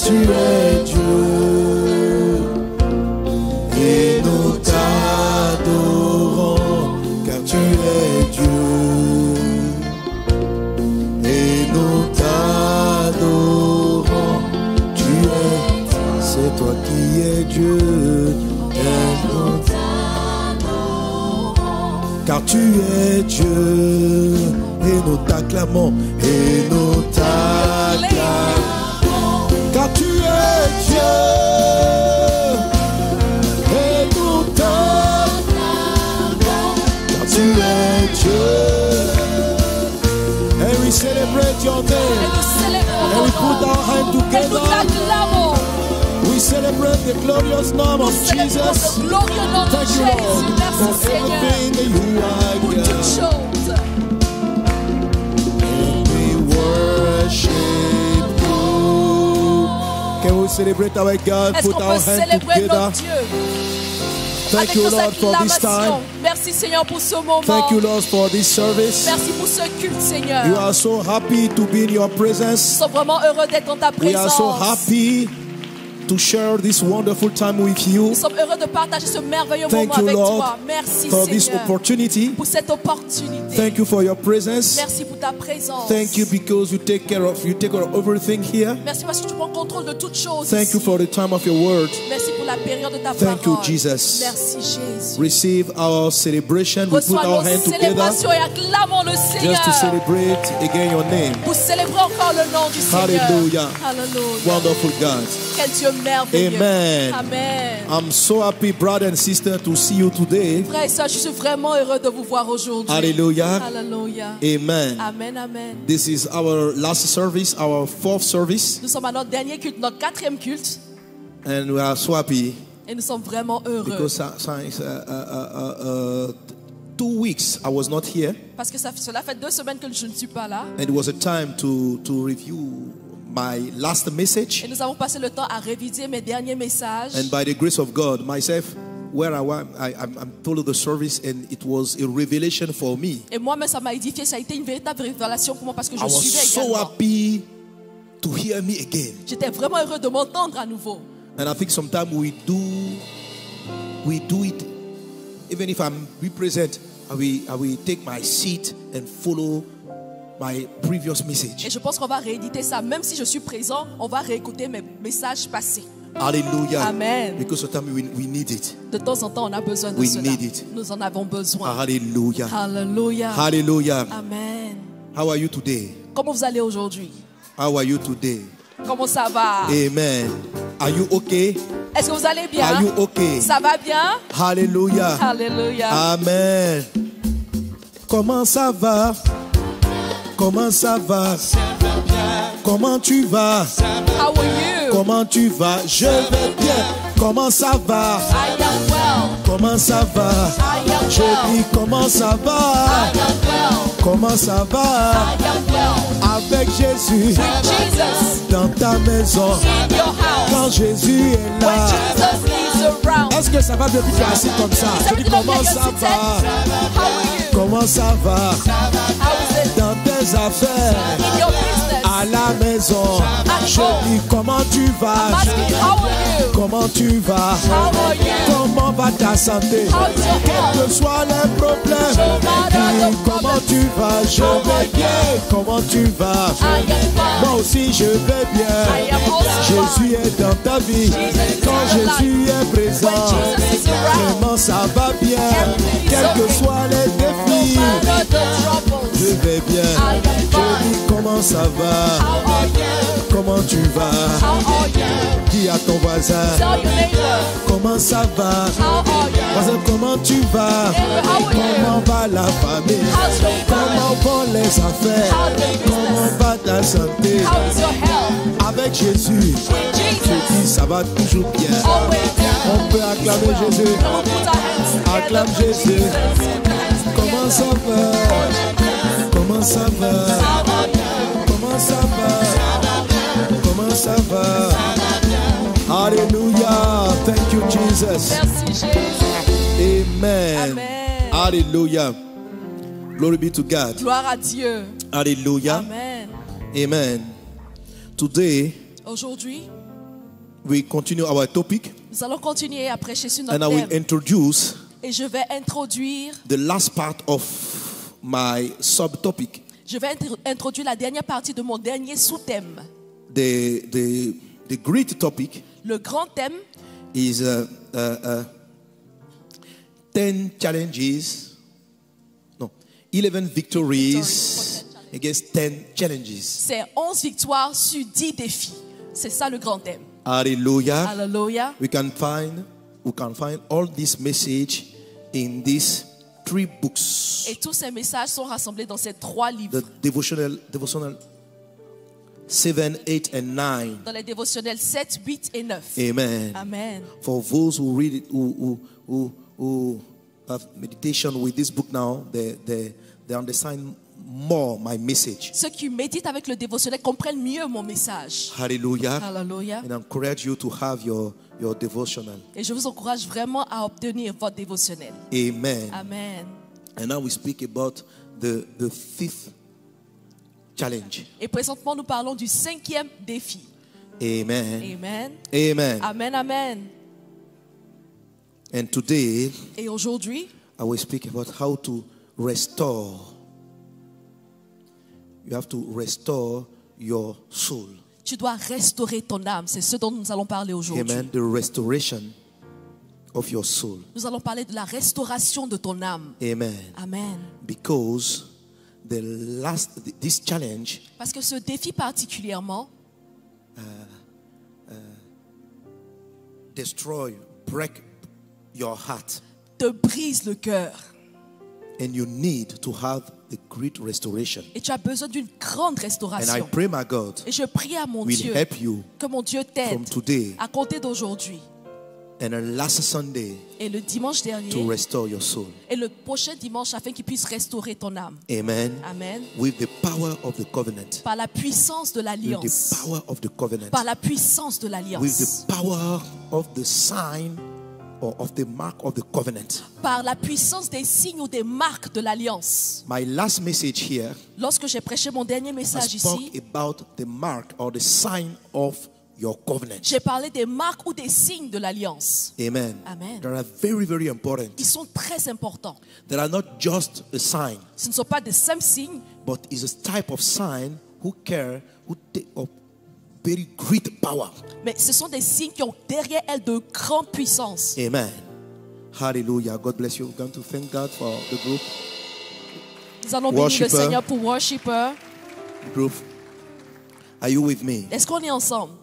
tu es Dieu. Et nous t'adorons, car tu es Dieu. Et nous t'adorons, tu es, c'est toi qui es Dieu. Et nous t'adorons, car tu es Dieu. Et nous t'acclamons, et nous t'acclamons, car tu es Dieu. Tu es Dieu. And we celebrate your name. And we put our hands together. We celebrate the glorious name of Jesus. Thank you, Lord, for everything that you are doing. And we worship you. Can we celebrate our God? Put our hands together. Thank you, Lord, for this time. Merci, Seigneur, pour ce moment. Thank you, Lord, for this service. Merci pour ce culte, Seigneur. We are so happy to be in your presence. Nous sommes vraiment heureux d'être en ta présence. We are so happy to share this wonderful time with you. Nous sommes heureux de partager ce merveilleux moment you, avec Lord, toi. Merci, for Seigneur, this opportunity. pour cette opportunité. Thank you for your presence. Merci pour ta présence. Thank you because you take care of everything here. Merci parce que tu prends contrôle de toutes choses. Thank you for the time of your word. Merci pour la période de ta Thank parole. you, Jesus. Merci, Jésus. Receive our celebration. We put Reçois our nos hands together célébrations et acclamons le Seigneur. just to celebrate again your name. Pour célébrer encore le nom du Seigneur. Hallelujah. Hallelujah. Wonderful God. Quel Dieu merveilleux. Amen. Amen. I'm so happy, brother and sister, to see you today. Frères et sœurs, je suis vraiment heureux de vous voir aujourd'hui. Hallelujah. Hallelujah. Amen. Amen, amen. This is our last service, our fourth service, Nous sommes à notre dernier culte, notre quatrième culte, and we are so happy et nous sommes vraiment heureux. because 2 weeks I was not here, Parce que cela fait 2 semaines que je ne suis pas là. and it was a time to review my last message. Et nous avons passé le temps à réviser mes derniers messages. And by the grace of God, myself, where I'm told the service, and it was a revelation for me. Et moi-même, ça m'a édifié. Ça a été une véritable révélation pour moi parce que je I was suivais so également. happy to hear me again. J'étais vraiment heureux de m'entendre à nouveau. And I think sometimes we do it. Even if I'm present, I will take my seat and follow my previous message. Et je pense qu'on va rééditer ça. Même si je suis présent, on va réécouter mes messages passés. Hallelujah. Amen. Because sometimes we need it. De temps en temps, on a besoin de We cela. need it. Nous en avons besoin. Hallelujah. Hallelujah. Hallelujah. Amen. How are you today? Comment vous allez aujourd'hui? How are you today? Comment ça va? Amen. Are you okay? Est-ce que vous allez bien? Are you okay? Ça va bien? Hallelujah. Hallelujah. Amen. Comment ça va? Comment ça va? Comment tu vas? How are you? Comment tu vas? Je vais bien. Comment ça va? I am well. Comment ça va? I am Je well. dis comment ça va? I am well. Comment ça va? I am well. Avec Jésus With Jesus dans ta maison. in your house. Quand Jésus est When là. Jesus is around. Est-ce que ça va depuis que tu es assis comme ça? Je dis comment ça va? How are you? Comment ça va? How is it Dans tes affaires. in your business? À la maison. Je dis comment tu vas? I'm asking, how are you? Comment tu vas? How are you? Comment va ta santé? How's your health? Quels que soient les problèmes. Dis comment tu vas? Je vais bien. Comment tu vas? I am well. Moi aussi je vais I bien. am also Jésus est dans ta vie. Quand Jésus est présent, When Jesus is around. vraiment ça va bien. Quels que soient les défis, No matter the troubles. je vais bien. I am Je fine. dis comment ça va? How are you? Comment tu vas? How are you? Dis à ton voisin, Tell your neighbor. comment ça va? How are you? Voisin, comment tu vas? Neighbor, how are Comment you? va la famille? How's your Comment family? vont les affaires? How's your Comment business? va ta santé? How is your health? Avec Jésus, With je Jesus. dis ça va toujours bien. Always On down. peut acclamer Jésus. Can we put our hands together Acclame for Jésus. Jesus? Put our hands Comment ça together. va? Comment ça va? How are you? Comment ça va? Comment ça va? Hallelujah. Thank you, Jesus. Merci Jésus. Amen. Amen. Hallelujah. Glory be to God. Gloire à Dieu. Hallelujah. Amen. Amen. Today, Aujourd'hui, we continue our topic, Nous allons continuer à prêcher sur and notre I will thème. introduce Et je vais introduire, the last part of my subtopic. introduire la dernière partie de mon dernier sous-thème. The great topic Le grand thème is 10 challenges, no, 11 victories against 10 challenges. c'est 11 victoires sur 10 défis. C'est ça le grand thème. Hallelujah. Alléluia. We can find all this message in these 3 books. Et tous ces messages sont rassemblés dans ces 3 livres. The devotional 7, 8, and 9. Dans les dévotionnels 7, 8 et 9. Amen. Amen. For those who read it, who have meditation with this book now, they understand more my message. Ceux qui méditent avec le dévotionnel comprennent mieux mon message. Hallelujah. Alléluia. And I encourage you to have your devotional. Et je vous encourage vraiment à obtenir votre dévotionnel. Amen. Amen. And now we speak about the 5th challenge. Et présentement, nous parlons du 5e défi. Amen. Amen. Amen. Amen, amen. And today, Et aujourd'hui, I will speak about how to restore. You have to restore your soul. tu dois restaurer ton âme. C'est ce dont nous allons parler aujourd'hui. Amen. The restoration of your soul. Nous allons parler de la restauration de ton âme. Amen. Amen. Because this challenge Parce que ce défi particulièrement break your heart. te brise le cœur. And you need to have the great restoration. Et tu as besoin d'une grande And I restauration. pray my God Et je prie à mon will Dieu help you que mon Dieu from t'aide today à compter d'aujourd'hui and last Sunday et le dimanche to dernier restore your soul. et le prochain dimanche afin qu'il puisse restaurer ton âme. Amen. Amen. With the power of the covenant. Par la puissance de With l'alliance. the power of the covenant. Par la puissance de With l'alliance. the power of the sign or of the mark of the covenant. Par la puissance des signes ou des marques de l'alliance. My last message here, Lorsque j'ai prêché mon dernier I message spoke ici, about the mark or the sign of your covenant. j'ai parlé des marques ou des signes de l'alliance. Amen. Amen. They are very, very important. Ils sont très importants. They are not just a sign, Ce ne sont pas des simples signes, but it's a type of sign who take up very great power. mais ce sont des signes qui ont derrière elles de grandes puissances. Amen. Hallelujah. God bless you. We're going to thank God for the group. Nous allons bénir le Worshipper. Seigneur pour worshiper. Group. Are you with me? Est-ce qu'on est ensemble?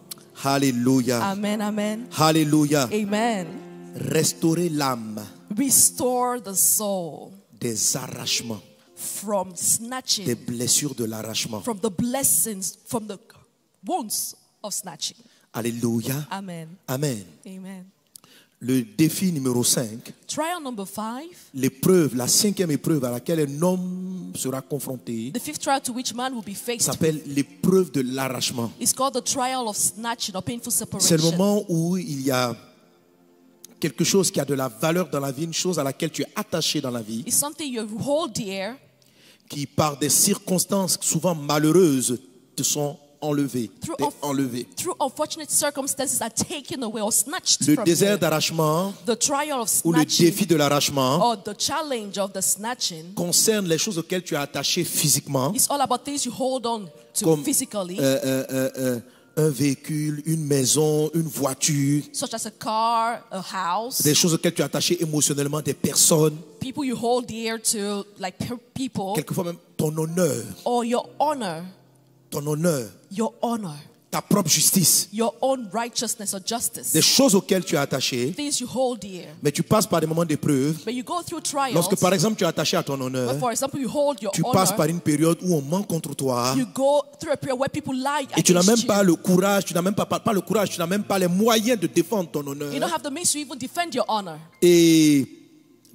Hallelujah. Amen, amen. Hallelujah. Amen. Restaurer l'âme Restore the soul des arrachements, from des snatching, blessures de l'arrachement. from the blessings, from the wounds of snatching. Alléluia. Amen. Amen. Amen. Le défi numéro 5, Trial number 5, l'épreuve, la 5e épreuve à laquelle un homme sera confronté, the 5th trial to which man will be faced s'appelle l'épreuve de l'arrachement. is called the trial of snatching or painful C'est le separation. moment où il y a quelque chose qui a de la valeur dans la vie, une chose à laquelle tu es attaché dans la vie, It's something you hold dear, qui par des circonstances souvent malheureuses te sont enlevées, Through t'es of- enlevé. through unfortunate circumstances are taken away or snatched Le from désert you. d'arrachement The trial of ou le snatching défi de l'arrachement or the challenge of the snatching concerne les choses auxquelles tu es attaché physiquement, is all about things you hold on to comme physically, un véhicule, une maison, une voiture, such as a car, a house, des choses auxquelles tu es attaché émotionnellement, des personnes, people you hold dear to, like people, quelquefois même ton honneur, or your honor, ta propre justice, your own righteousness or justice, des choses auxquelles tu es attaché, things you hold dear. mais tu passes par des moments d'épreuve. But you go through trials. Lorsque par exemple tu es attaché à ton honneur, But for example, you hold your tu passes par honor. une période où on ment contre toi You go through a period where people lie et tu n'as against même you. pas le courage, tu n'as même pas le courage, tu n'as même pas les moyens de défendre ton honneur. You don't have the means to even defend your honor. Et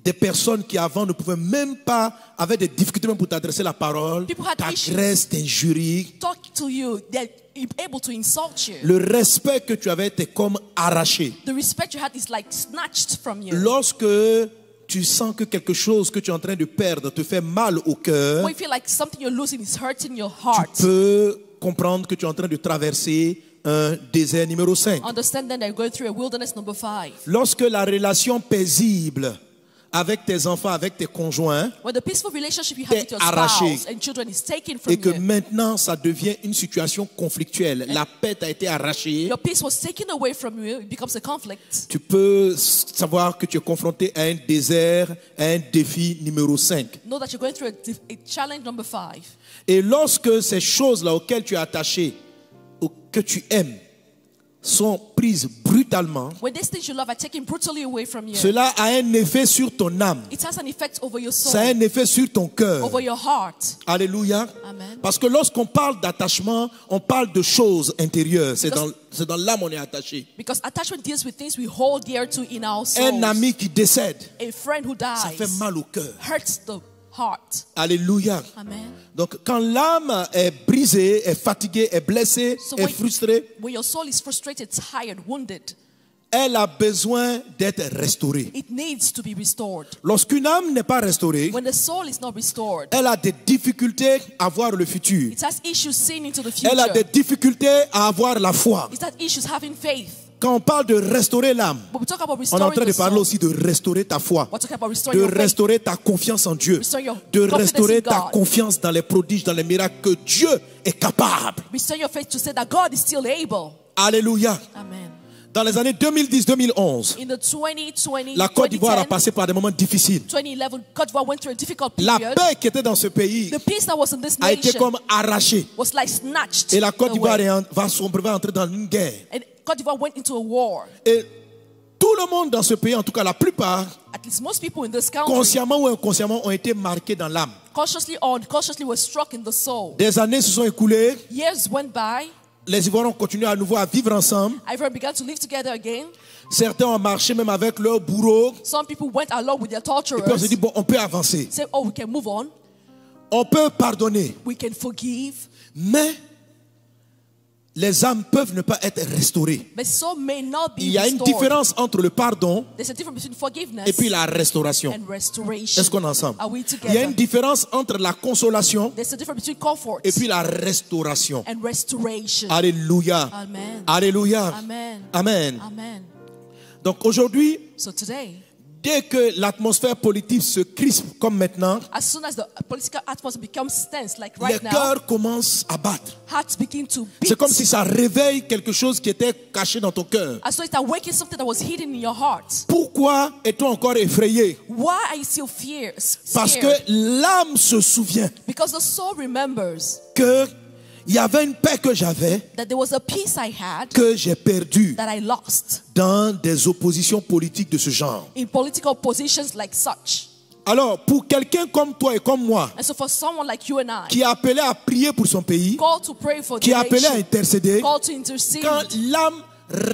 des personnes qui avant ne pouvaient même pas, avaient des difficultés même pour t'adresser la parole, People had t'agressent, t'injurient. Talk to you, they're able to insult you. Le respect que tu avais était comme arraché. The respect you had is like snatched from you. Lorsque tu sens que quelque chose que tu es en train de perdre te fait mal au cœur, When you feel like something you're losing is hurting your tu heart, peux comprendre que tu es en train de traverser un désert numéro 5. Understand then they're going through a wilderness number 5. Lorsque la relation paisible avec tes enfants, avec tes conjoints, When the peaceful relationship you have with your arraché. spouse and children is taken from et que you, maintenant ça devient une situation conflictuelle, la paix t'a été arrachée, your peace was taken away from you, it becomes a conflict. tu peux savoir que tu es confronté à un désert, à un défi numéro 5. Know that you're going through a challenge number 5. Et lorsque ces choses-là auxquelles tu es attaché, ou que tu aimes, sont prises brutalement, When these things you love are taken brutally away from you, cela a un effet sur ton âme, it has an effect over your soul, ça a un effet sur ton cœur. over your heart. Alléluia. Amen. Parce que lorsqu'on parle d'attachement, on parle de choses intérieures. C'est dans l'âme on est attaché. Because attachment deals with things we hold dear to in our souls. Un ami qui décède, A friend who ça dies fait mal au cœur. hurts the heart. Alléluia. Amen. Donc quand l'âme est brisée, est fatiguée, est blessée, So est frustrée, when your soul is frustrated, tired, wounded, elle a besoin d'être restaurée. it needs to be restored. Lorsqu'une âme n'est pas restaurée, When the soul is not restored, elle a des difficultés à voir le futur. it has issues seeing into the future. Elle a des difficultés à avoir la foi. It has issues having faith. Quand on parle de restaurer l'âme, But we talk about on est en restoring train de the parler soul. aussi de restaurer ta foi, We're talking about restoring de your faith. restaurer ta confiance en Dieu, Restore your de confidence restaurer in ta God. confiance dans les prodiges, dans les miracles que Dieu est capable. Restore your faith to say that God is still able. Alléluia. Amen. Dans les années 2010-2011, In the 2020, la Côte d'Ivoire a 2010, passé par des moments difficiles. 2011, Côte d'Ivoire went through a difficult La period. paix qui était dans ce pays The peace that was in this a été nation comme arrachée. was like snatched Et la Côte d'Ivoire away. va entrer dans une guerre. And Côte d'Ivoire went into a war. Et tout le monde dans ce pays, en tout cas la plupart, At least most people in this country, consciemment ou inconsciemment, ont été marqués dans l'âme. consciously or unconsciously, were struck in the soul. Des années se sont écoulées. Years went by. Les Ivoiriens ont continué à nouveau à vivre ensemble. Ivoirians began to live together again. Certains ont marché même avec leur bourreau. Some people went along with their Et puis on torturers. s'est dit, bon, on peut avancer. Say, oh, we can move on. On peut pardonner. We can forgive. Mais les âmes peuvent ne pas être restaurées. But so may not be Il y a une restored. différence entre le pardon There's a difference between forgiveness et puis la restauration. and restoration. Est-ce qu'on est ensemble? Are we Il y a together? une différence entre la consolation There's a difference between comfort et puis la restauration. and restoration. Alléluia. Amen. Alléluia. Amen. Amen. Amen. Donc aujourd'hui, So today, dès que l'atmosphère politique se crispe comme maintenant, as soon as the political atmosphere becomes tense, like les right now, cœurs commencent à battre. hearts begin to beat. C'est comme si ça réveille quelque chose qui était caché dans ton cœur. As so it's awakening something that was hidden in your heart. Pourquoi est-on encore effrayé? Why are you still Parce que scared? l'âme se souvient Because the soul remembers que il y avait une paix que j'avais, that there was a peace I had que j'ai perdue that I lost dans des oppositions politiques de ce genre. in political positions like such. Alors, pour quelqu'un comme toi et comme moi, And so for someone like you and I, qui est appelé à prier pour son pays, called to pray for the qui est appelé à nation, intercéder, called to intercede, quand l'âme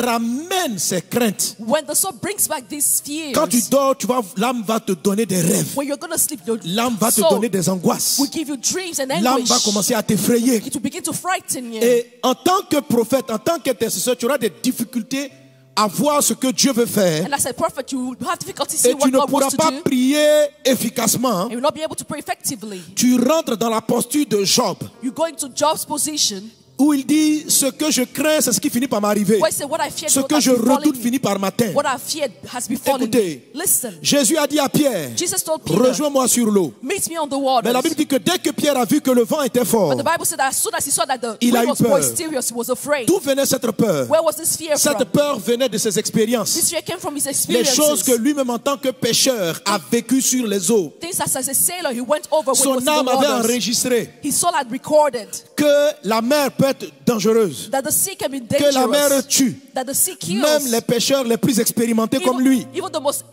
ramène ses craintes, when the soul brings back these fears, quand tu dors, l'âme va te donner des rêves. when you're going to sleep, your L'âme va te soul donner des angoisses. will give you dreams and L'âme anguish. va commencer à t'effrayer. It will begin to frighten you. Et en tant que prophète, en tant qu'intercesseur, tu auras des difficultés à voir ce que Dieu veut faire. And as a prophet, you will have difficulty Et seeing tu what ne God pourras wants to pas do. prier efficacement. And you will not be able to pray effectively. Tu rentres dans la posture de Job, You go into Job's position où il dit, ce que je crains, c'est ce qui finit par m'arriver. where he said, what I feared Ce que has je befallen redoute me. finit par m'atteindre. What I feared has befallen Écoutez, me. Listen, Jésus a dit à Pierre, Jesus told Peter, rejoins-moi sur l'eau. meet me on the Mais la waters. Bible dit que dès que Pierre a vu que le vent était fort, But the Bible said that as soon as he saw that the Il a wind eu was more peur. mysterious, he was afraid. d'où venait cette peur? Where was this fear Cette from? peur venait de ses expériences. This fear came from his Les experiences. choses que lui-même en tant que pécheur a vécues sur les eaux. Things as a sailor he went over when he Son was in âme the avait waters. enregistré His soul had recorded que la mer peut être dangereuse, that the sea can be que la mer dangerous, tue. that the sea kills. Même les pêcheurs les plus expérimentés comme lui. Even the most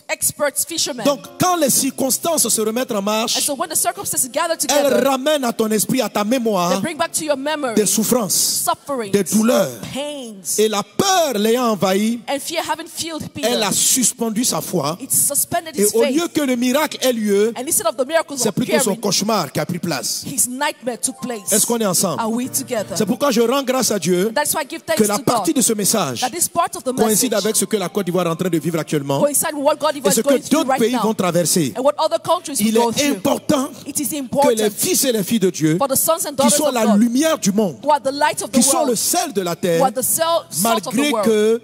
expert fishermen. Donc, quand les circonstances se remettent en And marche, so when the circumstances gather elles together, ramènent à ton esprit, à ta they mémoire, bring back to your memory des souffrances, sufferings, des douleurs. pains, Et la peur l'ayant envahi, and fear having filled elle Peter. a suspendu sa foi. It suspended Et his au lieu faith. que le miracle ait lieu, And instead of the miracles c'est plutôt son appearing, cauchemar qui a pris place. his nightmare took place. Est-ce qu'on est ensemble. Are we together? C'est pourquoi je rends grâce à Dieu That's why I give que thanks la to partie God de ce message that this part of the coïncide message avec ce que la Côte d'Ivoire est en train de vivre actuellement coincide with what God et ce is que going through d'autres right pays vont now traverser. and what other countries will Il go est through. important It is que les important fils et les filles de Dieu, for the sons and qui daughters sont of la God, lumière du monde, who are the light of the qui sont le world, sel de la who terre, are the salt of malgré the world, que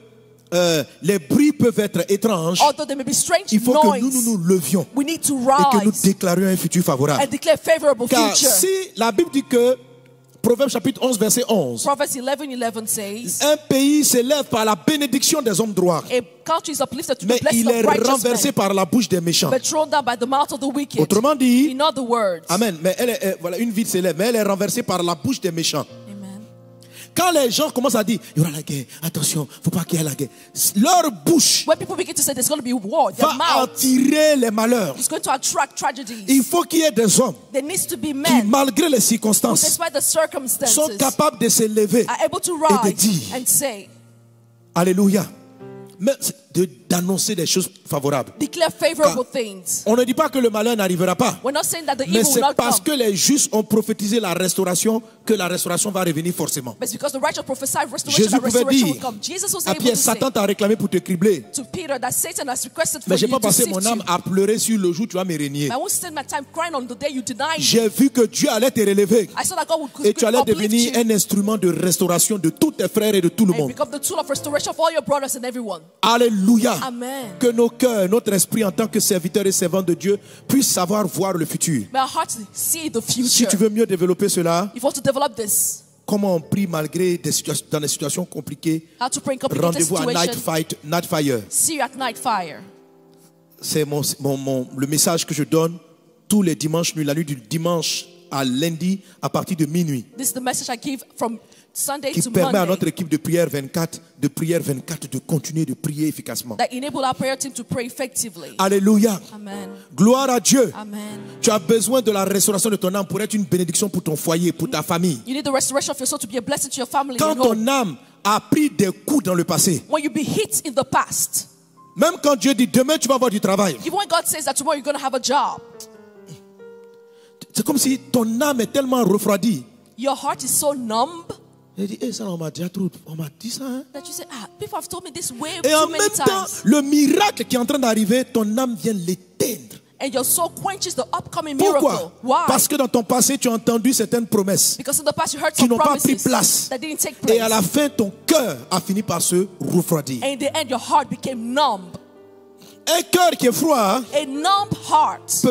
les bruits peuvent être étranges, although there may be strange il faut que noise, nous levions we need to et que nous rise déclarions un futur favorable. and declare favorable Car future. si la Bible dit que, Proverbe chapitre 11 verset 11, Proverbs 11:11 says, un pays s'élève par la bénédiction des hommes droits, a country is uplifted to the mais blessing il of est righteous renversé men, par la bouche des méchants. but thrown down by the mouth of the wicked. Autrement dit, In other words, amen, mais voilà, une ville s'élève, mais elle est renversée par la bouche des méchants. amen. Quand les gens commencent à dire, il y aura la guerre, attention, faut pas qu'il y ait la guerre, leur bouche When people begin to say there's going to be war, their va mouth attirer les malheurs. is going to attract tragedies. Il faut qu'il y ait des hommes There needs to be qui, men malgré les who, circonstances, despite the circumstances, sont capables de s'élever are able to et de rise dire, and say, Alléluia, mais d'annoncer des choses favorables. declare favorable things. On ne dit pas que le malheur n'arrivera pas, We're not saying that the mais evil c'est will not parce come, que les justes ont prophétisé la restauration que la restauration va revenir forcément. but it's because the righteous prophesy restoration, Jésus that pouvait restoration dire will come. Jesus was à able Pierre, to say Satan t'a réclamé pour te cribler, to Peter that Satan has requested for mais j'ai you pas to passé sift mon you. âme à pleurer sur le jour où tu vas me régner. I won't spend my time crying on the day you deny me. J'ai vu que Dieu allait te relever I saw that God would et tu allais uplift devenir you un instrument de restauration de tous tes frères et de tout le and monde. become the tool of restoration for all your brothers and everyone. Alléluia. Amen. Que nos cœurs, notre esprit en tant que serviteurs et servants de Dieu puissent savoir voir le futur. May our hearts see the Si future. tu veux mieux développer cela, If you want to develop this, comment on prie malgré dans des situations compliquées, how to pray in complicated rendez-vous à situations, Night Fire. see you at night fire. C'est le message que je donne tous les dimanches nuits, la nuit du dimanche à lundi à partir de minuit, This is the message I give from Sunday qui to permet à Monday notre équipe de prière 24 de continuer de prier efficacement. that enable our prayer team to pray effectively. Alléluia. Amen. Gloire à Dieu. Amen. Tu as besoin de la restauration de ton âme pour être une bénédiction pour ton foyer, pour ta famille. You need the restoration of your soul to be a blessing to your family Quand and home. ton âme a pris des coups dans le passé, When you be hit in the past, même quand Dieu dit demain tu vas avoir du travail, even when God says that tomorrow you're going to have a job, c'est comme si ton âme est tellement refroidie. your heart is so numb Il dit, ça on m'a déjà trop, on m'a dit ça. Hein? that you say, people have told me this way Et en too many même temps, times. le miracle qui est en train d'arriver, ton âme vient l'éteindre. And your soul quenches the upcoming Pourquoi? miracle. Why? Parce que dans ton passé, tu as entendu certaines promesses Because in the past you heard qui some n'ont pas pris promises place. that didn't take Et à place. la fin, ton cœur a fini par se refroidir. And in the end, your heart became numb. Un cœur qui est froid A numb heart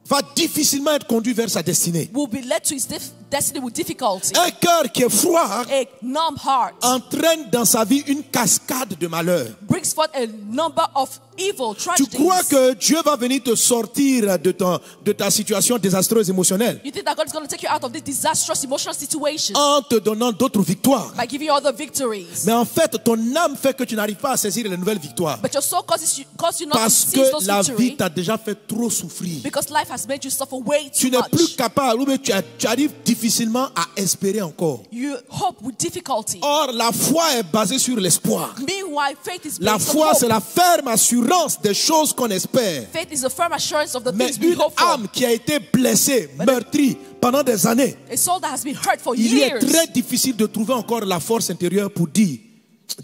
va difficilement être conduit vers sa destinée. will be led to his destiny with difficulty. Un cœur qui est froid A numb heart entraîne dans sa vie une cascade de malheurs. brings forth a number of evil Tu tragedies. crois que Dieu va venir te sortir de ta situation désastreuse émotionnelle You think that God is going to take you out of this disastrous emotional situation en te donnant d'autres victoires. by giving you other victories. Mais en fait, ton âme fait que tu n'arrives pas à saisir les nouvelles victoires. But your soul causes you not to Parce seize those que la vie victories t'a déjà fait trop souffrir. because life has made you suffer way Tu too n'es plus much. capable, ou bien tu arrives difficilement à espérer encore. You hope with difficulty. Or, la foi est basée sur l'espoir. Meanwhile, faith is La based on foi, hope. c'est la ferme assurance des choses qu'on espère. Faith is a firm assurance of the Mais things we une hope for. âme qui a été blessée, meurtrie pendant des années, A soul that has been hurt for il est years. très difficile de trouver encore la force intérieure pour dire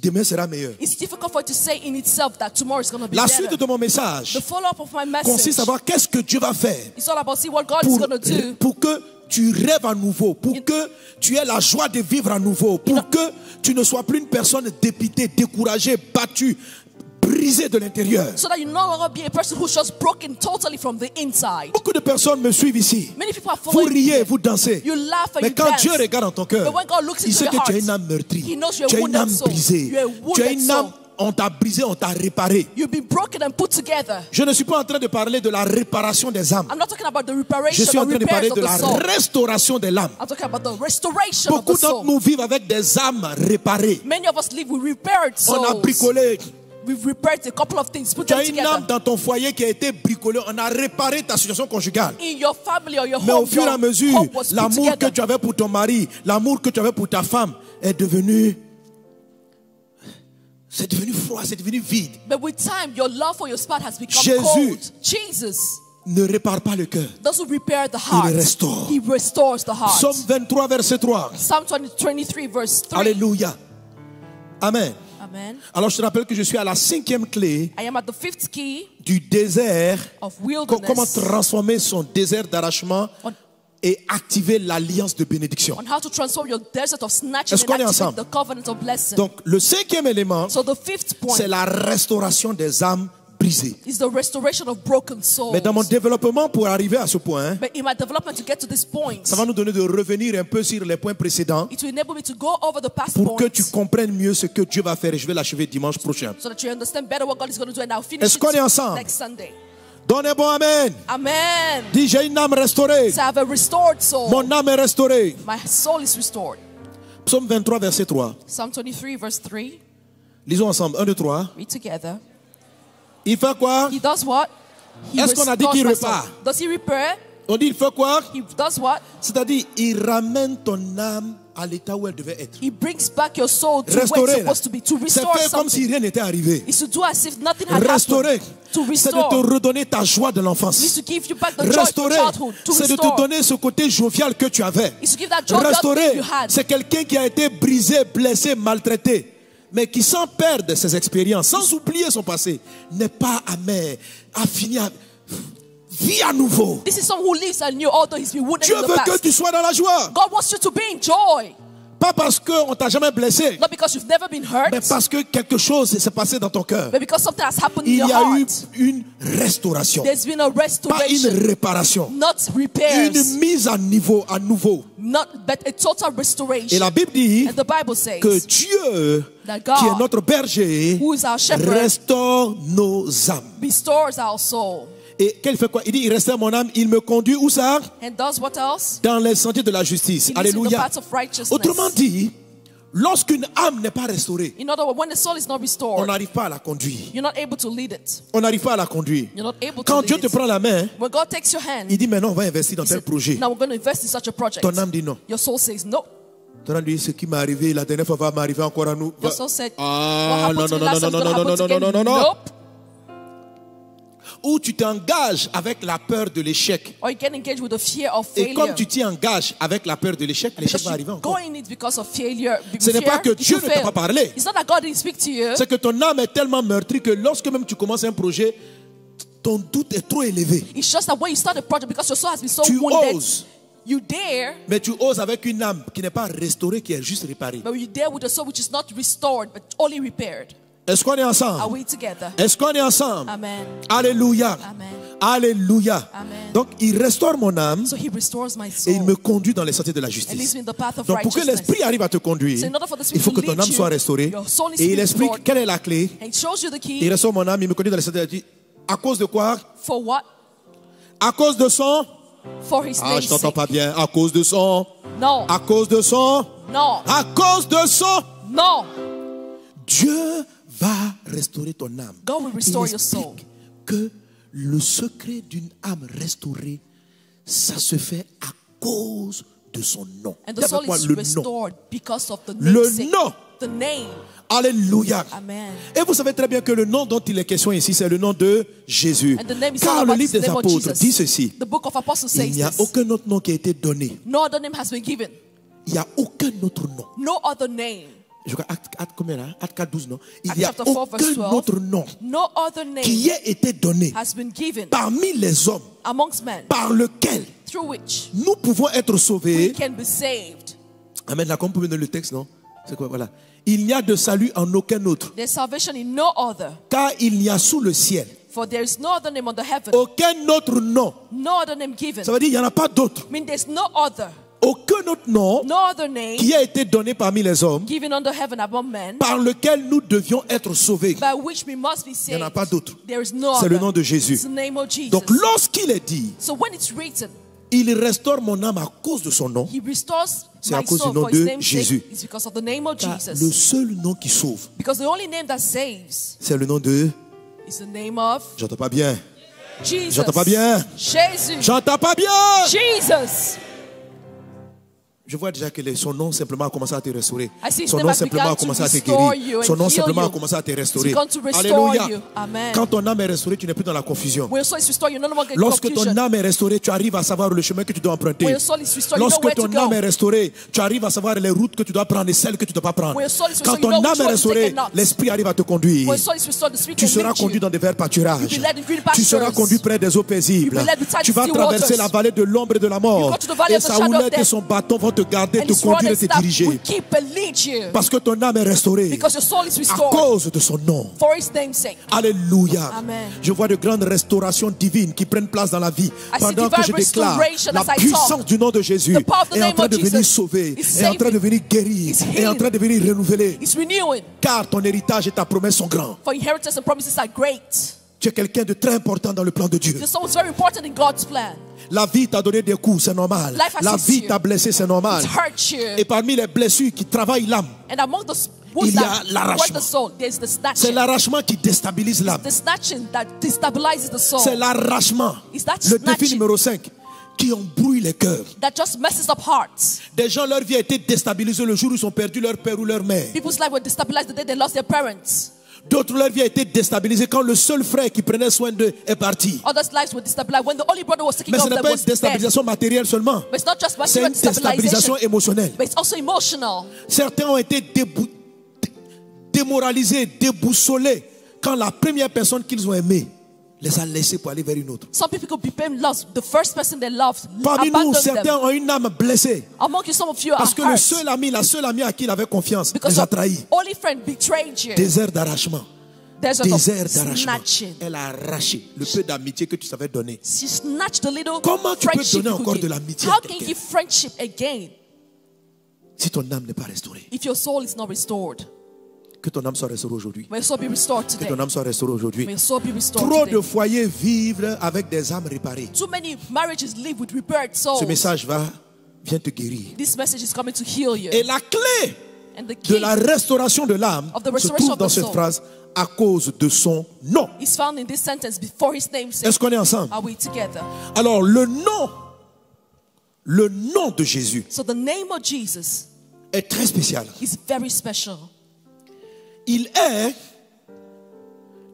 demain sera meilleur. It's difficult for it to say in itself that tomorrow is going to be La better. suite de mon message The follow-up of my message consiste à voir qu'est-ce que Dieu va faire is all about see what God is going to do pour que tu rêves à nouveau, pour que tu aies la joie de vivre à nouveau, pour que tu ne sois plus une personne dépitée, découragée, battue, brisée de l'intérieur. so that you no longer be a person who's just broken totally from the inside. Beaucoup de personnes me suivent ici. Many people are Vous following riez, me. vous dansez. You laugh and Mais you quand dance. Dieu regarde dans ton cœur, But when God looks il into sait your que tu as heart, une âme meurtrie. He knows you're a Tu as une wounded âme soul. brisée. You're a Tu as wounded une âme, soul. on t'a brisé, on t'a réparé. You've been broken and put together. Je ne suis pas en train de parler de la réparation des âmes. I'm not talking about the Je reparation suis en or train de repairs parler of de the la soul. restauration de l'âme. I'm talking about the restoration of Beaucoup the d'entre soul. nous vivent avec des âmes réparées. Many of us live with repaired On a souls. bricolé. We've repaired a couple of things, put Tu them as une âme together. dans ton foyer qui a été bricolée. On a réparé ta situation conjugale. In your family or your Mais au home, fur et à your mesure, home was put l'amour que together. tu avais pour ton mari, l'amour que tu avais pour ta femme est devenu froid, c'est devenu vide. But with time, your love for your spouse has become Jésus. cold. Jesus ne répare pas le cœur. doesn't repair the heart. Il restaure. He restores the heart. Psaume 23, verset 3. Psalm 23, verse 3. Alléluia. Amen. Amen. Alors je te rappelle que je suis à la 5e clé I am at the 5th key du désert. of wilderness. Comment transformer son désert d'arrachement On- et activer l'alliance de bénédiction. on how to transform your desert of snatching Est-ce qu'on est and activate ensemble? the covenant of blessing. Donc le 5e élément, So the 5th point c'est la restauration des âmes brisées. is the restoration of broken souls. Mais dans mon développement pour arriver à ce point, But in my development to get to this point, ça va nous donner de revenir un peu sur les points précédents it will enable me to go over the past pour que points tu comprennes mieux ce que Dieu va faire et je vais l'achever dimanche prochain. so that you understand better what God is going to do, and I'll finish Est-ce qu'on est it ensemble? next Sunday. Donne un bon amen. Amen. Dis, j'ai une âme restaurée. So I have a restored soul. Mon âme est restaurée. My soul is restored. Psaume 23, verset 3. Psalm 23, verse 3. Lisons ensemble. 1, 2, 3. Read together. Il fait quoi? He does what? He Est-ce qu'on a dit restores qu'il my repart? soul. Does he repair? On dit il fait quoi? He does what? C'est-à-dire, il ramène ton âme à l'état où elle devait être. He brings back your soul to where Restaurer. it's supposed to be. To C'est restore fait comme si something. rien n'était arrivé. It's to do as if nothing had Restaurer, happened. To c'est de restore. te redonner ta joie de It's l'enfance. to give you back the joy of Restaurer, childhood. To c'est de te restore. donner ce côté jovial que tu avais. It's to give that joy Restaurer, you had. c'est quelqu'un qui a été brisé, blessé, maltraité, mais qui sans perdre ses expériences, sans oublier son passé, n'est pas amer, a fini à... Vis à nouveau. This is someone who lives anew, although he's been wounded Dieu in the veut que past. tu sois dans la joie. God wants you to be in joy. Pas parce qu'on t'a jamais blessé, Not because you've never been hurt, mais parce que quelque chose s'est passé dans ton cœur. but because something has happened in Il your y a eu heart. une restauration, There's been a pas restoration, une réparation, not repairs, une mise à niveau à nouveau. not but a total restoration. Et la Bible dit And the Bible says que Dieu, that qui est God, notre berger, who is our shepherd, restaure nos âmes. restores our soul. Et qu'elle fait quoi? Il dit, il restaure mon âme, il me conduit où ça? And does what else? Dans les sentiers de la justice. He leads in the Alléluia. paths of righteousness. Autrement dit, lorsqu'une âme n'est pas restaurée, In other words, when the soul is not on restored, n'arrive pas à la conduire. you're not able to lead it. On n'arrive pas à la conduire. You're not able to Quand lead Dieu te it. prend la main, When God takes your hand, il dit, maintenant on va investir dans he tel said, projet. now we're going to invest in such a project. Ton âme dit non. Your soul says no. Ton âme dit, ce qui m'est arrivé la dernière fois va m'arriver encore à nous. Your soul said, what Ah, happened non, to non, me last non, time is non, going to non, happen non, non, again. non, non. Nope. Ou tu t'engages avec la peur de l'échec. Or you get engaged with the fear of Et failure. comme tu t'y engages avec la peur de l'échec, l'échec Because va arriver you encore. go in it because of failure. Ce n'est pas que Fear, Dieu you ne t'a fail. pas parlé. It's not that God didn't speak to you. C'est que ton âme est tellement meurtrie que lorsque même tu commences un projet, ton doute est trop élevé. It's just that when you start a project, because your soul has been so Tu wounded, oses. you dare, Mais tu oses avec une âme qui n'est pas restaurée, qui est juste réparée. but you dare with a soul which is not restored, but only repaired. Est-ce qu'on est Are ensemble? we together? Est-ce qu'on est ensemble? Amen. Alléluia. Amen. Alléluia. Amen. Donc il restaure mon âme So he restores my et il me soul conduit dans les sentiers de la and leads justice. me in the path of Donc pour que righteousness. l'esprit arrive à te conduire, So in order for the Spirit il faut que to ton lead âme you, soit restaurée. your soul needs to Et be il explique restored. quelle est la clé. And it shows you the Il key. restaure mon âme, il me conduit dans les sentiers de la justice. À cause de quoi? For what? À cause de son... For his Ah, name's je t'entends sake. pas bien. À cause de son... No. À cause de son... No. À cause de son... No. Dieu va restaurer ton âme. God will restore Il your soul. explique que le secret d'une âme restaurée, ça se fait à cause de son nom. And Dis the soul avec moi, is le nom. restored because of the Le namesake. nom. The name. Alléluia. Amen. Et vous savez très bien que le nom dont il est question ici, c'est le nom de Jésus. And the name is Car all le about livre the des name of apôtres Jesus. dit ceci. The book of Apostles Il says n'y a this. aucun autre nom qui a été donné. No other name has been given. Il n'y a aucun autre nom. No other name. Je crois, acte combien là? Acte 4, 12, non? Il Acts n'y a chapter 4, verse aucun 12. autre nom No other name qui ait été donné has been given parmi les hommes amongst men par lequel through which nous pouvons être we sauvés. can be saved. Amen. Là, comme vous pouvez donner le texte, non? C'est quoi? Voilà. Il n'y a de salut en aucun autre, There's salvation in no other. car il n'y a sous le ciel For there is no other name under heaven. aucun autre nom. No other name given. Ça veut dire qu'il n'y en a pas d'autre. I mean, there's no other. Aucun autre nom No other name qui a été donné parmi les hommes given under heaven among men par lequel nous devions être sauvés. by which we must be Il n'y en a saved. pas d'autre. There is no C'est other. le nom de Jésus. It's the name of Jesus. Donc lorsqu'il est dit, So when it's written, il restaure mon âme à cause de son nom, He restores c'est à my cause soul du nom for His de name's Jésus. sake. It's because of the name of car Jesus. le seul nom qui sauve, Because the only name that saves c'est le nom de... is the name of J'entends pas bien. Jesus. J'entends pas bien. Jesus. J'entends pas bien. Jesus. Je vois déjà que son nom simplement a commencé à te restaurer. I see his Son name nom has simplement a begun to commencé à te restore guérir. you Son and nom heal simplement a you. commencé à te It's restaurer. begun to restore Alléluia. you. Amen. Quand ton âme est restaurée, tu n'es plus dans la confusion. When your soul is restored, you're no longer in Lorsque confusion. ton âme est restaurée, tu arrives à savoir le chemin que tu dois emprunter. When your soul is restored, you know Lorsque where to ton âme go. est restaurée, tu arrives à savoir les routes que tu dois prendre et celles que tu ne dois pas prendre. When your soul is Quand restored, ton you know âme which est one to take restaurée, and not. l'esprit arrive à te conduire. When your soul is restored, the Spirit Tu can seras lead conduit you. dans des verts pâturages. You'll be led in green Tu seras pastures. conduit près des eaux paisibles. You'll be led beside Tu vas still traverser waters. la vallée de l'ombre et de la mort. You go to the valley Et of the sa shadow of houlette et death. son bâton vont te garder, And te his rod conduire and et te staff diriger. will keep and lead you. Parce que ton âme est restaurée Because your soul is à restored. cause de son nom. For his name's sake. Alléluia. Amen. Je vois de grandes restaurations divines qui prennent place dans la vie. I see Pendant que je divine déclare restoration la as I puissance talk. du nom de Jésus The power of the est en name train of de venir Jesus sauver, is est en train saving. de venir guérir, Is est en healing. train de venir renouveler. It's renewing. Car ton héritage et ta promesse sont grands. For inheritance and promises are great. Tu es quelqu'un de très important dans le plan de Dieu. Your soul is very important in God's plan. La vie t'a donné des coups, c'est normal. Life has La hit vie you. t'a blessé, c'est normal. It hurts you. Et parmi les blessures qui travaillent l'âme, And among the wounds il y a that l'arrachement. hurt the soul, there's the c'est snatching. l'arrachement qui déstabilise l'âme. The snatching that destabilizes the soul. C'est l'arrachement. Is that Le défi snatching numéro 5 qui embrouille les cœurs. that just messes up hearts. Des gens, leur vie a été déstabilisée le jour où ils ont perdu leur père ou leur mère. People's life were destabilized the day they lost their parents. D'autres, leur vie a été déstabilisée quand le seul frère qui prenait soin d'eux est parti. Others' lives were destabilized when the only brother was taking Mais ce care n'est of them pas was une dead. déstabilisation matérielle seulement. But it's not just C'est une material déstabilisation destabilization, émotionnelle. but it's also emotional. Certains ont été démoralisés, déboussolés quand la première personne qu'ils ont aimée les a laissés pour aller vers une autre. Some people became lost. The first person they loved Parmi nous, abandoned certains them. ont une âme blessée. Among you, some of you are Parce que le hurt seul ami, la seule amie à qui il avait confiance, because les a your trahis. only friend betrayed you. Désert d'arrachement. There's a Désert d'arrachement. snatching. Elle a arraché le peu d'amitié que tu savais donner. She snatched the little Comment tu peux friendship donner you encore could de give. l'amitié à How can you quelqu'un? give friendship again Si ton âme n'est pas restaurée. if your soul is not restored? Que ton âme soit restaurée aujourd'hui. May your soul be restored Que today. ton âme soit restaurée aujourd'hui. May your soul be restored Trop today. de foyers vivent avec des âmes réparées. Too many marriages live with repaired souls. Ce message vient te guérir. This message is coming to heal you. Et la clé And the de key la restauration de l'âme of the se restoration trouve of dans the cette soul phrase à cause de son nom. is found in this sentence before his name's sake. Est-ce qu'on est ensemble? Are we together? Alors le nom de Jésus So the name of Jesus est très spécial. is very special. Il est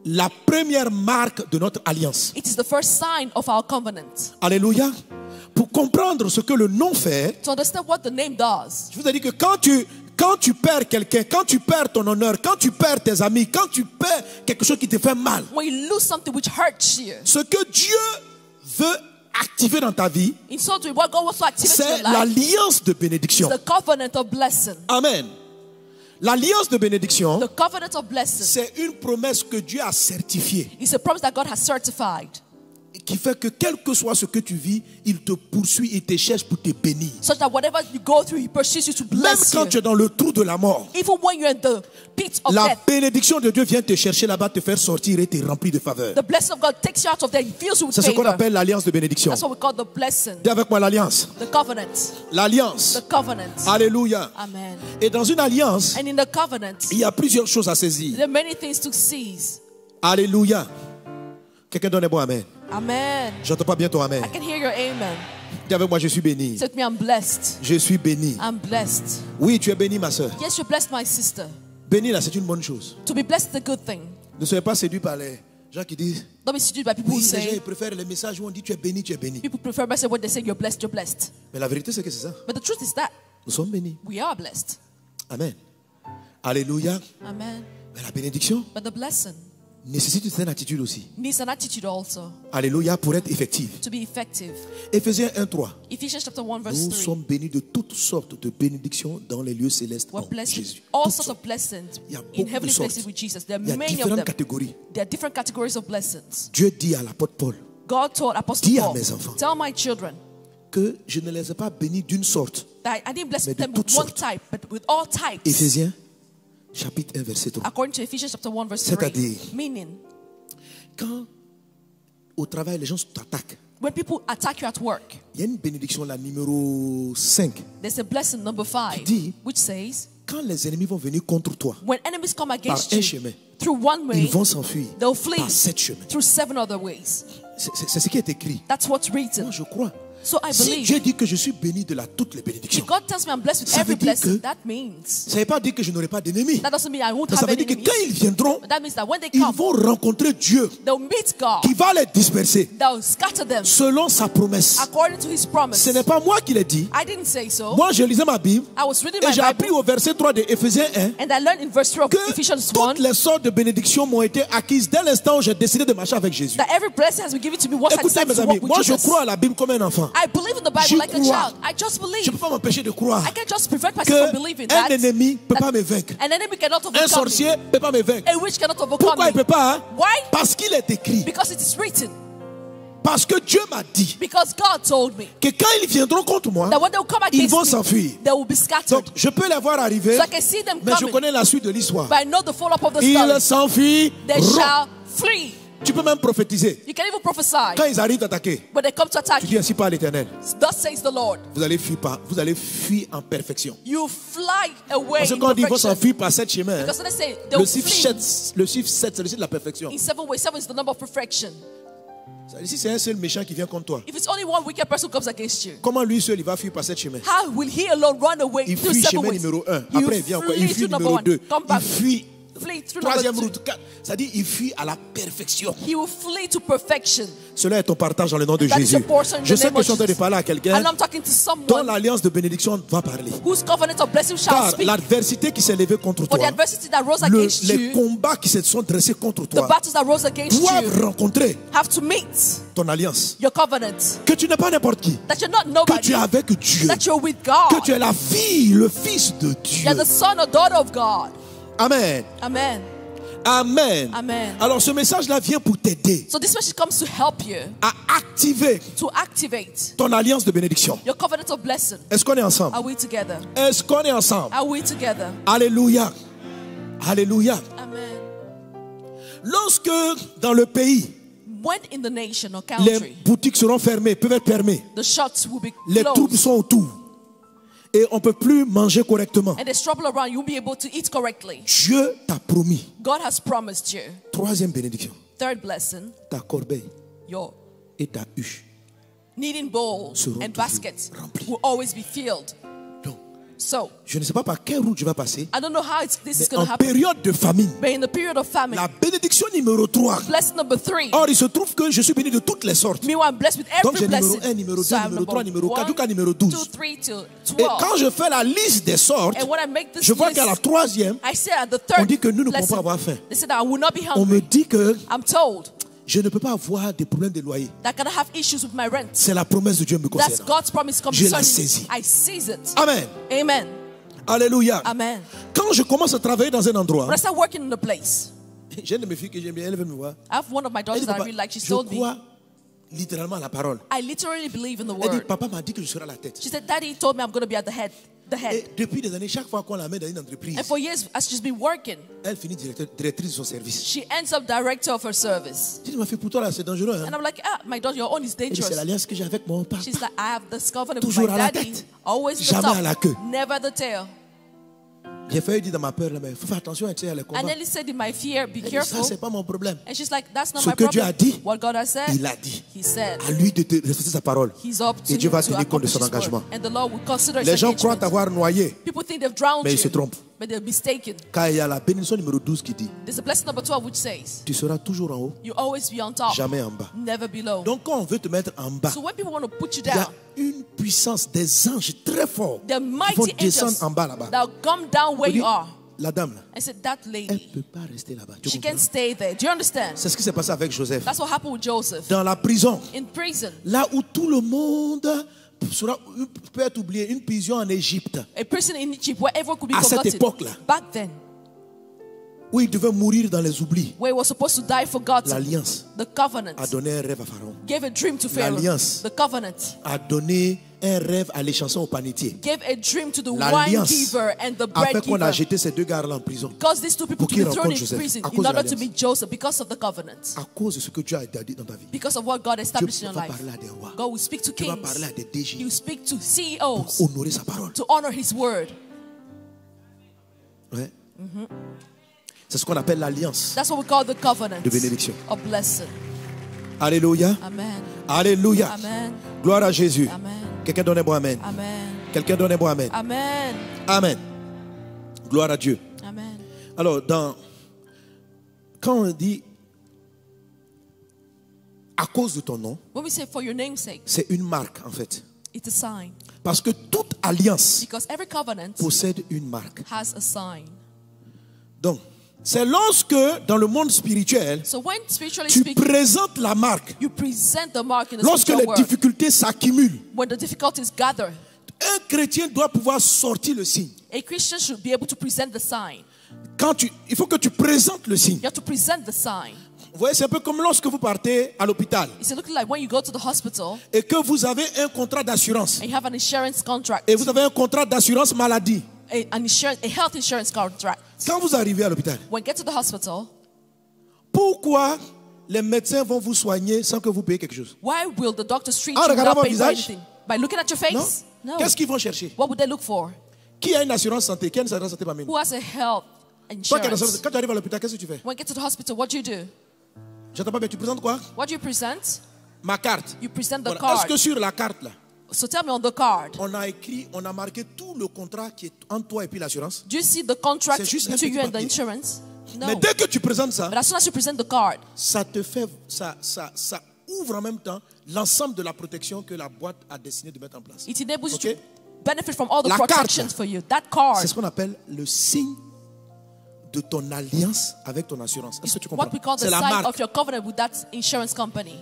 la première marque de notre alliance. It is the first sign of our covenant. Alléluia. Pour comprendre ce que le nom fait, To understand what the name does, je vous ai dit que quand tu perds quelqu'un, quand tu perds ton honneur, quand tu perds tes amis, quand tu perds quelque chose qui te fait mal, when you lose something which hurts you, ce que Dieu veut activer dans ta vie, in so to what God wants to activate in c'est your life, l'alliance de bénédiction. the covenant of blessing. Amen. L'alliance de bénédiction, The covenant of blessing c'est une promesse que Dieu a certifiée, is a promise that God has certified, qui fait que quel que soit ce que tu vis, il te poursuit, il te cherche pour te bénir. such that whatever you go through, He pursues you to Même bless quand you. tu es dans le trou de la mort, Even when you're in the pit of la death, bénédiction de Dieu vient te chercher là-bas, te faire sortir et te remplir de faveur. the blessing of God takes you out of there, He fills you with C'est ce qu'on favor. appelle l'alliance de bénédiction. That's what we call the blessing, Dis avec moi l'alliance. the covenant, L'alliance. the covenant. Alléluia. Amen. Et dans une alliance, And in the covenant, il y a plusieurs choses à saisir. there are many things to seize. Alléluia. Quelqu'un donne un bon amen. Amen. J'entends pas bien ton amen. I can hear your amen. Dis avec moi, je suis béni. Say with me, I'm blessed. Je suis béni. I'm blessed. Oui, tu es béni, ma soeur. Yes, you're blessed, my sister. Béni là, c'est une bonne chose. To be blessed is a good thing. Ne soyez pas séduits par les gens qui disent Don't be seduced by people oui, who les gens say, ils préfèrent les messages où on dit tu es béni, tu es béni. people prefer message when they say you're blessed, you're blessed. Mais la vérité, c'est que c'est ça. But the truth is that Nous sommes bénis. we are blessed. Amen. Alléluia. Amen. Mais la bénédiction But the blessing nécessite une certaine attitude aussi. needs an attitude also Alléluia, pour être effective. to be effective. Éphésiens 1:3. Ephesians chapter 1 verse Nous 3. sommes bénis de toutes sortes de bénédictions dans les lieux célestes We're en blessed with Jésus. all Toutes sorts sortes. of blessings Il y a in beaucoup de heavenly sortes. places with Jesus. There Il y are a many of différentes them. catégories. There are different categories of blessings. Dieu dit à l'apôtre Paul God told Apostle Dis à Paul, mes enfants. tell my children que je ne les ai pas bénis d'une sorte. that I didn't bless Mais de them with toutes one sortes. type, but with all types. Éphésiens chapitre 1 verset 3. According to Ephesians chapter 1 verse C'est-à-dire- 3. Meaning, Quand au travail les gens t'attaquent, when people attack you at work, il y a une bénédiction là numéro 5. there's a blessing number 5, dit- which says, Quand les ennemis vont venir contre toi when enemies come par against un you chemin, through one way, ils vont s'enfuir they'll flee par 7 chemins. through 7 other ways. C'est ce qui est écrit. That's what's written. Moi je crois. So I Si believe. Dieu dit que je suis béni de toutes les If bénédictions, God tells me I'm blessed with Ça every veut dire blessing, que- that means ça ne veut pas dire que je n'aurai pas d'ennemis. that doesn't mean I won't Ça have veut any dire que enemies. quand ils viendront, But that means that when they ils come, vont rencontrer Dieu they'll meet God. qui va les disperser They'll scatter them selon sa promesse. according to His promise. Ce n'est pas moi qui l'ai dit. I didn't say so. Moi, je lisais ma Bible I was reading et my j'ai appris Bible au verset 3 de Éphésiens 1 and I learned in verse 3 of que Ephesians 1 toutes les sortes de bénédictions m'ont été acquises dès l'instant où j'ai décidé de marcher avec Jésus. that every blessing has been given to me once I Écoutez decided mes to amis, walk with moi je Jesus. crois à la Bible comme un enfant. I believe in the J'y Bible like a crois. child. I just Je ne believe. peux pas m'empêcher de croire I can't just prevent myself from believing qu'un that ennemi ne peut pas me vaincre. an enemy cannot Un overcome sorcier me. ne peut pas me vaincre. A witch cannot overcome Pourquoi il ne me. peut pas hein? Why? Parce qu'il est écrit. Because it is written. Parce que Dieu m'a dit Because God told me que quand ils viendront contre moi, that when they will come ils against vont me, s'enfuir. they will be scattered. Donc je peux les voir arriver, So I can see them mais je coming, connais la suite de l'histoire. but I know the follow-up of the Ils story. s'enfuient. They shall flee. Tu peux même prophétiser. You can even prophesy. Quand ils arrivent t'attaquer, When they come to attack tu you, dis ainsi par l'Éternel. thus says the Lord, Vous allez fuir en perfection. you fly away Parce que in quand on dit qu'il faut perfection. s'enfuir par 7 chemins, Because when they say they will le chiffre flee 7, le chiffre 7, c'est le chiffre de la perfection. in 7 ways, 7 is the number of perfection. Si c'est un seul méchant qui vient contre toi, If it's only one wicked person who comes against you, comment lui seul il va fuir par 7 chemins? how will he alone run away Il through fuit 7 chemin ways? numéro 1. You Après il vient encore. Il flee fuit through number numéro 1. 2. Come Il back. fuit Flee through troisième number 2. route. C'est-à-dire il fuit à la perfection. He will flee to perfection. Cela est ton partage dans le nom de That is Jésus. your portion in Je the sais name que je suis en of train de Jesus. parler à quelqu'un And I'm talking to dont someone l'alliance de bénédiction va parler. whose covenant of blessing shall Car speak. l'adversité qui s'est levée contre For the toi, adversity that rose against les you, combats qui se sont dressés contre the toi, battles that rose against doivent you, rencontrer have to meet ton alliance. your covenant. Que tu n'es pas n'importe qui. That you're not Que tu es nobody. avec Dieu. That you're with God. Que tu es la fille, le fils de Dieu. You're the son or daughter of God. Amen. Amen. Amen. Amen. Alors ce message-là vient pour t'aider So this message comes to help you à activer to activate ton alliance de bénédiction. your covenant of blessing. Est-ce qu'on est ensemble? Are we together? Est-ce qu'on est ensemble? Are we together? Alléluia. Alléluia. Amen. Lorsque dans le pays, When in the nation or les country boutiques seront fermées, peuvent être fermées, the shops will be les troubles closed sont autour et on ne peut plus manger correctement, and there's trouble around, you won't be able to eat correctly. Dieu t'a promis, God has promised you. troisième bénédiction, Third blessing, ta corbeille your et ta huche. kneading bowls Seront and toujours baskets remplis. will always be filled. Donc, So, je ne sais pas par quelle route je vais passer, I don't know how this is mais going to en happen, période de famine, but in the period of famine, la bénédiction numéro 3. blessing number 3, Or, il se trouve que je suis béni de toutes les sortes. meanwhile, I'm blessed with Donc, every j'ai numéro blessing. 1, numéro 2, So I'm numéro number 3, numéro 4, 1, jusqu'à numéro 2, 12. 3 to Et 12. quand je fais la liste des sortes, And when I make this je vois list, qu'à la troisième, I say at the on third dit que nous ne pouvons blessing, pas avoir faim. they said that I will not be On me hungry. dit que I'm told je ne peux pas avoir des problèmes de loyer. that I cannot have issues with my rent. C'est la promesse de Dieu me That's concernant. God's promise Je la concerning saisis. me. I seize it. Amen. Amen. Alléluia. Amen. Quand je commence à travailler dans un endroit, When I start working in a place, j'ai une de mes filles que j'aime bien, elle veut me voir. I have one of my Elle daughters dit, that I papa, really like. She je told me, crois littéralement à la parole. I literally believe in the Elle dit, word. papa m'a dit que je serai à la tête. She said, Daddy told me I'm going to be at the head. Et depuis des années, chaque fois qu'on la met dans une entreprise, And for years, as she's been working, elle finit directrice de son service. she ends up director of her service. Je dis, ma fille, pour toi là, c'est dangereux. Hein? And I'm like, my daughter, your own is Elle dit, c'est dangerous. l'alliance que j'ai avec mon papa. She's like, I have this covenant with Toujours my à la daddy. tête. Always the Jamais à la top, queue. never the tail. J'ai failli dire dans ma peur, là, mais il faut faire attention à les combats. And Nelly said in my fear, be Elle dit, ça, careful. c'est pas mon problème. And she's like, that's not Ce my que Dieu problem. a dit, What God has said, Il a dit. He said. À lui de te respecter sa parole. He's up to Et Dieu va him to tenir compte de accomplish son his word. engagement. And the Lord will consider his Les gens croient engagement. t'avoir noyé, People think they've drowned mais ils se you, trompent. but they're mistaken. Car il y a la bénédiction numéro 12 qui dit, There's a blessing number 12 which says, tu seras toujours en haut, you always be on top, jamais en bas. never below. Donc quand on veut te mettre en bas, So when people want to put you il y a down, une puissance des anges très forts the qui vont mighty descendre angels en bas là-bas. that will come down where On dit, you are. la dame là, I said, that elle lady, ne peut pas rester là-bas. Tu she comprends? can't stay there. Do you understand? C'est ce qui s'est passé avec Joseph. That's what happened with Joseph. Dans la prison, In prison, là où tout le monde peut être oublié, une prison en Égypte, a prison in Egypt where everyone could be À cette forgotten. époque-là. Back then, où il devait mourir dans les oublis, where he was supposed to die forgotten. l'Alliance The covenant a donné un rêve à Pharaon, gave a dream to Pharaoh. L'Alliance. The covenant a donné un rêve à l'échanson au panetier, gave a dream to the wine L'Alliance giver and the a bread fait qu'on a giver. jeté ces deux gars-là en prison Because these two people Pour to qu'il be thrown rencontre in Joseph, prison à in cause de order to l'alliance. meet Joseph because of the covenant. à cause de ce que Dieu a dit dans ta vie. Because of what God established in Dieu your va life. parler à des rois. God will speak to Tu vas kings. parler à des DG He will speak to pour CEOs honorer sa parole. to honor his word. Ouais. C'est ce qu'on appelle l'alliance That's what we call the covenant de bénédiction. of blessing. Alléluia. Amen. Alléluia. Amen. Gloire à Jésus. Amen. Quelqu'un donnez-moi amen. Amen. Quelqu'un donnez-moi amen. Amen. Amen. Gloire à Dieu. Amen. Alors, quand on dit à cause de ton nom, When we say for your name's sake, c'est une marque en fait. it's a sign. Parce que toute alliance Because every covenant possède une marque. has a sign. Donc, c'est lorsque dans le monde spirituel, So when spiritually tu speaking, présentes la marque, you present the mark in the lorsque spiritual les world. difficultés s'accumulent, When the difficulties gather, un chrétien doit pouvoir sortir le signe. a Christian should be able to present the sign. Il faut que tu présentes le signe. You have to present the sign. Vous voyez, c'est un peu comme lorsque vous partez à l'hôpital It's looking like when you go to the hospital et que vous avez un contrat d'assurance. and you have an insurance contract, Et vous avez un contrat d'assurance maladie. a health insurance contract. Quand vous arrivez à l'hôpital, When you get to the hospital, pourquoi les médecins vont vous soigner sans que vous payiez quelque chose? why will the doctors treat En you regardant without votre paying for visage? anything? By looking at your Non? face? No. Qu'est-ce qu'ils vont chercher? What would they look for? Qui a une assurance santé? Qui a une assurance santé parmi nous? Who has a health Toi qui as une assurance, insurance? quand tu arrives à l'hôpital, qu'est-ce que tu fais? When you get to the hospital, what do? J'entends pas bien. Tu présentes quoi? What do you present? Ma carte. You present the Voilà. Est-ce card. que sur la carte là, So tell me on the card, on a marqué tout le contrat qui est entre toi et puis l'assurance? do you see the contract C'est juste un between petit you and the papier. insurance? No. Mais dès que tu présentes ça, But as soon as you present the card, ça te fait, ça ouvre en même temps l'ensemble de la protection que la boîte a décidé de mettre en place. it enables Ok? you to benefit from all the La carte, protections là. for you. That card C'est ce qu'on appelle le signe de ton alliance avec ton assurance. Est-ce is que tu comprends? what we call the C'est la sign marque. of your covenant with that insurance company.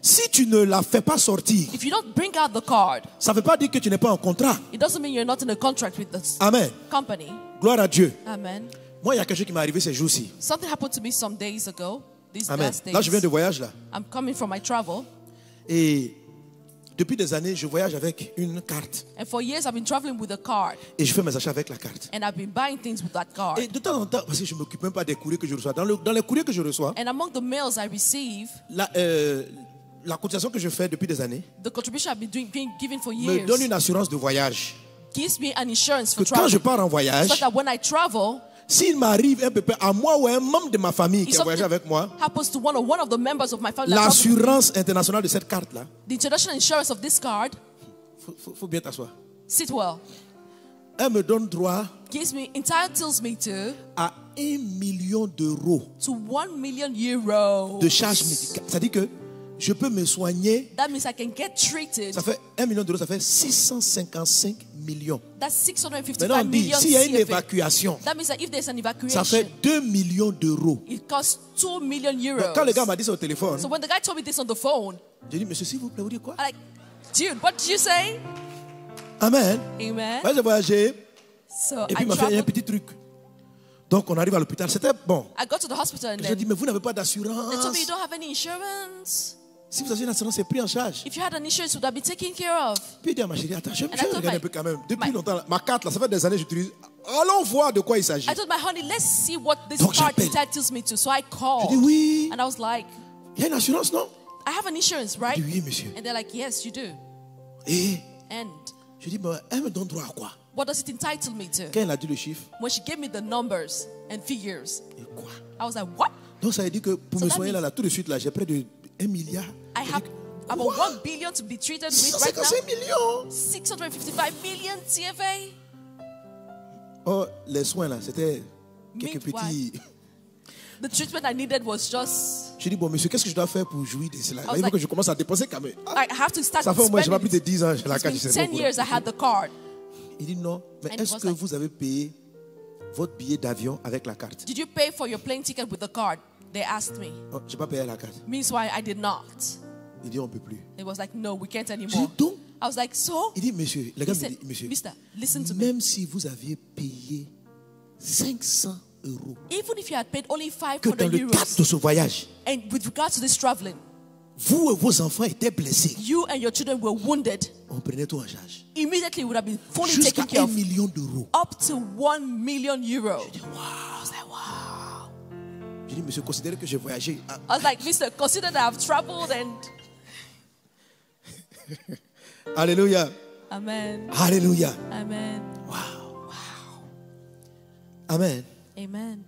Si tu ne la fais pas sortir, If you don't bring out the card, ça ne veut pas dire que tu n'es pas en contrat. it doesn't mean you're not in a contract with the Amen. company. Gloire à Dieu. Amen. Moi, il y a quelque chose qui m'est arrivé ces jours-ci. Something happened to me some days ago. These Amen. last days. Là, je viens de voyage là. I'm coming from my travel. Et depuis des années, je voyage avec une carte. And for years, I've been traveling with a card. Et je fais mes achats avec la carte. And I've been buying things with that card. Et de temps en temps, parce que je ne m'occupe même pas des courriers que je reçois. Dans les courriers que je reçois, And among the mails I receive, la cotisation que je fais depuis des années the contribution I've been being given for me years donne une assurance de voyage. gives me an insurance Que for quand je travel. pars en voyage, So that when I travel, s'il m'arrive un pépin à moi ou à un membre de ma famille if qui a voyagé something avec moi, happens to one of the members of my family, that travel with me, l'assurance internationale de cette carte-là, the international insurance of this card, faut bien t'asseoir. sit well, Elle me donne droit entitles me à 1 million d'euros to 1 million euros. de charges médicales. C'est-à-dire que je peux me soigner. That means I can get treated. Ça fait 1 million d'euros, ça fait 655 millions. That's Maintenant, 655 on dit, million s'il y a une CFA. évacuation, That means that if there's an ça evacuation, fait 2 millions d'euros. it costs 2 million Donc, euros. quand le gars m'a dit ça au téléphone, So when the guy told me this on the phone, j'ai dit, monsieur, s'il vous plaît, vous dites quoi? I'm like, dude, what did you say? Amen. Amen. Moi, j'ai voyagé So et I puis il m'a fait un traveled. petit truc. Donc, on arrive à l'hôpital. C'était bon. I got to the hospital and J'ai then dit, mais vous n'avez pas they told me you d'assurance. don't have any insurance. Si vous avez une assurance, c'est pris en charge. If you had an insurance, it would have been taken care of. Puis il dit à ma chérie, attends, je I told regarde my- un peu quand même. Depuis my- longtemps, ma carte, là, ça fait des années que j'utilise. Allons voir de quoi il s'agit. I told my honey, let's see what this Donc, card j'appelle. entitles me to. So I Je called. dis, oui, And I was like, il y a une assurance, non? I have an insurance, Je right? dis, oui, monsieur. And they're like, yes, you do. Et And je dis, mais elle me donne droit à quoi? what does it entitle me to? Quand elle a dit le chiffre, When she gave me the numbers and figures, et quoi? I was like, what? Donc ça veut dire que pour So me that soigner means- là, tout de suite, là, j'ai près de 1 milliard. I have about 1 billion to be treated with right 155 now. millions. 655 million CFA. Oh, les soins là, c'était quelques Meanwhile, petits. The treatment I needed was just, Je dis, bon, monsieur, qu'est-ce que je dois faire pour jouir de cela? Là, was il faut like- que je commence à dépenser quand même. Ah, I have to start ça fait au moins, je sais pas, spending. plus de 10 ans, j'ai la It's carte, been je sais pas 10 pourquoi. years I had the card. Il dit non, mais And it est-ce was que like- vous avez payé votre billet d'avion avec la carte? Did you pay for your plane ticket with the card? They asked me. Oh, j'ai pas payé la carte. Means why I did not. Il dit, on peut plus. It was like, no, we can't Je dis, anymore. donc, I was like, so? il dit, monsieur, le gars He me said, dit, monsieur, Mister, listen to me. même si vous aviez payé 500 euros, Even if you had paid only que 500 dans le cadre euros, de ce voyage, and with regards to this traveling, vous et vos enfants étaient blessés, you and your children were wounded, on prenait tout en charge. immediately it would have been fully Jusqu'à taken care 1 of. million d'euros. Up to 1 million euros. Je dis, waouh. I was like, wow. Je dis, monsieur, considérez que j'ai voyagé. Ah, I was like, Mister, consider that I've traveled and Alléluia. Amen. Alléluia. Amen. Wow. Amen. Amen.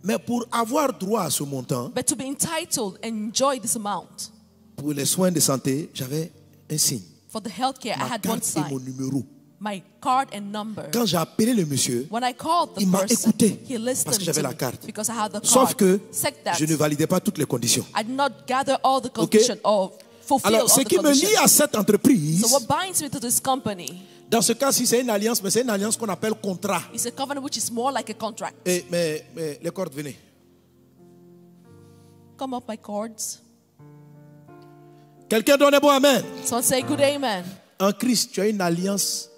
Mais pour avoir droit à ce montant, But to be entitled and enjoy this amount, pour les soins de santé, j'avais un signe. for the healthcare, I Ma had one carte et mon sign, numéro. my card and number. Quand j'ai appelé le monsieur, When I called the il m'a person, écouté he listened parce que j'avais to la me carte. because I had the Sauf card. que Except that je ne validais pas toutes les conditions. I did not gather all the conditions or fulfill Alors, all ce the qui me lie conditions. à cette entreprise, So what binds me to this company dans ce cas-ci, c'est une alliance, mais c'est une alliance qu'on appelle contrat. is a covenant which is more like a contract. Mais les cordes, venez. Come up my cords. Quelqu'un donne un bon amen. Someone say good amen. En Christ, tu as une alliance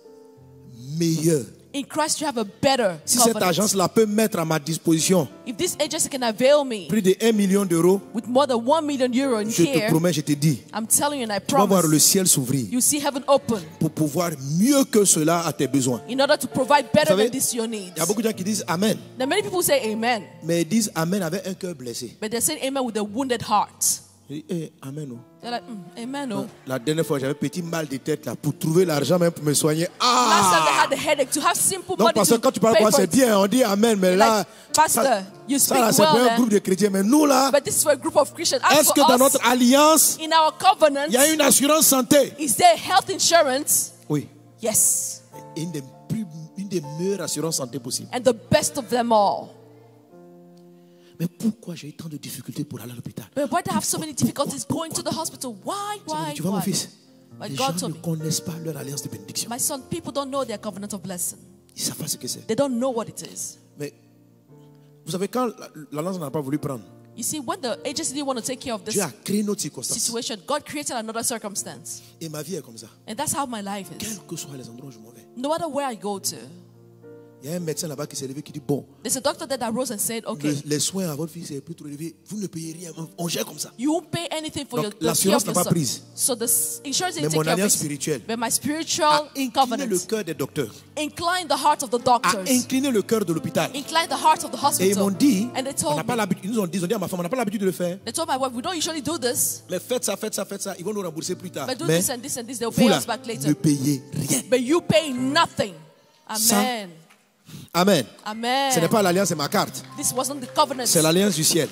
meilleure. In Christ you have a better Si cette covenant. agence-là peut mettre à ma disposition If this agency can avail me plus de 1 million d'euros, with more than 1 million euro in je te here, promets, je te dis, I'm telling you and I tu vas voir le promise, ciel s'ouvrir you see heaven open pour pouvoir mieux que cela à tes besoins. in order to provide better Vous savez, than this your needs. Il y a beaucoup de gens qui disent Amen, Now many people say amen, mais ils disent Amen avec un cœur blessé. but they're saying amen with a wounded heart. Je dis, Amen. Oh. They're like, amen, oh. La dernière fois, j'avais un petit mal de tête là pour trouver l'argent même pour me soigner. Last time they Ah! had the headache to have simple Donc, money parce que to quand tu parles pay quoi, for c'est it. bien, on dit Amen, mais là, Like, Pastor, you ça là, speak c'est pour well, un groupe de chrétiens. Mais nous là, but this is for a group of Christians. As est-ce for que dans us, notre alliance, in our covenant, il y a une assurance santé? is there health insurance? Oui. Yes. Une des meilleures assurances santé possibles. And the best of them all. Mais pourquoi j'ai eu tant de difficultés pour aller à l'hôpital? But why do I have so many difficulties going to the hospital? Why? Tu vois, mon fils, My les God gens told ne me, connaissent pas leur alliance de bénédiction. my son, people don't know their covenant of blessing. Ils ne savent pas ce que c'est. They don't know what it is. Mais vous savez, quand l'alliance n'a pas voulu prendre, You see, when the agency didn't want to take care of this Dieu a créé une autre circonstance. situation, God created another circumstance. Et ma vie est comme ça. And that's how my life is. Quels que soient les endroits où je m'en vais. No matter where I go to, Il y a un médecin là-bas qui s'est levé qui dit bon, there's a doctor there that rose and said, okay, les soins à votre fille c'est plus trop élevé, vous ne payez rien, on gère comme ça. you won't pay anything for Donc, your the care l'assurance of n'a your pas son. prise. So the insurance Mais didn't mon take care of alliance it. spirituelle But my a spiritual incliné covenant le cœur des docteurs, inclined the heart of the a doctors, incliné le cœur de l'hôpital. inclined the heart of the Et ils m'ont hospital. dit, And they on told n'a pas me, l'habitude, ils nous ont dit à ma femme, on n'a pas l'habitude de le faire. they told my wife, we don't usually do this, Mais faites ça, ils vont nous rembourser plus tard. but do Mais this and this and this, they'll vous pay là, us back ne later. payez rien. But you pay nothing. Ça, Amen. Amen. Amen. Ce n'est pas l'alliance, c'est ma carte. This wasn't the covenant C'est l'alliance du ciel.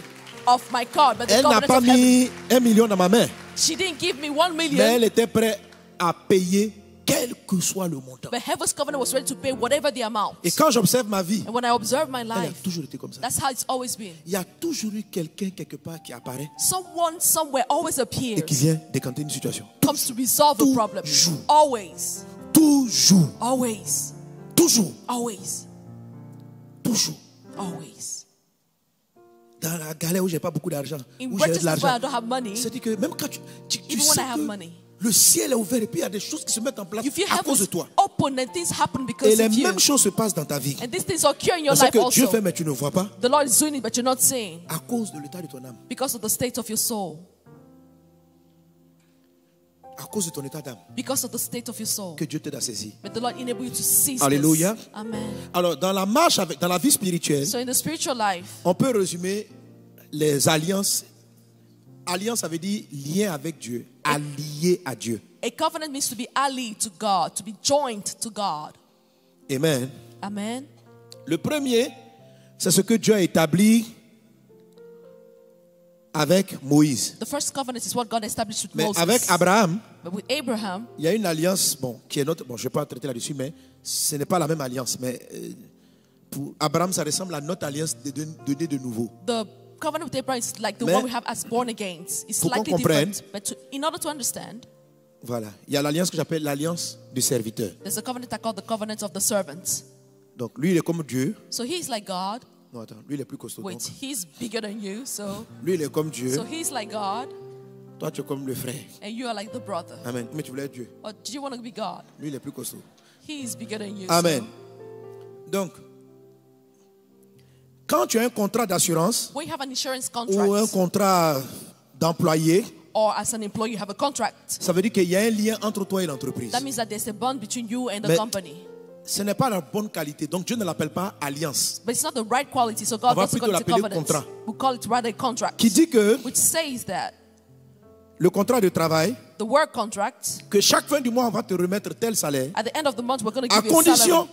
of my card, but the Elle n'a covenant pas of heaven. mis 1 million dans ma main, She didn't give me 1 mais million, elle était prête à payer quel que soit le montant. but heaven's covenant was ready to pay whatever the amount. Et quand j'observe ma vie, And when I observe my elle a life, toujours été comme ça. that's how it's always been. Il y a toujours eu quelqu'un quelque part qui apparaît Someone somewhere always et appears, qui vient décanter une situation. comes to resolve the problem. Toujours. Always, Toujours, always, toujours, always, toujours. always. Dans la galère où j'ai pas beaucoup d'argent, In où j'ai de retrospect, where I l'argent, don't have money, c'est-à-dire que même quand tu even sais when I have que money, le ciel est ouvert et puis il y a des choses qui se mettent en place you feel à cause de heaven's toi. open and things happen Et because les of you. mêmes choses se passent dans ta vie. And these things occur in your C'est ce life que Dieu also. fait mais tu ne vois pas The Lord is doing it, but you're not seeing à cause de l'état de ton âme, because of the state of your soul. à cause de ton état d'âme Because of the state of your soul. que Dieu t'aide à saisir. But the Lord enable you to seize Alléluia. this. Amen. Alors dans la marche dans la vie spirituelle, So in the spiritual life, on peut résumer les alliances. Alliance, ça veut dire lien avec Dieu, allié à Dieu. a covenant means to be allied to God, to be joined to God. Amen. Amen. Le premier, c'est ce que Dieu a établi avec Moïse. The first covenant is what God established with Mais Moses. avec Abraham, But with Abraham, il y a une alliance, qui est notre. Bon, je ne vais pas traiter là-dessus, mais ce n'est pas la même alliance. Mais pour Abraham, ça ressemble à notre alliance de né de nouveau. the covenant with Abraham is like the Mais one we have as born again. It's pour qu'on slightly comprenne, different. But in order to understand, Voilà. Il y a l'alliance que j'appelle l'alliance du serviteur. there's a covenant I call the covenant of the servant. Donc, lui, il est comme Dieu. So he's like God. Non, attends, lui, il est plus costaud. Wait, Donc, he's bigger than you. So lui, il est comme Dieu. he's like God, Toi, tu es comme le frère. and you are like the brother. Amen. Mais tu voulais être Dieu. Or do you want to be God? Lui, il est plus costaud. He's bigger than you. Amen. So Donc, quand tu as un contrat d'assurance when you have an insurance ou un contract, contrat d'employé, or as an employee, you have a contract. ça veut dire qu'il y a un lien entre toi et l'entreprise. That means that there's a bond between you and the Mais company. ce n'est pas la bonne qualité. Donc, Dieu ne l'appelle pas alliance. But it's not the right quality, so On God va doesn't plutôt call it a l'appeler covenant. contrat. We call it rather a contract, Qui dit que which says that le contrat de travail, the work contract, que chaque fin du mois, on va te remettre tel salaire, at the end of the month, we're going to à give you a salary condition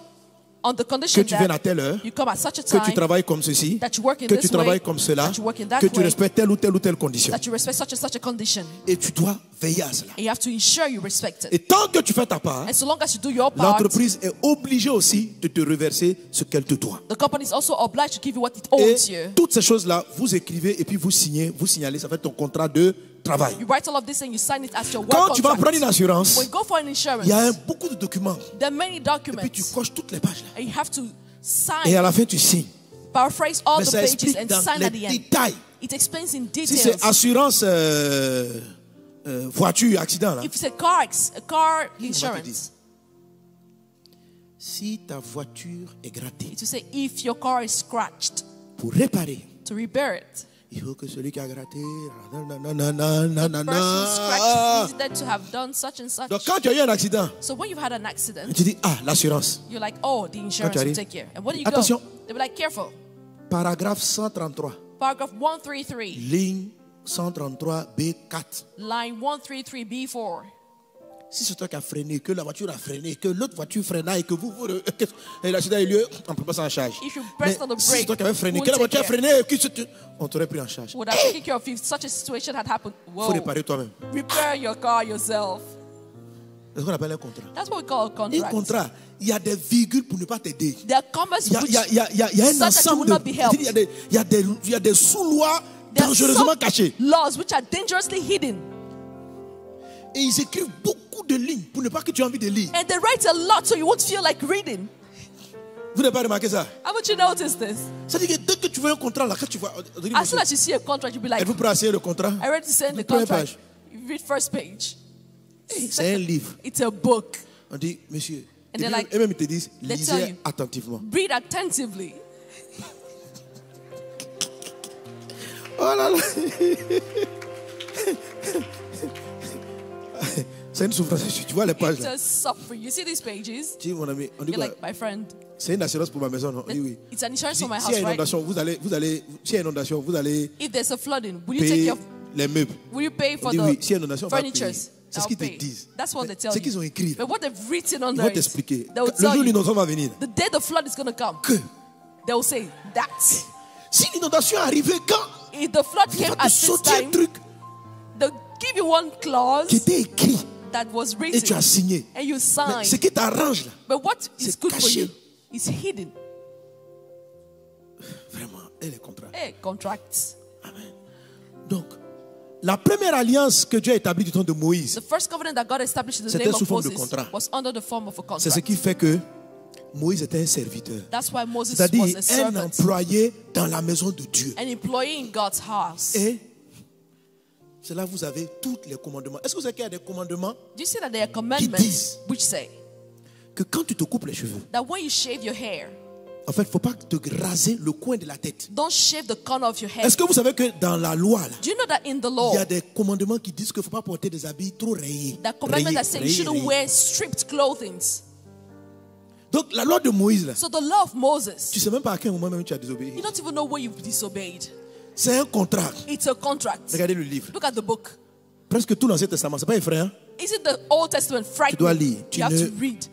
on the condition que tu viennes à telle heure, you come at such a que tu time, travailles comme ceci, that you work in que this tu travailles way, comme cela, that you work in that que tu way, respectes telle ou telle condition. that you respect such a condition. Et tu dois veiller à cela. And you have to ensure you respect it. Et tant que tu fais ta part, And so long as you do your part, l'entreprise est obligée aussi de te reverser ce qu'elle te doit. the company is also obliged to give you what it Et owes you. toutes ces choses-là, vous écrivez et puis vous signalez, ça fait ton contrat de travail. You write all of this and you sign it as your work Quand tu vas contract. prendre une assurance, When you go for an insurance, il y a beaucoup de documents. there are many Et documents, puis tu coches toutes les pages là. and you have to Et sign, à la fin, tu signes. paraphrase all Mais the ça pages explique and dans sign les at the end. détails. It explains in Si details. c'est assurance voiture, accident là, If it's a car on va te dire, insurance, si ta voiture est grattée, it will say if your car is scratched, pour réparer, to repair it. il faut que celui qui a gratté, The person scratched needed to have done such and such. Donc quand tu as eu un accident, So when you've had an accident, tu dis, ah, l'assurance. you're like, oh, the insurance tu will arrives, take care. And when you attention. go, they'll be like, careful. Paragraphe 133, Paragraph 133, ligne 133, B4. line 133B4. Si c'est toi qui as freiné, que la voiture a freiné, que l'autre voiture freina et que et l'accident a eu lieu, on ne prend pas ça en charge. If you Mais press on the si c'est brake, toi qui avais freiné, we'll que la take voiture a care. freiné, on t'aurait pris en charge. Would have taken care of if such a situation had happened. Il Whoa. faut réparer toi-même. Repair your car yourself. C'est ce qu'on appelle un contrat. That's what we call a Un contract. contrat, il y a des virgules pour ne pas t'aider. There are commas Il y a, which il y a- il y a- il y a- il y a un such that you ensemble will de... not be helped. Il y a des sous-lois there are dangereusement some cachées. laws which are dangerously hidden. Et ils écrivent beaucoup de lignes pour ne pas que tu aies envie de lire. And they write a lot so you won't feel like reading. Vous n'avez pas remarqué ça? Haven't you noticed this? Ça dit que dès que tu vois un contrat là, quand tu vois... As soon as you see a contract, you'll be like, Êtes-vous prêt à signer le contrat? I ready to send the Première contract. page. You read first page. C'est un livre. It's a book. On dit, monsieur, And they're like- et même ils te disent, they tell lisez you. attentivement. Read attentively. Oh là là. C'est une souffrance. Tu vois les pages It's là. a suffering. You see these pages? Tu dis, mon ami, on dit You're quoi? like, my friend, C'est une assurance pour ma maison, non? Oui, oui. it's an insurance for my S'il y a house, right? inondation, s'il y a inondation, vous allez If there's a flooding, will you take payer your, les meubles. will you pay On for dit oui, the s'il y a inondation, on va payer. furnitures? C'est ce I'll qu'ils te pay. disent. That's what they tell C'est you. qu'ils ont écrit. But what they've written Ils under vont it, t'expliquer. they will Le tell jour où you, l'inondation va venir. the day the flood is going to come, Que they will say that. si l'inondation arrivait quand If the flood il came va at te this sortir un time, truc they'll give you one qui clause était écrit that was et tu as written signé. and you Mais sign. ce qui t'arrange là, But what is c'est good for caché. you is hidden. vraiment, et les contrats. Hey, contracts. Amen. Donc, la première alliance que Dieu a établie du temps de Moïse, The first covenant that God established in the C'était name sous of forme de Moses contrat. was under the form of a c'est ce contract. qui fait que Moïse était un serviteur. That's why Moses C'est-à-dire was a un servant, employé dans la maison de Dieu. an employee in God's house. Et c'est là que vous avez tous les commandements. Est-ce que vous savez qu'il y a des commandements Do you see that there are commandments disent which say que quand tu te coupes les cheveux, that when you shave your hair, en fait, il ne faut pas te raser le coin de la tête. don't shave the corner of your head? Est-ce que vous savez que dans la loi, là, Do you know that in the il law, y a des commandements qui disent qu'il ne faut pas porter des habits trop rayés. that commandment that says you shouldn't rayés. wear stripped clothing? Donc la loi de Moïse, là, So the law of tu Moses, ne sais même pas à quel moment même tu as désobéi. you don't even know when you've disobeyed. C'est un contrat. It's a contract. Regardez le livre. Look at the book. Presque tout l'Ancien Testament, c'est pas effrayant. Isn't the Old Testament frightening? dois lire. Tu You have ne- to read.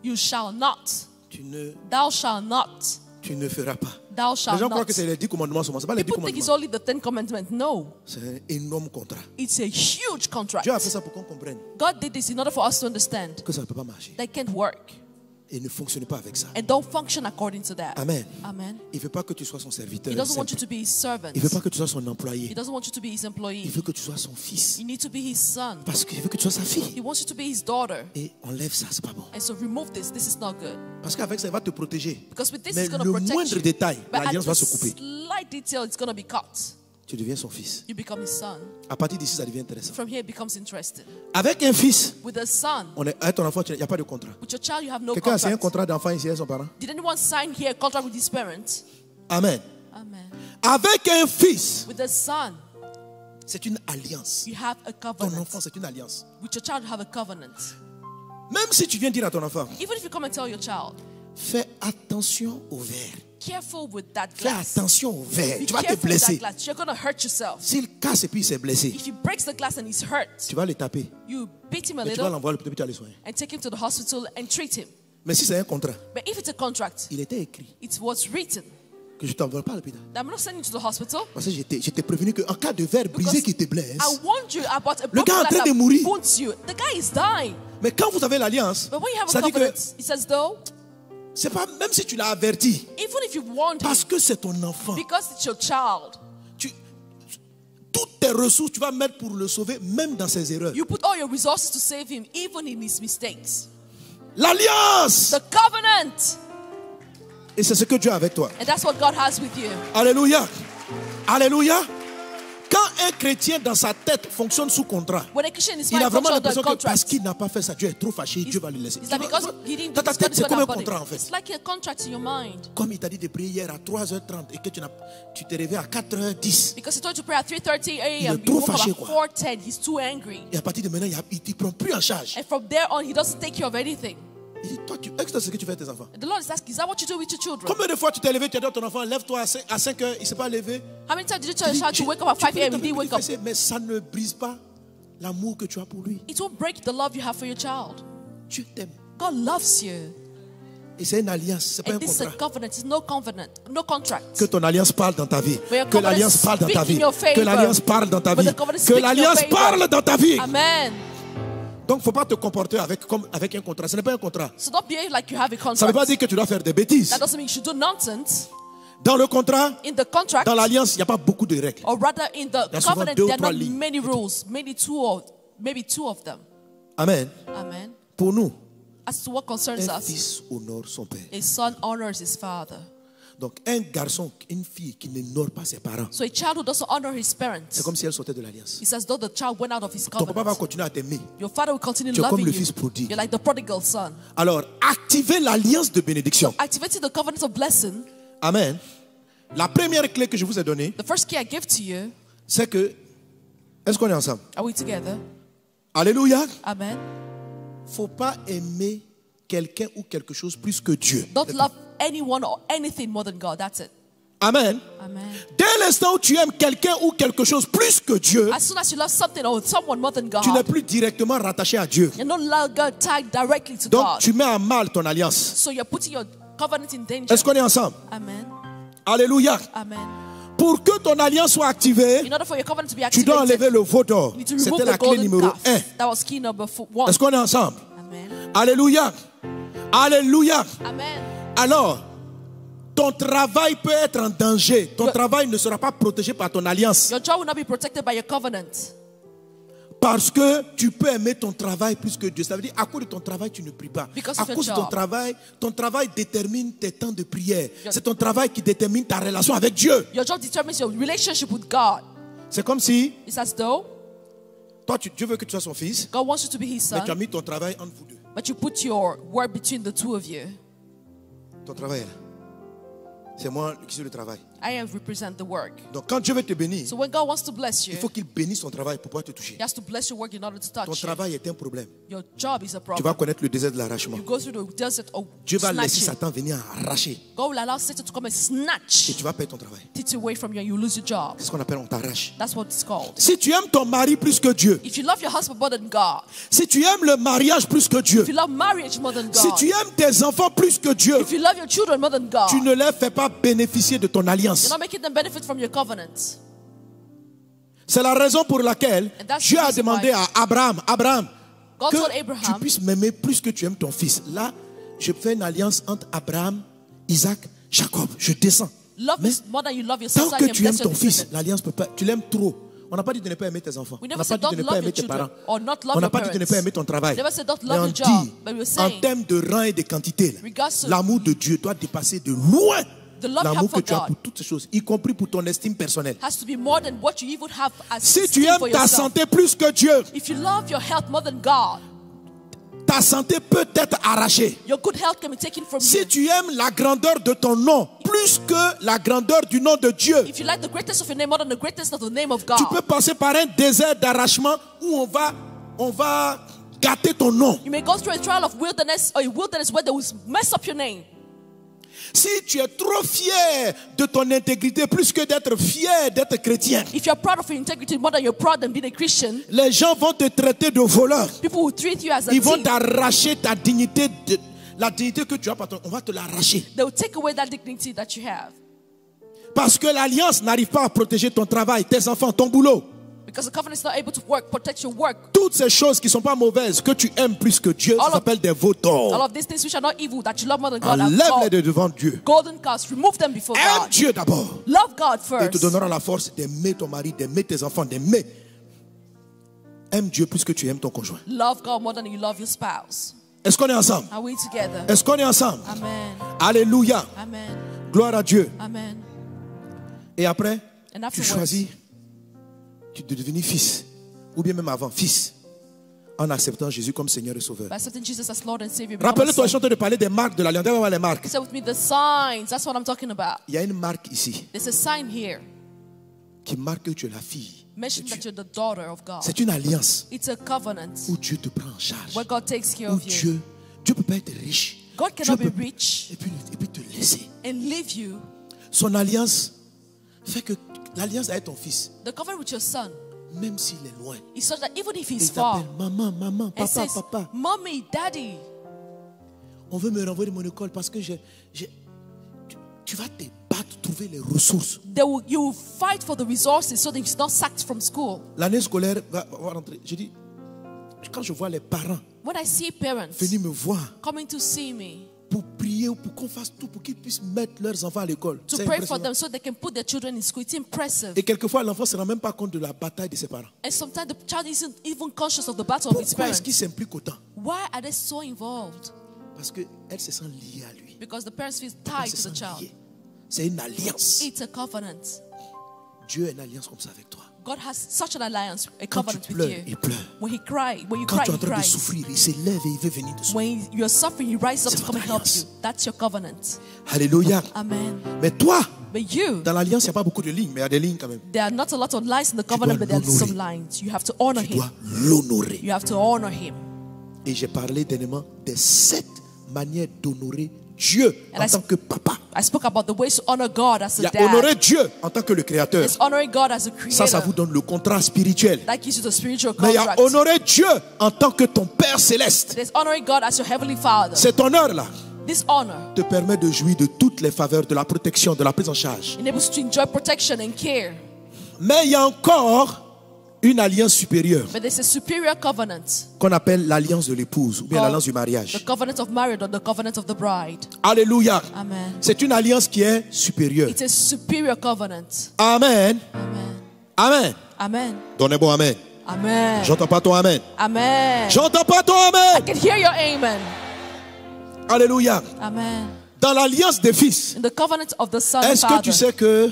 You shall not. Thou Thou shalt not. ne feras pas. Thou Les shalt gens croient not. que c'est les 10 commandements seulement. C'est pas les 10 People think it's commandements. only the 10 Commandments. No, C'est un énorme contrat. it's a huge contract. Dieu a fait ça pour qu'on comprenne God did this in order for us to understand que ça ne peut pas marcher. that can't work Et ne fonctionne pas avec ça. and don't function according to that. Amen. Amen. Il ne veut pas que tu sois son serviteur. He doesn't want you simple. to be his servant. Il ne veut pas que tu sois son He employé. doesn't want you to be his Il employee. veut que tu sois son fils. You need to be his son. Parce qu'il veut que tu sois sa fille. He wants you to be his daughter. Et enlève ça, c'est pas bon. And so remove this. This is not good. Parce qu'avec ça, il va te protéger. Because with this, Mais it's going to le protect moindre you. détail, But at l'alliance va the se couper. slight detail, it's going to be cut. Tu deviens son fils. You become his son. À partir d'ici, ça devient intéressant. From here, it becomes interesting. Avec un fils, With a son, avec ton enfant, il n'y a pas de contrat. with your child, you have no Quelqu'un a signé un contract. contrat d'enfant ici avec son parent? Did anyone sign here a contract with his parents? Amen. Amen. Avec un fils, With a son, c'est une alliance. you have a Ton covenant. enfant, c'est une alliance. With your child, you have a covenant. Même si tu viens dire à ton enfant, Even if you come and tell your child, fais attention au verre. careful with that Fais glass. attention au verre. Be Tu vas te careful with that blesser. glass. You're going to hurt yourself. S'il casse et puis il s'est blessé, If he breaks the glass and he's hurt, tu vas le taper. you beat him a Et tu vas little l'envoyer, peut-être tu vas le soigner. and take him to the hospital and treat him. Mais si c'est un contrat, But if it's a contract, il était écrit it was written. que je ne t'envoie pas à l'hôpital. I'm not sending you to the hospital. Parce que j'étais prévenu qu'en cas de verre brisé qui te blesse, I warned you about a le gars est en broken train de glass mourir. that wounds you. The guy is dying. mais quand vous avez l'alliance, But when you have ça a dit que covenant, it says though, c'est pas, même si tu l'as averti, even if you warned him, parce que c'est ton enfant, because it's your child, toutes tes ressources, tu vas mettre pour le sauver, même dans ses erreurs. you put all your resources to save him, even in his mistakes. L'alliance! The covenant. Et c'est ce que Dieu a avec toi. And that's what God has with you. Alléluia. Alléluia. Quand un chrétien dans sa tête fonctionne sous contrat, When a Christian is il a vraiment under l'impression que parce contract, qu'il n'a pas fait ça, Dieu est trop fâché, Dieu va le laisser. it's like because he didn't do Dans ta this, tête, God is c'est gonna comme un abandon contrat it. en fait. It's like a contract in your mind. Comme il t'a dit de prier hier à 3h30 et que tu t'es réveillé à 4h10. Because he told you to pray at 3:30 Il a.m. est trop You woke up fâché, at quoi. 4:10. He's too angry. Et à partir de maintenant, il ne prend plus en charge. And from there on, he doesn't take care of anything. Il dit, toi, est-ce que c'est ce que tu fais à tes enfants? And the Lord is asking, is that what you do with your children? Combien de fois tu t'es levé, tu as dit à ton enfant, lève-toi à 5h, il ne s'est pas levé? How many times did you tell Tu your dis, child to wake up at 5 a.m. He didn't wake up? Mais ça ne brise pas l'amour que tu as pour lui. It won't break the love you have for your child. Dieu t'aime. God loves you. Et c'est une alliance, c'est pas un And this is a contrat. covenant. It's no covenant, no contract. Que ton alliance parle dans ta vie. May your Que l'alliance covenant parle dans ta speak in vie. your favor. Que l'alliance parle dans ta May vie. the covenant Que speak in your l'alliance favor. parle dans ta vie. Amen. Donc, il ne faut pas te comporter comme avec un contrat. Ce n'est pas un contrat. So don't behave like you have a Ça ne veut pas contract. dire que tu dois faire des bêtises. That doesn't mean you should do nonsense. Dans le contrat, In the contract, dans l'alliance, il n'y a pas beaucoup de règles. or rather in the y a souvent covenant, deux ou there are trois not lignes. many rules, maybe two of them. Amen. Amen. Pour nous, As to what concerns un us, fils honore son père. a son honors his father. Donc, un garçon, une fille qui n'honore pas ses parents, So a child who doesn't honor his parents, c'est comme si elle sortait de l'alliance. it's as though the child went out of his Ton papa va covenant. continuer à t'aimer. Your father will continue Tu es comme loving le you. fils prodigue. You're like the prodigal son. Alors, activez l'alliance de bénédiction. Activating the covenant of blessing, Amen. La première clé que je vous ai donnée, the first key I give to you, c'est que, est-ce qu'on est ensemble? are we together? Alléluia. Amen. Faut pas aimer quelqu'un ou quelque chose plus que Dieu. Don't love anyone or anything more than God. That's it. Amen. Amen. Dès l'instant où tu aimes quelqu'un ou quelque chose plus que Dieu, As soon as you love something or someone more than tu n'es God, plus directement rattaché à Dieu. you're no longer tied directly to Donc, God. tu mets à mal ton alliance. So you're putting your covenant in danger. Est-ce qu'on est ensemble? Amen. Alléluia. Amen. Pour que ton alliance soit activée, In order for your covenant to be tu dois enlever activated, le veau d'or. you need to remove C'était the la clé golden numéro calf. 1. That was key number 1. Est-ce qu'on est ensemble? Amen. Alléluia. Alléluia. Amen. Alors, ton travail peut être en danger. Ton travail ne sera pas protégé par ton alliance. Your job will not be protected by your covenant. Parce que tu peux aimer ton travail plus que Dieu. Ça veut dire, à cause de ton travail, tu ne pries pas. Because À of your cause de job. ton travail détermine tes temps de prière. C'est ton travail qui détermine ta relation avec Dieu. Your job determines your relationship with God. C'est comme si, It's as though toi, Dieu veut que tu sois son fils, God wants you to be his mais tu as son, mis ton travail entre vous deux. but you put your word between the two of you. Ton travail est là. C'est moi qui suis le travail. I represent the work. Donc, quand Dieu veut te bénir, So when God wants to bless you, il faut qu'il bénisse ton travail pour pouvoir te toucher. he has to bless your work in order to Ton touch you. travail est un problème. Your job is a Tu vas problem. connaître le désert de l'arrachement. You go through the desert of Dieu va laisser snatching. Satan venir arracher. God will allow Satan to come and Et snatch tu vas perdre ton travail. it away from you and you lose your job. C'est ce qu'on appelle on t'arrache. That's what it's called. Si tu aimes ton mari plus que Dieu, If you love your husband more than God, si tu aimes le mariage plus que Dieu, if you love marriage more than si God, tu aimes tes enfants plus que Dieu, if you love your children more than God, tu ne les fais pas bénéficier de ton alliance. you're not making them benefit from your covenant. C'est la raison pour laquelle And that's Dieu the a reason demandé why à Abraham, God told que tu Abraham, puisses m'aimer plus que tu aimes ton fils. Là, je fais une alliance entre Abraham, Isaac, Jacob. Je descends. love Mais me more than you love your son, tant so I que can tu aimes bless your ton fils, descendants. l'alliance peut pas. Tu l'aimes trop. On n'a pas dit de ne pas aimer tes enfants. We On never n'a pas said dit de don't ne pas love aimer your tes children parents. or not love On n'a your pas dit de ne pas parents. aimer ton travail. Never said don't Mais love on your job, dit, but we're en saying, termes de rang et de quantité, là, regards to l'amour de Dieu doit dépasser de loin the love you l'amour have que for tu as God pour toutes ces choses, y compris pour ton estime personnelle. has to be more than what you even have as Si tu esteem aimes for ta yourself. santé plus que Dieu, If you love your health more than God, ta santé peut être arrachée. your good health can be taken from Si you. tu aimes la grandeur de ton nom plus que la grandeur du nom de Dieu, If you like the greatest of your name more than the greatest of the name of God, tu peux passer par un désert d'arrachement où on va gâter ton nom. you may go through a trial of wilderness or a wilderness where they will mess up your name. Si tu es trop fier de ton intégrité plus que d'être fier d'être chrétien, If you're proud of your integrity more than you're proud than being a Christian, les gens vont te traiter de voleur. people will treat you as a Ils vont thief. t'arracher ta dignité La dignité que tu as, on va te l'arracher. They will take away that dignity that you have. Parce que l'alliance n'arrive pas à protéger ton travail, tes enfants, ton boulot. Because the covenant is not able to protect your work. Toutes ces choses qui ne sont pas mauvaises, que tu aimes plus que Dieu, ça s'appelle des veaux d'or. All of these things which are not evil, that you love more than God, enlève-les de devant Dieu. Golden calves, remove them before Aime God. Dieu d'abord. Love God Et il te first. donnera la force d'aimer ton mari, d'aimer tes enfants, d'aimer. Aime Dieu plus que tu aimes ton conjoint. Love God more than you love your spouse. Est-ce qu'on est ensemble? Are we together? Est-ce qu'on est ensemble? Amen. Alléluia. Amen. Gloire à Dieu. Amen. Et après, And tu afterwards, choisis de devenir fils. Ou bien même avant, fils. En acceptant Jésus comme Seigneur et Sauveur. by accepting Jesus as Lord and Savior. Rappelez-toi, je suis en train de parler des marques de l'alliance. Regardez les marques. Say with me the signs. That's what I'm talking about. Il y a une marque ici There's a sign here. qui marque que tu es la fille. Mention that you're the daughter of God. C'est une alliance It's a covenant où Dieu te prend en charge. where God takes care Où of you. Dieu peut pas être riche. God Dieu cannot be peut- rich et puis te laisser. and leave you. Son alliance fait que l'alliance avec ton fils, The covenant with your son même s'il est loin, is such that even if he's il far t'appelle maman, maman, and papa, says, papa. Mommy, Daddy, On veut me renvoyer de mon école parce que tu vas te battre, trouver les ressources. you will fight for the resources so that he's not sacked from school. L'année scolaire va rentrer. Je dis, quand je vois les parents When I see parents venir me voir coming to see me pour prier ou pour qu'on fasse tout pour qu'ils puissent mettre leurs enfants à l'école, to c'est pray for impressionnant. them so they can put their children in school, it's impressive. Et quelquefois, l'enfant ne se rend même pas compte de la bataille de ses parents. And sometimes the child isn't even conscious of the battle of his Pourquoi est-ce parents. qu'il s'implique autant? Why are they so involved? Parce qu'elle se sent liée à lui. Because the parents feel Elle tied se to the sent child. liée. C'est une alliance. It's a covenant. Dieu a une alliance comme ça avec toi. God has such an alliance, a Quand tu covenant with pleures, you. il pleure. When he cry, when you Quand cry, tu es en he train de cries. souffrir, il s'élève et il veut venir te souffrir. When you're suffering, he rises up C'est to come and votre help alliance. you. That's your covenant. Alléluia. Amen. Mais toi, But you, dans l'alliance, il n'y a pas beaucoup de lignes, mais il y a des lignes quand même. there are not a lot of lines in the covenant, but there are some lines. You have to honor Tu him. dois l'honorer. You have to honor him. Et j'ai parlé dernièrement des 7 manières d'honorer Dieu And en I- tant que papa. I spoke about the ways to honor God as Il y a a honorer dad. Dieu en tant que le créateur. It's honoring God as a Ça creator. vous donne le contrat spirituel. That gives you the spiritual Mais il y a contract. honorer Dieu en tant que ton Père céleste. There's honoring God as your heavenly Father. Cet honneur-là This honor te permet de jouir de toutes les faveurs, de la protection, de la prise en charge. enables you to enjoy protection and care. Mais il y a encore une alliance supérieure But there's a superior covenant, qu'on appelle l'alliance de l'épouse ou bien called l'alliance du mariage. the covenant of marriage or the covenant of the bride. Alléluia. Amen. C'est une alliance qui est supérieure. It's a superior covenant. Amen. Amen. Amen. Amen. Donnez bon amen. Amen. J'entends pas ton amen. Amen. J'entends pas ton I amen. can hear your amen. Alléluia. Amen. Dans l'alliance des fils, In the covenant of the son and est-ce que father, tu sais que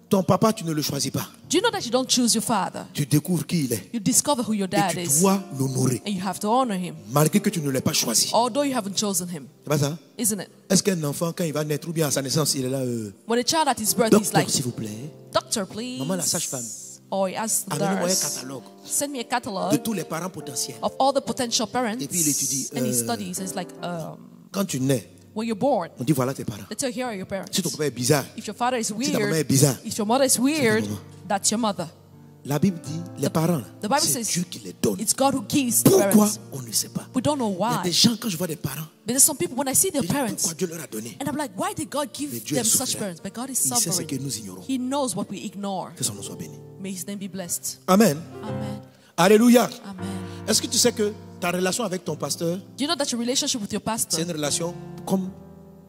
ton papa, tu ne le choisis pas? do you know that you don't choose your father? Tu découvres qui il est. You discover who your Et dad tu is, dois l'honorer. and you have to honor him, Malgré que tu ne l'aies pas choisi. although you haven't chosen him, C'est pas ça? isn't it? Est-ce qu'un enfant, quand il va naître ou bien à sa naissance, il est là, When a child at his birth is docteur, like, s'il vous plaît, doctor, please. maman la sage-femme, Or he asks the amenez-moi un nurse, catalogue send me a de catalog tous les parents potentiels. of all the potential parents. Et puis il étudie, And he studies. And it's like, Quand tu nais, when you're born, on dit voilà tes parents. they tell you, here are your parents. Si ton papa est bizarre, If your father is ta maman est weird, bizarre, if your mother is weird, maman. that's your mother. la Bible dit les parents, The Bible c'est says Dieu qui les donne. it's God who gives the Pourquoi? parents. On ne sait pas. We don't know Il y a why. des gens, quand je vois des parents, But there's some people, when I see their je dis, parents, pourquoi Dieu leur a donné? and I'm like, why did God Mais give Dieu est them such souverain. parents? But God is Il sait ce que sovereign. nous ignorons. He knows what we ignore. Que son nom soit béni. May his name be blessed. Amen. Amen. Alléluia. Amen. Est-ce que tu sais que ta relation avec ton pasteur, Do you know that your relationship with your c'est pastor une relation comme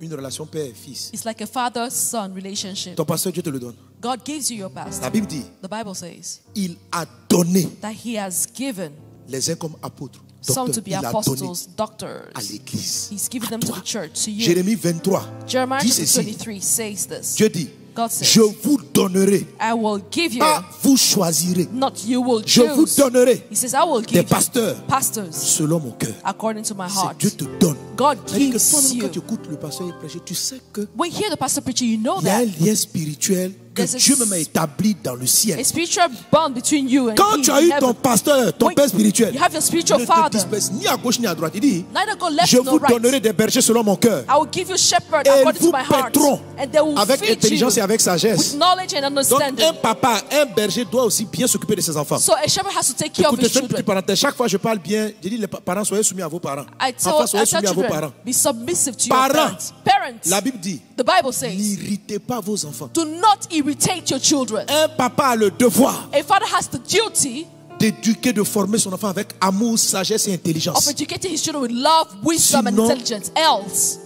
une relation père et fils? is like a father-son relationship? Ton pasteur, Dieu te le donne. God gives you your pastor. La Bible dit, The Bible says il a donné that he has given les uns comme apôtres, some docteurs. to be Il a donné apostles, doctors. à l'église. He's given À them to toi. the church, to you. Jérémie 23 Jeremiah dit chapter ceci. 23 says this. Dieu dit, God says, je vous donnerai, I will give you, pas vous choisirez, not you will je vous choose. donnerai He says, I will des give you pasteurs pastors selon mon cœur. according to my C'est heart. Dieu te donne. God C'est-à-dire que gives toi-même, quand tu you. écoutes le pasteur prêcher, tu sais que When you hear the pastor preaching, you know il y a un that lien spirituel que Dieu même a établi dans le ciel. A spiritual bond between you and Quand him tu as in eu heaven. ton pasteur, ton When père spirituel, you have your spiritual ne te father, disperse ni à gauche ni à droite. Il dit, neither go left je nor vous right. donnerai des bergers selon mon cœur. I will give you shepherd Et according vous to my heart. paîtront And they will avec feed intelligence et you avec sagesse. with knowledge and Donc understanding. un papa, un berger doit aussi bien s'occuper de ses enfants. So a shepherd has to take care of Écoutez, his cette petite children. parenthèse, chaque fois que je parle bien, je dis les parents, soyez soumis à vos parents. Enfants, I soyez tell soumis à vos parents. children, be submissive to your Parents. parents. Parents, La Bible dit, the Bible says, n'irritez pas vos enfants. do not irritate your children. Un papa a le devoir A father has the duty d'éduquer, de former son enfant avec amour, sagesse et of intelligence. educating his children with love, wisdom, and Sinon- intelligence. Else,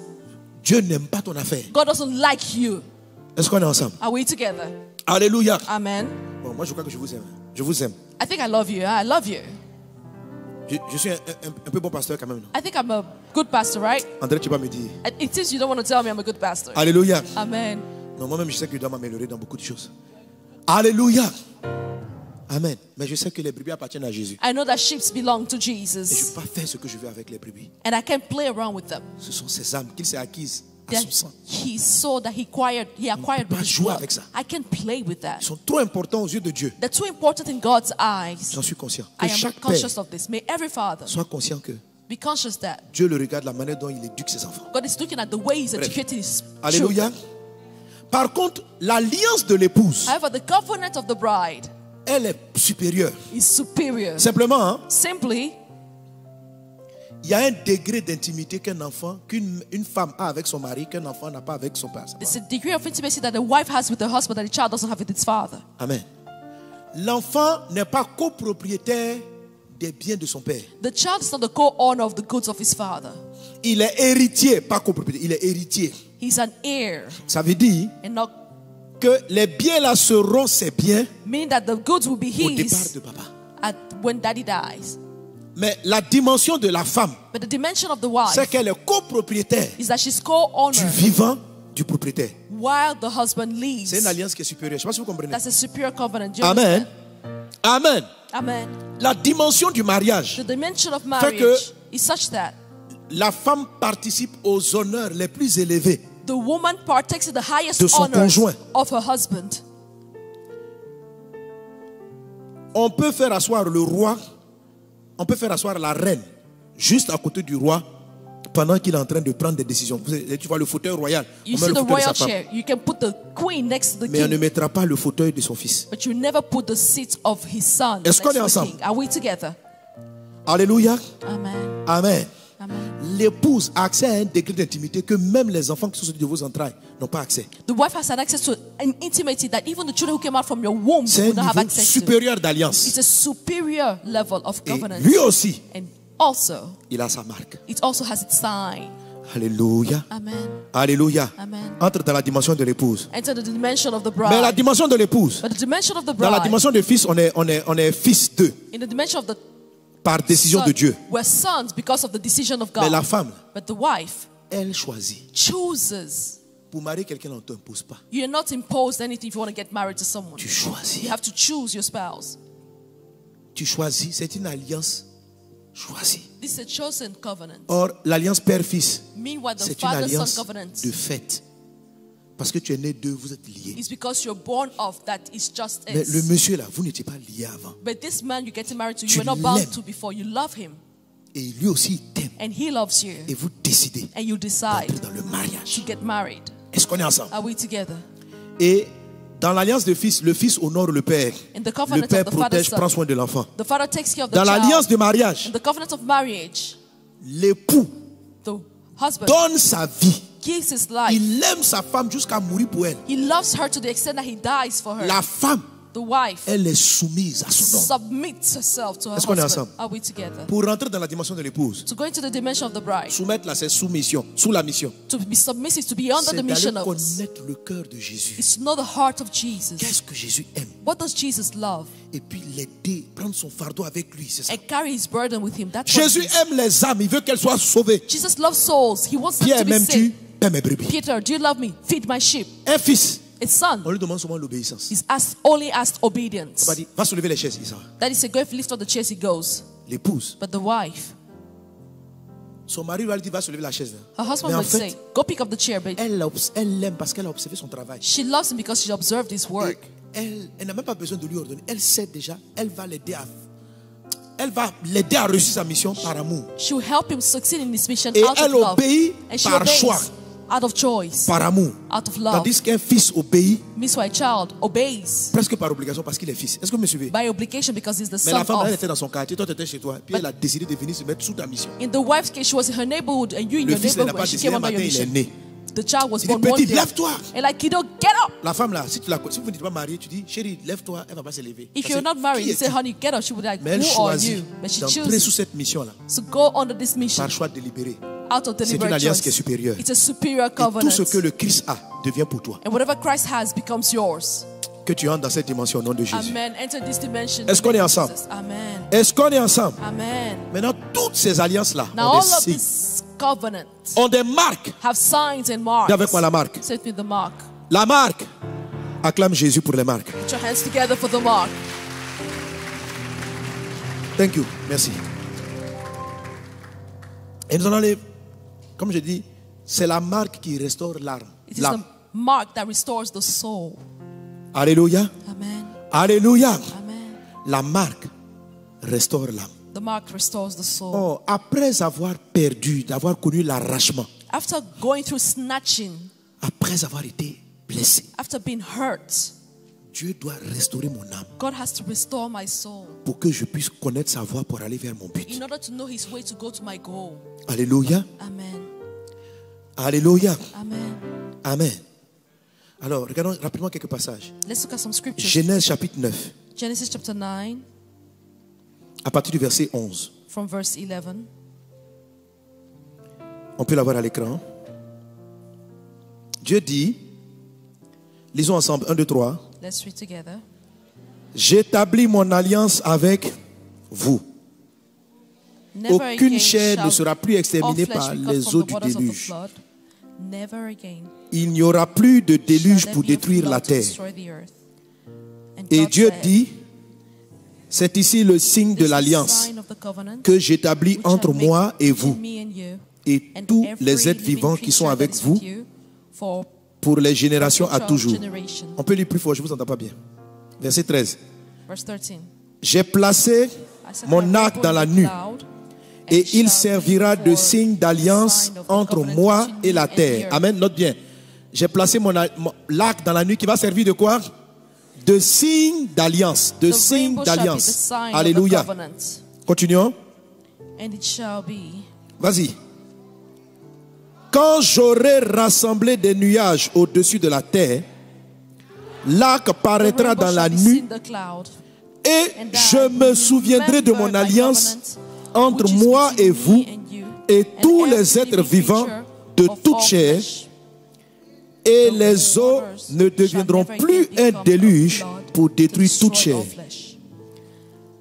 Dieu n'aime pas ton affaire. God doesn't like you. Est-ce qu'on est ensemble? Are we together? Alléluia. Amen. Bon, moi je crois que je vous aime. Je vous aime. I think I love you. I love you. Je suis un peu bon pasteur quand même. Non? I think I'm a good pastor, right? André, tu vas me dire. It seems you don't want to tell me I'm a good pastor. Alléluia. Amen. Non, moi-même, je sais que je dois m'améliorer dans beaucoup de choses. Alléluia. Amen. Mais je sais que les brebis appartiennent à Jésus. I know that sheep belong to Et je ne Jesus, peux pas faire ce que je veux avec les brebis. and I can't play around with them. Ce sont ses âmes qu'il s'est acquises à That son sang. he saw that he acquired peut pas with his jouer blood. avec ça. I can't play with that. Ils sont trop importants aux yeux de Dieu. They're too important in God's eyes. J'en suis conscient. Que I am chaque conscious père of this. May every father soit conscient que be conscious that Dieu le regarde la manière dont il éduque ses enfants. God is looking at the way he's Bref. educating his Alléluia. children. Par contre, l'alliance de l'épouse, However, the covenant of the bride elle est supérieure. is superior. Simplement, hein, Simply, il y a un degré d'intimité qu'une femme a avec son mari, qu'un enfant n'a pas avec son père. it's a degree of intimacy that the wife has with the husband that the child doesn't have with its father. Amen. L'enfant n'est pas copropriétaire des biens de son père. The child is not the co-owner of the goods of his father. Il est héritier, pas copropriétaire, il est héritier. He's an heir Ça veut dire and not, que les biens là seront ses biens meaning that the goods will be au départ his de papa. when daddy dies. Mais la dimension de la femme, But the dimension of the wife c'est qu'elle est copropriétaire is that she's du co-owner vivant du propriétaire. while the husband leaves. C'est une alliance qui est supérieure. Je ne sais pas si vous comprenez. That's a superior covenant. Do you Amen. understand? Amen. Amen. La dimension du mariage, The dimension of Fait marriage que- is such that la femme participe aux honneurs les plus élevés. the woman partakes in the highest De son honors conjoint. of her husband. On peut faire asseoir le roi, on peut faire asseoir la reine juste à côté du roi pendant qu'il est en train de prendre des décisions. Tu vois le fauteuil royal, You on met see le the fauteuil de royal sa femme. chair. You can put the queen next to the Mais on ne king, mettra pas le fauteuil de son fils. but you never put the seat of his son Est-ce next qu'on est to the ensemble? king. Are we together? Alléluia. Amen. Amen. Amen. L'épouse a accès à un degré d'intimité que même les enfants qui sont sortis de vos entrailles n'ont pas accès. The wife has an access to an intimacy that even the children who came out from your womb C'est would un not have niveau access to. supérieur d'alliance. It's a superior level of Et governance. lui aussi, And also, il a sa marque. it also has its sign. Alléluia. Amen. Alléluia. Amen. Entre dans la dimension de l'épouse. Enter the dimension of the Mais la bride. dimension de l'épouse, But the dimension of the dans la bride, dimension de fils, on est fils d'eux in the dimension of the par décision son, de Dieu. we're sons because of the decision of Mais la God. femme, But the wife elle choisit. chooses. Pour marier quelqu'un, on ne t'impose pas. You're not imposed anything if you want to get married to someone. Tu choisis. You have to choose your spouse. Tu choisis. C'est une alliance choisie. This is a chosen covenant. Or, l'alliance père-fils, Meanwhile, the c'est une father-son alliance covenant de fait. Parce que tu es né d'eux, vous êtes liés. is because you're born of that is just Mais le is. monsieur là, vous n'étiez pas liés avant. But this man you're getting married to, Tu you were not bound l'aimes. to before. You love him. Et lui aussi, il t'aime. And he loves you. Et vous décidez And you d'entrer decide dans le mariage. to get married. Est-ce qu'on est ensemble? Are we together? Et dans l'alliance de fils, le fils honore le père. In the Le covenant père of the father protège, prend son, soin de l'enfant. the father takes care of the Dans l'alliance child. de mariage, In the covenant of marriage, l'époux the husband donne sa vie. gives his life. Il aime sa femme jusqu'à mourir pour elle. He loves her to the extent that he dies for her. La femme, The wife elle est soumise à son homme. submits herself to her Est-ce qu'on est husband. ensemble? Are we together? Pour rentrer dans la dimension de l'épouse, To go into the dimension of the bride, soumettre là, c'est soumission, sous la mission. to be submissive, to be under C'est the mission d'aller of, connaître le cœur de Jésus. it's not the heart of Jesus. Qu'est-ce que Jésus aime? What does Jesus love? Et puis l'aider, prendre son fardeau avec lui, c'est ça. And carry his burden with him. That's what Jésus aime les âmes, il veut qu'elles soient sauvées. Jesus loves souls. He wants them Pierre, to be m'aimes-tu? saved. Paie mes brebis. Peter, do you love me? Feed my sheep. Un fils, His son on lui demande seulement l'obéissance. is only asked obedience. On va dire, va soulever les chaises, il s'en va. That is a go lift up the chairs, he goes. L'épouse, But the wife, Son mari lui dit va se lever la chaise. Her husband Mais en would fait, say, go pick up the chair, but elle l'aime parce qu'elle a observé son travail. she loves him because she observed his work. Et elle n'a même pas besoin de lui ordonner. Elle sait déjà, elle va l'aider à réussir sa mission par amour. She will help him succeed in his mission Et out of elle love. obéit And she par obeys choix, out of choice, par amour. out of love. Tandis qu'un fils obéit Means why a child obeys presque par obligation parce qu'il est fils. Est-ce que vous me suivez? by obligation because he's the Mais son la femme, elle of. était dans son quartier, toi tu étais chez toi. Puis elle a décidé de venir se mettre sous ta mission. In the wife's case, she was in her neighborhood and you in Le your fils n'a neighborhood pas when she décidé, came un under matin your il est mission. né. The child was Il dit, born one petit, day. lève-toi. And like, kiddo, get up. La femme là, si vous n'êtes pas marié, tu dis, chérie, lève-toi, elle va pas se lever. If Parce you're que not married, qui you say, es-tu? honey, get up. She would be like, Mais elle who are choisit you? But she d'entrer sous chooses cette mission-là to go under this mission par choix délibéré. out of C'est une deliberate alliance qui est choice. supérieure. It's a superior Et tout covenant. ce que le Christ a devient pour toi. And whatever Christ has becomes yours. Que tu entres dans cette dimension au nom de Jésus. Amen. Enter this dimension. Est-ce qu'on est in ensemble? Jesus. Amen. Est-ce qu'on est ensemble? Amen. Maintenant, toutes ces alliances-là Now ont all des of signes, these covenants ont des marques. have signs and marks. Dis avec moi la marque. Say with me the mark. La marque. Acclame Jésus pour les marques. Put your hands together for the mark. Thank you. Merci. Et nous allons aller, comme je dis, c'est la marque qui restaure l'âme. It is the mark that restores the soul. Alléluia. Amen. Alléluia. Amen. La marque restaure l'âme. The mark restores the soul. Oh, après avoir perdu, d'avoir connu l'arrachement, After going through snatching, après avoir été blessé, after being hurt, Dieu doit restaurer mon âme God has to restore my soul pour que je puisse connaître sa voie pour aller vers mon but. in order to know His way to go to my goal. Alléluia. Amen. Alléluia. Amen. Amen. Alors, regardons rapidement quelques passages. Let's look at some scriptures. Genèse chapitre 9, Genesis chapter 9, à partir du verset 11. from verse 11. On peut l'avoir à l'écran. Dieu dit, lisons ensemble, 1, 2, 3. Let's read together. J'établis mon alliance avec vous. Never Aucune again chair ne shall sera plus all exterminée flesh par be cut les from eaux the du waters of the déluge. flood. Never again Il n'y aura plus de déluge shall pour there be a détruire la flood to terre. destroy the earth. And Et God Dieu said, dit, c'est ici le signe de "This is the l'alliance sign of the covenant que j'établis which entre I make moi et between vous me and you, et and tous every les êtres living vivants qui sont creature avec that is vous with you for pour les générations à future toujours. generation." On peut lire plus fort, je ne vous entends pas bien. Verset 13. Verse 13. J'ai placé I set mon my arc bow dans in la the nuit cloud, and et it il shall servira be de for signe d'alliance sign of the entre covenant moi between et me la and the terre. earth. Amen, note bien. J'ai placé l'arc dans la nuit qui va servir de quoi? De signe d'alliance. De The signe rainbow shall be the d'alliance. sign of the Alléluia. covenant. Continuons. And it shall be Vas-y. Quand j'aurai rassemblé des nuages au-dessus de la terre, l'arc the paraîtra rainbow dans la shall be nuit seen in the cloud, et and je I me souviendrai de mon remember my alliance covenant, entre which is moi et between vous me and you, et and tous every les êtres living vivants creature de of toute all chair, flesh. et The les eaux waters ne deviendront shall plus never again un become déluge a flood pour to détruire toute destroy chair. all flesh.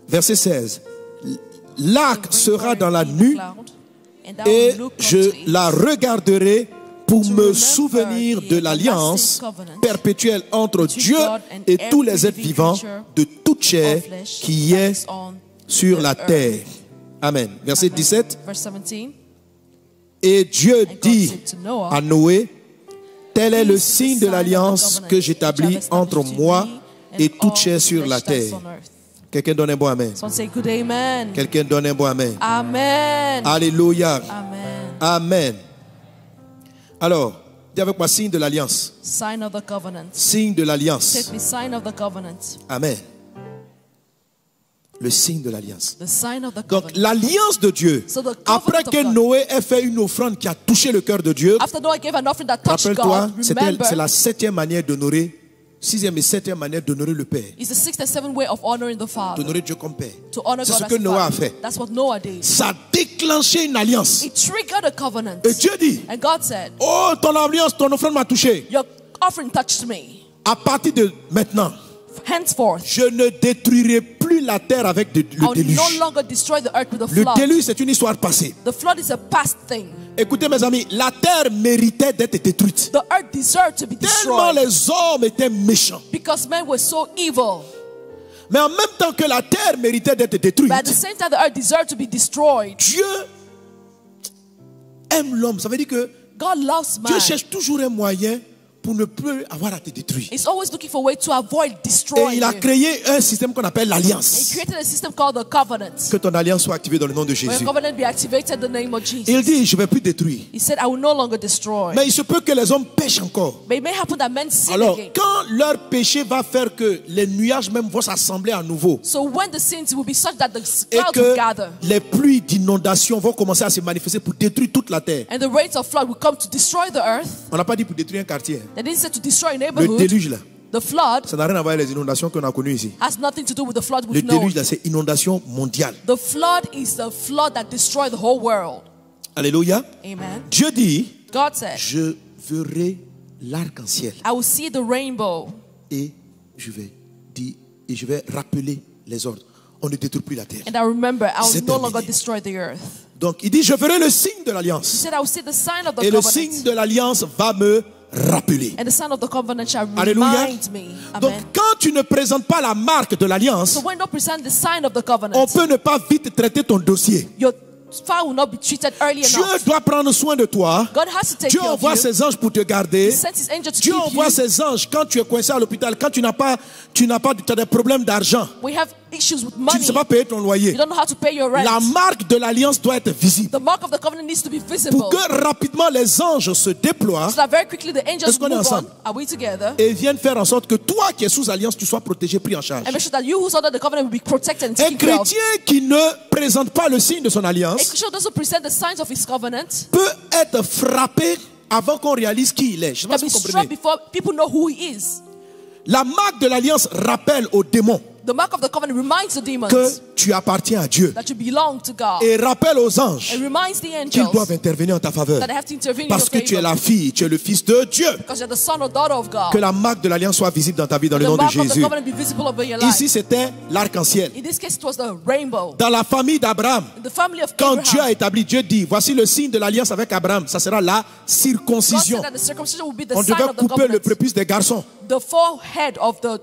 Verset 16. L'arc The sera rainbow dans la in the nuit cloud, and I et will look unto je it la regarderai pour to me remember souvenir the de l'alliance everlasting covenant perpétuelle entre between Dieu God and et tous every les êtres living vivants creature de toute chair of flesh qui that est is on sur the la earth. terre. Amen. Verset Amen. 17. Verse 17. Et Dieu God dit said to Noah, à Noé, tel est le "This is the signe de sign of the l'alliance covenant que which j'établis I have entre established moi between me et and toute all chair sur la flesh that is terre. on earth." Quelqu'un donne un bon amen. Someone say good amen. Quelqu'un donne un bon amen. Amen. Alléluia. Amen. Amen. Alors, dis avec moi, signe de l'alliance. Sign of the covenant. Signe de l'alliance. Take me sign of the covenant. Amen. Le signe de l'alliance. The sign of the Donc, covenant. l'alliance de Dieu, So the covenant après of que God. Noé ait fait une offrande qui a touché le cœur de Dieu, After Noah gave an offering that touched rappelle-toi, God, c'est remember, la septième manière d'honorer, sixième et septième manière d'honorer le Père. it's the sixth and seventh way of honoring the Father. D'honorer Dieu comme Père. To honor C'est God ce as que a Noé a Father. fait. That's what Noah did. Ça a déclenché une alliance. It triggered a covenant. Et Dieu dit, And God said, oh, ton alliance, ton offrande m'a touché. your offering touched me. À partir de maintenant, Henceforth, je ne détruirai plus la terre avec I le will déluge. no longer destroy the earth with a Le flood. déluge, c'est une histoire passée. The flood is a past thing. Écoutez mes amis, la terre méritait d'être détruite. The earth deserved to be Tellement destroyed les hommes étaient méchants. because men were so evil. Mais en même temps que la terre méritait d'être détruite, But at the same time, the earth deserved to be destroyed. Dieu aime l'homme. Ça veut dire que God loves man. Dieu cherche toujours un moyen pour ne plus avoir à te détruire. He's always looking for a way to avoid Et destroying il a you. créé un système qu'on appelle He l'alliance. created a system called the covenant. Que ton alliance soit activée dans le nom de When Jésus. the covenant be activated in the name of Jesus. Il dit, je ne vais plus détruire. He said, I will no longer destroy. Mais il se peut que les hommes pêchent encore. But it may happen that men sin Alors, again. quand leur péché va faire que les nuages même vont s'assembler à nouveau So when the sins will be such that the et clouds will que gather les pluies d'inondation vont commencer à se manifester pour détruire toute la terre. and the rains of flood will come to destroy the earth, On n'a pas dit pour détruire un quartier. they didn't say to destroy a Le neighborhood. déluge là, The flood ça n'a rien à voir avec les inondations qu'on a connues ici. has nothing to do with the flood Le we've known. déluge là, c'est inondation mondiale. The flood is the flood that destroyed the whole world. Alléluia. Amen. Dieu dit, God said, je verrai l'arc-en-ciel I will see the rainbow et je vais rappeler les ordres. On ne détruit plus la terre. and I remember I will C'est no longer terminé. destroy the earth. Donc il dit, je verrai le signe de He l'alliance. said, I will see the sign of the Et le signe covenant. de l'alliance va me rappeler. And the sign of the covenant shall Alléluia. remind me. Donc Amen. quand tu ne présentes pas la marque de l'alliance, So when you present the sign of the on covenant, peut ne pas vite traiter ton dossier. your file will not be treated early Dieu enough. doit prendre soin de toi. God has to take Dieu care of envoie you. ses anges pour te garder. He sent his angel to Dieu keep envoie you. ses anges quand tu es coincé à l'hôpital, quand tu n'as pas des problèmes d'argent. We have issues with Tu ne money. sais pas payer ton loyer. You don't know how to pay your rent. La marque de l'alliance doit être visible. The mark of the covenant needs to be visible. Pour que rapidement les anges se déploient So that very quickly the angels Est-ce qu'on est move on. ensemble? Are we together? et viennent faire en sorte que toi qui es sous alliance, tu sois protégé, pris en charge. And make sure that you who's under the covenant will be protected and Un taken care of. chrétien qui ne présente pas le signe de son A alliance Christian doesn't present the signs of his covenant. peut être frappé avant qu'on réalise qui il est. Je ne sais pas Can si be vous struck comprenez. before people know who he is. La marque de l'alliance rappelle aux démons The mark of the covenant reminds the demons que tu appartiens à Dieu that you belong to God. et rappelle aux anges It reminds the qu'ils angels doivent intervenir en ta faveur that they have to intervene in parce que your tu es favor. la fille, tu es le fils de Dieu. Because you're the son or daughter of God. Que la marque de l'alliance soit visible dans ta vie dans le The nom de mark of the Jésus. covenant be visible over your life. Ici, c'était l'arc-en-ciel. In this case, it was the rainbow. Dans la famille d'Abraham, In the family of quand Abraham, Dieu a établi, Dieu dit, voici le signe de l'alliance avec Abraham, ça sera la God circoncision. said that the circumcision will be the On sign devait of the couper le covenant. prépuce des garçons. The forehead of the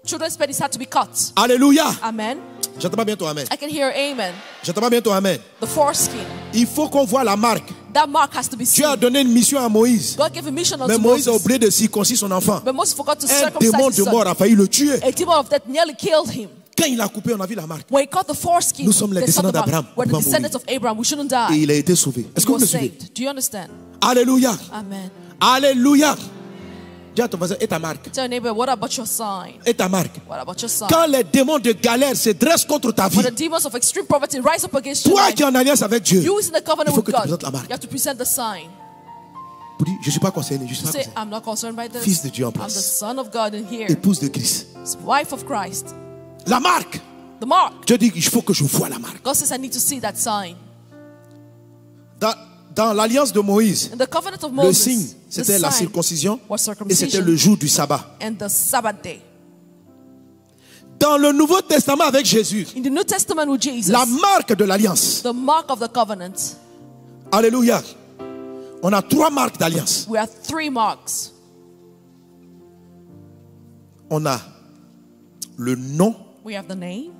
children's penis had to be cut. Alléluia. Amen. J'entends pas bien ton amen. I can hear amen. J'entends pas bien ton amen. The foreskin. Il faut qu'on voit la marque. That mark has to be Dieu a seen. donné une mission à Moïse. God gave a mission Mais unto Moïse a Moses. oublié de circoncire son enfant. But Moses forgot to Un démon circumcise de his mort son. a failli le tuer. A demon of death nearly killed him. Quand il a coupé, on a vu la marque. When he cut the foreskin, Nous sommes les they saw the descendants mark. d'Abraham. We're On the va descendants of Abraham. We shouldn't die. Et il a été sauvé. Est-ce He que vous was me suivez? saved. Do you understand? Alléluia. Amen. Alléluia. Dis à ton voisin, et ta marque. Tell your neighbor, what about your sign? Et ta marque. What about your sign? Quand les démons de galère se dressent contre ta vie, When the demons of extreme poverty rise up against your toi life, qui es en alliance avec Dieu, you is in the il covenant faut with que tu God. présentes la You marque. have to present the sign. Pour dire, je ne suis pas concerné, je ne suis pas Say, concerné. I'm not concerned by this. Fils de Dieu en I'm the place. son of God in here. Épouse de Christ. Wife of Christ. La marque. The mark. Dieu dit qu'il faut que je voie la marque. God says I need to see that sign. Dans l'alliance de Moïse, In the covenant of le Moses, signe, the c'était la sign circoncision was et c'était circumcision le jour du sabbat. and the Sabbath day. Dans le Nouveau Testament avec Jésus, In the New Testament with Jesus, la marque de l'alliance. the mark of the covenant, Alléluia. On a 3 marques d'alliance. we have 3 marks. On a le nom, We have the name,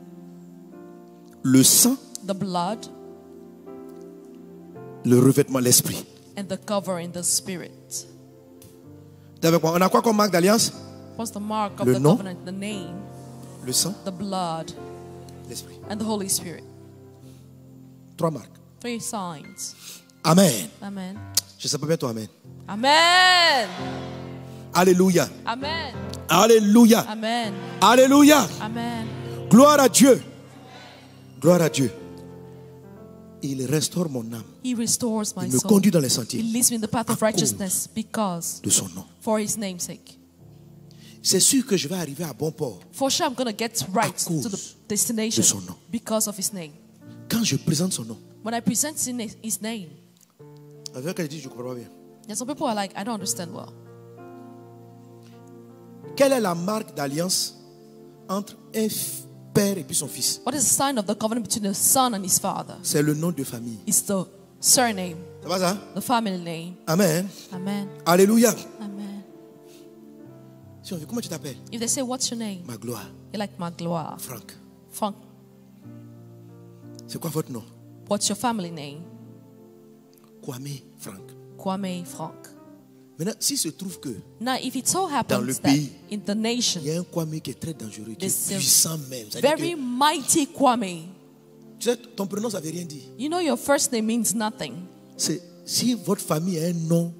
le sang, the blood, le revêtement, l'esprit. and the covering, the spirit. T'es avec moi? On a quoi comme marque d'alliance? What's the mark of Le the nom. covenant? The name, Le sang, the blood, l'esprit. and the Holy Spirit. 3 marques. 3 signs. Amen. Amen. Je ne sais pas bien toi, amen. Amen. Alléluia. Amen. Alléluia. Amen. Alléluia. Amen. Gloire à Dieu. Gloire à Dieu. Il restaure mon âme. He restores my Il me soul. conduit dans les He sentiers leads me in the path of À righteousness because de son nom. for his name's sake. C'est sûr que je vais arriver à bon port. For sure I'm going to get right cause to the destination de son nom. because of his name. Quand je présente son nom, When I present his name, avec quand je dis je ne comprends pas bien. and some people are like, I don't understand well. Quelle est la marque d'alliance entre un père et puis son fils? What is the sign of the covenant between the son and his father? C'est le nom de famille. It's the surname, Ça va ça? the family name. Amen. Amen. Alléluia. Amen. Si on dit, comment tu t'appelles? If they say, what's your name? Ma gloire. You're like Magloire. Franck. Funk. C'est quoi votre nom? What's your family name? Kwame Frank. Kwame Frank. Maintenant, s'il se trouve que Now, if it so dans le happens that pays, in the nation, il y a un Kwame qui est très dangereux, qui est There's a puissant même. Ça veut dire very que, mighty Kwame. tu sais, ton prénom, ça ne veut rien dire. You know your first name means nothing. C'est si votre famille a un nom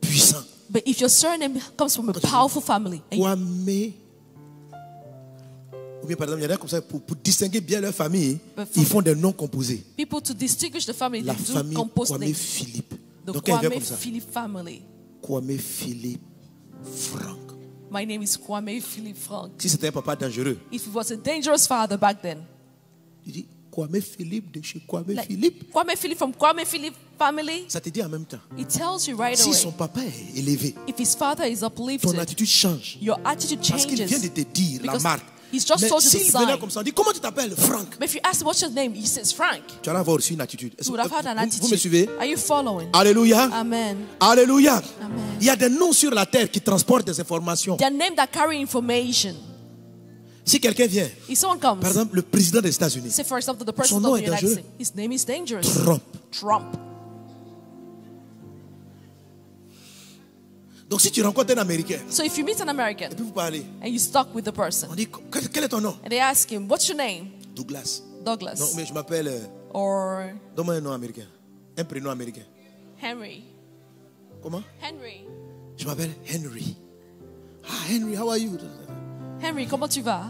puissant. But if your surname comes from a powerful family, and Kwame, ou bien par exemple, il y en a comme ça, pour distinguer bien leur famille, But ils font des noms composés. people to distinguish the family, La they do famille compose Kwame names. Philippe. The Donc, elle vient Kwame comme ça. Philip family. Kwame Philippe Frank. My name is Kwame Philip Frank. Si c'était un papa dangereux, If he was a dangerous father back then, il dit Kwame Philippe de chez Kwame like Philippe. Kwame Philip from Kwame Philip family, Ça te dit en même temps. it tells you right Si away. son papa est élevé, If his father is ton uplifted, attitude change. your attitude Parce qu'il vient de changes. te dire la Because marque. he's just Mais told you the s'il venait sign. comme ça, on dit comment tu t'appelles Frank. But if you ask him what's your name, he says Frank. Tu allais avoir aussi une attitude. You would have had an Vous me attitude. suivez? Are you following? Alléluia. Amen. Alléluia. Amen. Il y a des noms sur la terre qui transportent des informations. Their name that carry information. Si quelqu'un vient, If someone comes, par exemple, le président des États-Unis, say for example the Son president nom of the est United dangereux. States, his name is dangerous. Trump. Trump. Donc si tu rencontres un Américain, So if you meet an American et puis vous parlez, and you stuck with the person, on dit quel est ton nom? and they ask him, "What's your name?" Douglas. Douglas Non, mais je m'appelle. or Donne-moi un nom américain. Un prénom américain. Henry. Comment? Henry. Je m'appelle Henry. Ah, Henry, how are you? Henry, comment tu vas?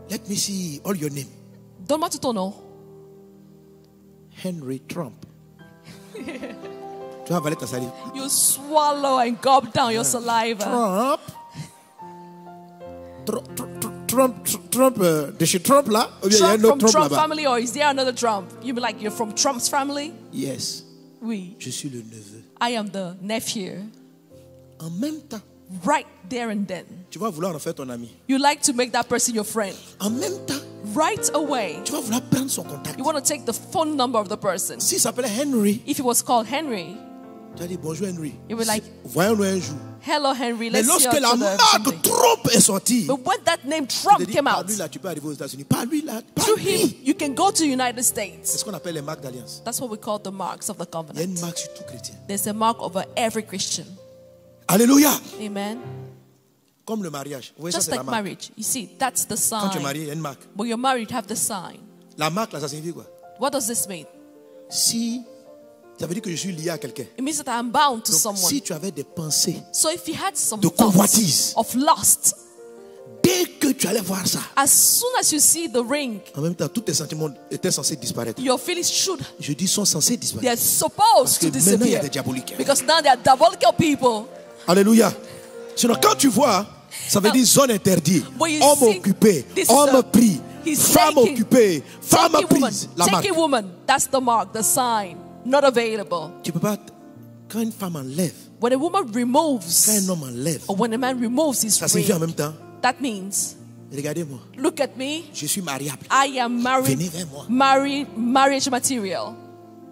Let me see all your name. Donne-moi tout ton nom. Henry Trump. Tu vas avaler ta salive. You swallow and gulp down your saliva. Trump, de chez Trump là? Ou bien il y a un Trump autre from Trump Trump là-bas? family, or is there another Trump? You be like, you're from Trump's family? Yes, Oui. je suis le neveu. I am the nephew. En même temps, Right there and then. tu vas vouloir en faire ton ami. You like to make that person your friend. En même temps, Right away, tu vas vouloir prendre son contact. you want to take the phone number of the person. S'il s'appelait Henry, If he was called Henry, tu vas dire bonjour Henry. You will like- Voyons-nous un jour. hello Henry, Mais let's see lorsque each la other marque someday. Trump est sortie, But when that name tu Trump te dis, came par out, lui là, tu peux arriver aux États-Unis. Par lui là, par through lui. him, you can go to the United C'est States. ce qu'on appelle les marques d'alliance. That's what we call the marks of the Il y a covenant. une marque sur tout chrétien. There's a mark over every Christian. Alléluia. Amen. Comme le mariage. Vous voyez, ça Just c'est la like marque. marriage. You see, that's the Quand tu es sign. marié, il y a une marque. When you're married, you have the sign. La marque là, ça signifie quoi? What does this mean? Si, ça veut dire que je suis lié à quelqu'un. It means that I'm bound to Donc, someone. si tu avais des pensées, So if you had some de thoughts convoitise, of lust, dès que tu allais voir ça, as soon as you see the ring, en même temps, tous tes sentiments étaient censés disparaître. your feelings should, Je dis sont censés disparaître. they're supposed que to maintenant, il y a disappear. des diaboliques. Because now they are diabolical people. Alléluia. Sinon, quand tu vois, ça veut dire zone interdite, When you homme see, occupé, this is homme a- pris, he's femme taking- occupée, femme Taking woman, prise. La marque. taking woman, that's the mark, the sign. Not available. Tu peux pas. Quand une femme enlève, When a woman quand removes, un homme enlève, or when a man removes his ça signifie en ring, même temps, that means, regardez-moi, look at me, je suis mariable. I am Venez vers moi. marriage material.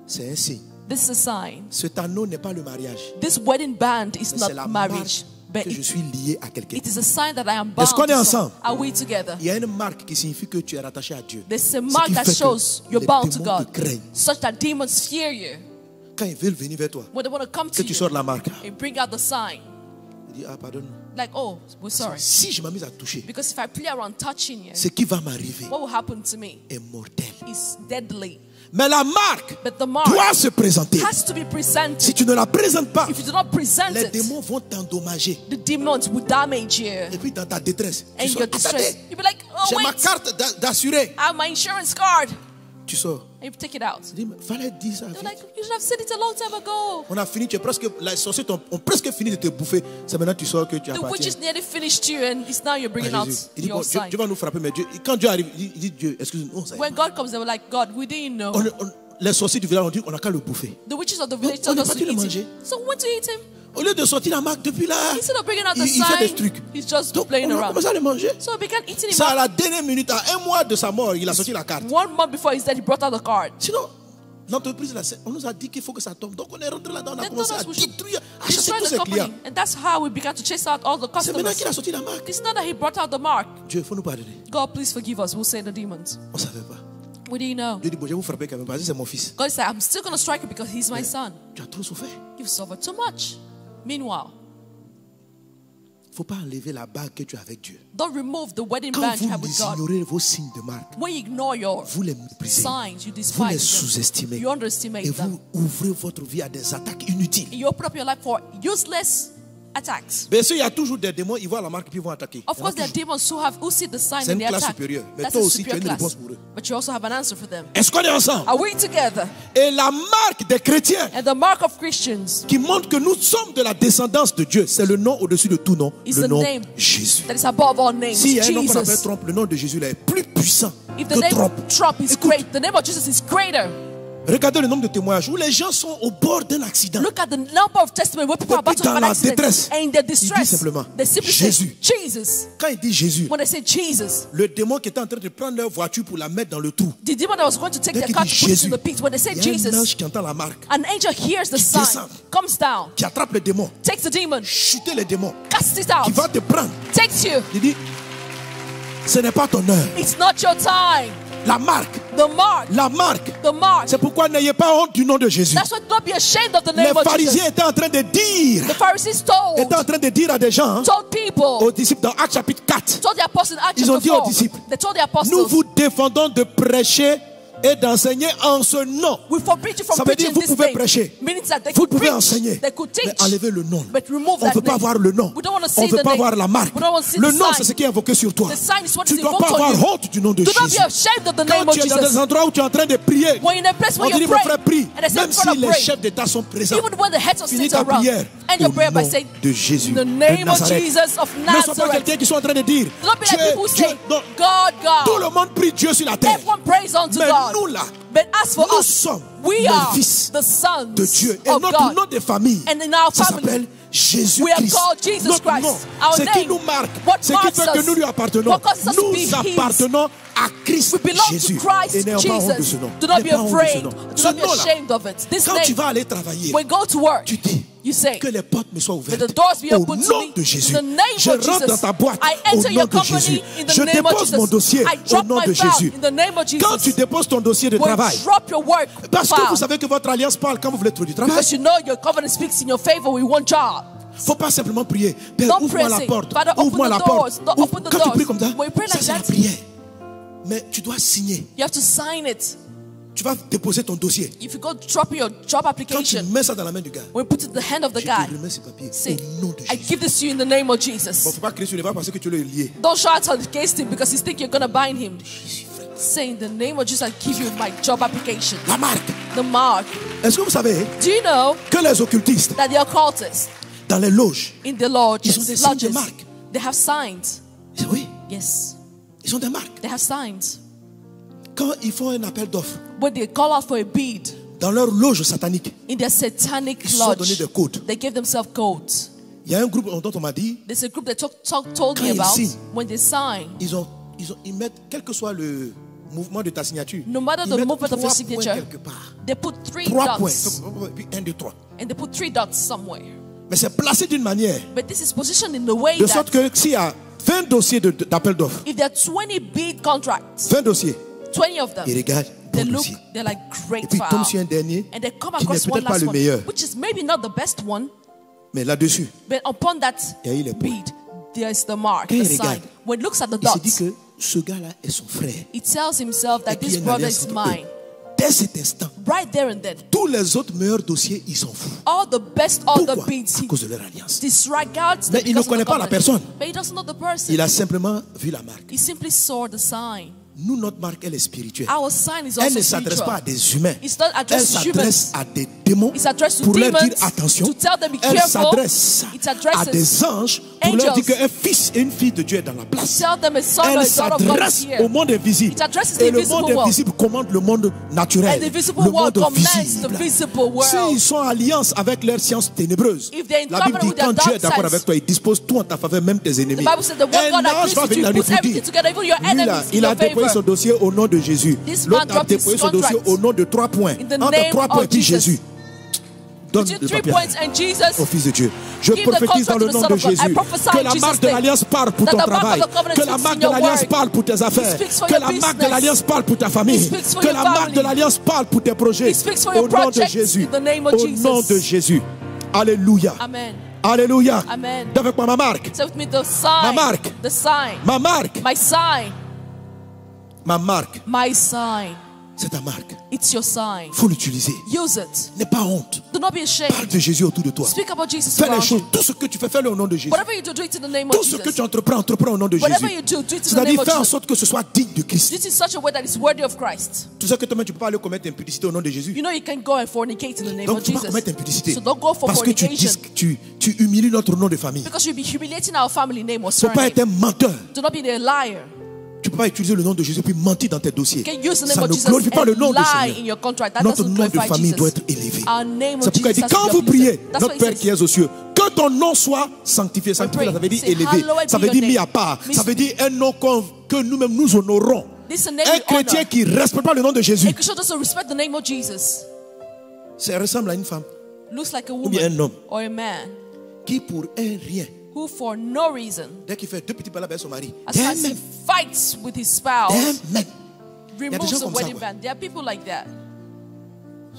C'est un signe. This is a sign. Cet anneau n'est pas le mariage. This wedding band is Mais c'est la not marque marriage, but que je suis lié à quelqu'un. it is a sign that I am bound Est-ce qu'on est to some- ensemble? Are we together? Il y a une marque qui signifie que tu es rattaché à Dieu. There's a Ce mark qui that fait que shows you're les bound to démons God, te craignent. such that demons fear you. Quand ils veulent venir vers toi, When they want to come que to tu you sors la marque, and bring out the sign, il dit ah pardonne. like, oh, we're sorry. Si je m'amuse à toucher, Because if I play around touching you, ce qui va m'arriver what will happen to me est mortel. is deadly. Mais la marque But the mark doit se présenter. has to be Si presented. tu ne la présentes pas, If you do not present les it, démons vont t'endommager. the demons will damage you. Et puis dans ta détresse, tu And sors. you're distressed. Attendez, You'll be like, oh, j'ai ma wait, carte d'assuré. I have my insurance card. Tu sors. And you take it out. Tu dis, mais fallait dire ça. They're vite. like, you should have said it a long time ago. On a fini, tu es presque, les sorciers ont presque fini de te bouffer. C'est maintenant que tu sors que tu The appartiens witches nearly finished you, and it's now you're bringing à out Jésus. Il dit, your bon, Dieu, sign. Dieu va nous frapper, mais Dieu, quand Dieu arrive, il dit Dieu, excuse-nous. When God comes, they were like, God, we didn't know. Les sorciers du village ont dit, on n'a qu'à le bouffer. The witches of the village on told est us to parti le eat manger. him. So we went to eat him. Au lieu de sortir la marque depuis là, Instead of bringing out the il fait des sign, trucs. he's just Donc, playing on a around. commencé à le manger. So we began eating him Ça, à up. la dernière minute, à un mois de sa mort, il a sorti la carte. 1 month before he's dead, he brought out the card. Sinon, l'entreprise, là, on nous a dit qu'il faut que ça tombe. Donc, on est rentré là-dedans, on a They commencé told à us we should détruire, à chasser destroy tous the ses company. clients. And that's how we began to chase out all the C'est maintenant customers. qu'il a sorti la marque. It's not that he brought out the mark. Dieu, il faut nous pardonner. God, please forgive us. We'll say the demons. On ne savait pas. What do you know? Dieu dit, bon, je vais vous frapper quand même parce que c'est mon fils. God said, I'm still going to strike you because he's my son. Tu as trop souffert. You've suffered too much. Meanwhile, Il ne faut pas enlever la bague que tu as avec Dieu. don't remove the wedding Quand band you vous have with God. ignorez vos signes de marque, When you ignore your vous les méprisez, signs, you vous les despise them. sous-estimez You underestimate et them. vous ouvrez votre vie à des attaques inutiles. You open up your life for useless attacks. Bien sûr, il y a toujours des démons, ils voient la marque puis ils vont attaquer. Of Il y en a course, there are toujours. demons who see the sign C'est and une they classe attack. supérieure. Mais That's toi a aussi, tu as superior une réponse class. pour eux. But you also have an answer for them. Est-ce qu'on est ensemble? Are we together? Et la marque des chrétiens And the mark of Christians qui montre que nous sommes de la descendance de Dieu, c'est le nom au-dessus de tout nom, is le the nom name Jésus. that is above all names. S'il y a un nom qu'on appelle Jesus. Trump, le nom de Jésus là est plus puissant If the que name Trump. Trump is Écoute. great, the name of Jesus is greater. Regardez le nombre de témoignages où les gens sont au bord d'un accident. Look at the number of testimonies where people are about to Dans have an la accident détresse, and in their il dit distress. simplement, They simply Jésus. say Jesus. Quand il dit Jésus, When they say Jesus, le démon qui était en train de prendre leur voiture pour la mettre dans le trou, the demon that was going to take dès their qu'il car dit to put it in Jésus, the pit, when they say il y a un Jesus, ange qui entend la marque, an angel hears the qui sign, descend. comes down, qui attrape le démon, takes the demon, chuter les démons, casts it qui out, va te prendre. takes you. Il dit, ce n'est pas ton heure. It's not your time. La marque, The mark, la marque. the mark. C'est pourquoi n'ayez pas honte du nom de Jésus. That's why don't be ashamed of the Les name of pharisiens Jesus. étaient en train de dire, The Pharisees told à des gens, told people, aux disciples dans Actes chapitre 4, told the apostles in Acts Ils ont chapter dit aux 4, disciples, they told the nous apostles, vous défendons de prêcher et d'enseigner en ce nom. we forbid you from Ça veut dire preaching vous this pouvez name. prêcher, Meaning that they vous could pouvez preach, enseigner, they could mais teach, enlevez le nom. but remove On ne that veut pas name. voir le nom. We don't want to On see ne veut the pas name. voir la marque. We don't want to see Le the nom, sign. c'est ce qui est invoqué sur toi. The sign is what Tu is ne dois invoked pas on avoir you. honte du nom de Do not be Jésus. ashamed of the name Quand of tu es dans Jesus. des endroits où tu es en train de prier, When you're in a place on where dit, you mon pray, frère, prie. and they say, Même si "Brother, les pray." chefs d'État sont présents, Even when the heads of finis state ta are around, prière and your au prayer by nom saying, de Jésus in the de name of Nazareth. Jesus of Ne sois pas Nazareth. quelqu'un qui sont en train de dire, Do not be tu like es people who Dieu. say, Non, God, tout God. le monde prie Dieu sur la terre. Everyone prays unto Mais God. nous là, But as for nous us, sommes we les are fils the sons de Dieu. Et of notre God. nom de famille, And in our ça family, s'appelle Jésus we are Christ. called Jesus Notre Christ. nom, Our ce qui name, nous marque, what ce qui marks fait que us, nous lui appartenons. what causes us to be Nous His. appartenons à Christ We belong Jésus. to Christ Et n'ayons pas honte de ce Jesus. nom. Do not be N'ayez pas honte de ce afraid. nom. Do Ce not be nom-là, ashamed of it. This quand tu name, vas aller travailler, when you go to work, tu dis you say, que les portes me soient ouvertes May the doors be au open to nom me de Jésus. in the name Je of rentre Jesus. dans ta boîte I au enter nom your de company Jésus. in the Je name of dépose mon Jesus. dossier I au drop nom my de file Jésus. in the name of Jesus. Quand tu déposes ton dossier de When travail, you drop your work parce que file, vous savez que votre alliance parle quand vous voulez trouver du travail. because you know your covenant speaks in your favor, we want job. Faut pas simplement prier. Père, Don't ouvre-moi pray, la say, porte. Father, open Ouvre-moi the la doors. porte. Don't open the Quand tu doors. pries comme ça, When you pray ça like c'est la that, prière. Mais tu dois signer. you have to sign it. Tu vas déposer ton dossier. If you go drop your job Quand tu application, mets ça dans la main du gars, when you put it in the hand of the je guy, te remets ce papier say, au nom de I Jésus. give this to you in the name of Bon, Jesus. faut pas crier sur les bras parce que tu le lié. Don't shout against him because you think you're going to bind him. Jésus, frère. Say, in the name of Jesus, I give you my job application. La marque. The mark. Est-ce que vous savez Do you know que les occultistes, that the occultists dans les loges, in the lodges, Ils ont des signes de lodges, marque. they have signs. oui, Yes, ils ont des marques. they have signs. Quand ils font un appel d'offres, When they call out for a bid dans leur loge satanique, in their satanic ils se sont donné lodge, des codes. they give themselves codes. Il y a un groupe dont on m'a dit, There's a group that told Quand me ils about signent, when they sign. ils mettent, quel que soit le mouvement de ta signature, No matter ils the mettent movement of your 3 signature, points quelque part. They put 3 3 points. dots, Puis 1, 2, 3. and they put 3 dots somewhere. Mais c'est placé d'une manière, But this is positioned in the way de that sorte que s'il y a 20 dossiers d'appel d'offres, if there are 20 bid contracts, 20 dossiers, 20 of them, ils regardent, they bon look, dossier. they're like Et great puis ils tombent file, sur un dernier and they come qui n'est across one peut-être pas last le one, meilleur. which is maybe not the best one, Mais là-dessus, but upon that il y a eu les points. bid, there is the mark, Quand the il sign. regarde, When it looks at the Il se dit dots, que ce gars-là est son frère. it tells himself Et that puis il y this a une brother alliance is entre eux. mine. Dès cet instant, Right there and then, tous les autres meilleurs dossiers, ils s'en foutent. all the best, all the Pourquoi? bids, À he cause de leur alliance. disregards them Mais il ne because of the connaît pas la covenant. personne. But he doesn't know the person. Il a simplement vu la marque. He simply saw the sign. Nous, notre marque, elle est spirituelle. Our sign is Elle also ne s'adresse pas à spiritual. des humains. It's not Elle addressed to s'adresse humans. à des démons It's addressed to pour leur dire demons attention. to tell them be Elle careful. s'adresse It à addresses des anges pour leur dire angels. qu'un fils et une fille de Dieu est dans la place. Tell them a son or Elle a daughter of God is s'adresse here. au monde invisible. It addresses the Et le invisible monde world. invisible commande le monde naturel. And the visible Le world monde commands the visible. visible world. S'ils sont en alliance avec leurs sciences ténébreuses, If they're in la Bible covenant dit with their quand Dieu est dark d'accord sides, avec toi, il dispose tout en ta faveur, même tes ennemis. The Bible said the one Un God ange agrees va with venir you, dans he le puts everything dire. together, even your Lui, là, enemies in il a your déployé favor. son dossier au nom de Jésus. This L'autre man a dropped his déployé son dossier contract. au nom de 3 points. In the Entre name 3 points et of puis Jesus. Jésus. Donne Between le 3 papier points and Jesus. au Fils de Dieu. Je Give the prophétise dans contract le to the nom Son de of God. I Jésus. prophesy Que in la Jesus' marque de name. l'alliance parle pour That ton the mark of travail. the covenant Que la speaks marque in de your l'alliance work. parle pour tes affaires. speaks for Que your la marque de business. l'alliance parle pour ta famille. He speaks for Que your la marque de family. l'alliance parle pour tes projets. He speaks for Au your nom de projects Jésus. in the name of Au Jesus. nom de Jésus. Alléluia. Amen. Alléluia. Amen. Dis avec moi ma marque. Say with me the sign. Ma marque. The sign. Ma marque. My sign. Ma marque. My sign. C'est ta marque. It's your sign. Il faut l'utiliser. Use it. N'aie pas honte. Do not be ashamed. Parle de Jésus autour de toi. Speak about Jesus Fais les around choses. you. Tout ce que tu fais, fais-le au nom de Jésus. Whatever you do it in the name of Tout ce que Jesus. tu entreprends, entreprends au nom de Whatever Jésus. you do it in the C'est-à-dire, name of fais en Jesus. sorte que ce soit digne de Christ. Do it in such a way that is worthy of Christ. Tu sais que toi-même, tu ne peux pas aller commettre impudicité au nom de Jésus. You know you can go and fornicate in the name Donc, of tu ne peux pas Jesus. commettre impudicité. So don't go for Parce que fornication. tu humilies notre nom de famille. Because you'll be humiliating our family name or Tu ne peux pas surname. être un menteur. Do not be a liar. Tu ne peux pas utiliser le nom de Jésus puis mentir dans tes dossiers. You can use the name Ça of ne Jesus glorifie pas le and nom du lie Seigneur. in your contract. That Notre doesn't nom de glorify famille doit Jesus. être élevé. Our name C'est of pourquoi il Jesus dit, has quand to vous be uplifted. priez, That's notre what Père he qui says. es aux cieux, que ton nom soit sanctifié. Sanctifié, ça veut dire Say, élevé. hallowed Ça be veut your dire name. mis à part. Ça Means- veut dire un nom que nous-mêmes nous honorons. This is a name Un we chrétien honor. qui ne respecte pas le nom de Jésus, A Christian doesn't respect the name of Jesus. ça ressemble à une femme Looks like a bien un woman homme. or a man qui pour un rien, who for no reason, dès qu'il fait deux petits palabres avec son mari, as soon as he fights with his spouse, même. removes gens the comme ça, wedding ouais. band. There are people like that.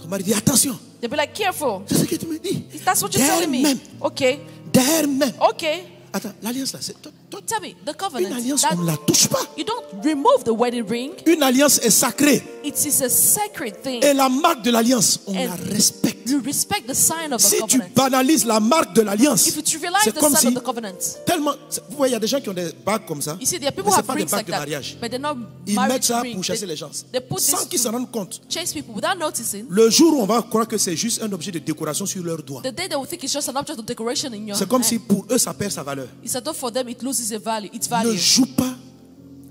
Son mari dit attention, They'll be like, careful. c'est ce que tu me dis. That's what you're telling me. Même. Okay. Derrière même. Okay. Attends, l'alliance là, c'est toi, Tell me, the une covenant. alliance, that on ne la touche pas. you don't remove the wedding ring. Une alliance est sacrée. It is a sacred thing. Et la marque de l'alliance, on And la respecte. You respect the sign of the Si tu covenant. banalises la marque de l'alliance, If you trivialize c'est the comme sign si of the covenant, tellement. Vous voyez, il y a des gens qui ont des bagues comme ça. you see, there are people Mais who c'est have pas des rings bagues like de that, mariage. but they're not Ils mettent marriage ça rings. pour chasser les gens, They put sans this qu'ils s'en to rendent compte. chase people without noticing. Le jour où on va croire que c'est juste un objet de décoration sur leurs doigts, The day they will think it's just an object of decoration in your c'est comme hand. si pour eux ça perd sa valeur. It's as though for them it loses its value. Its Ne value. joue pas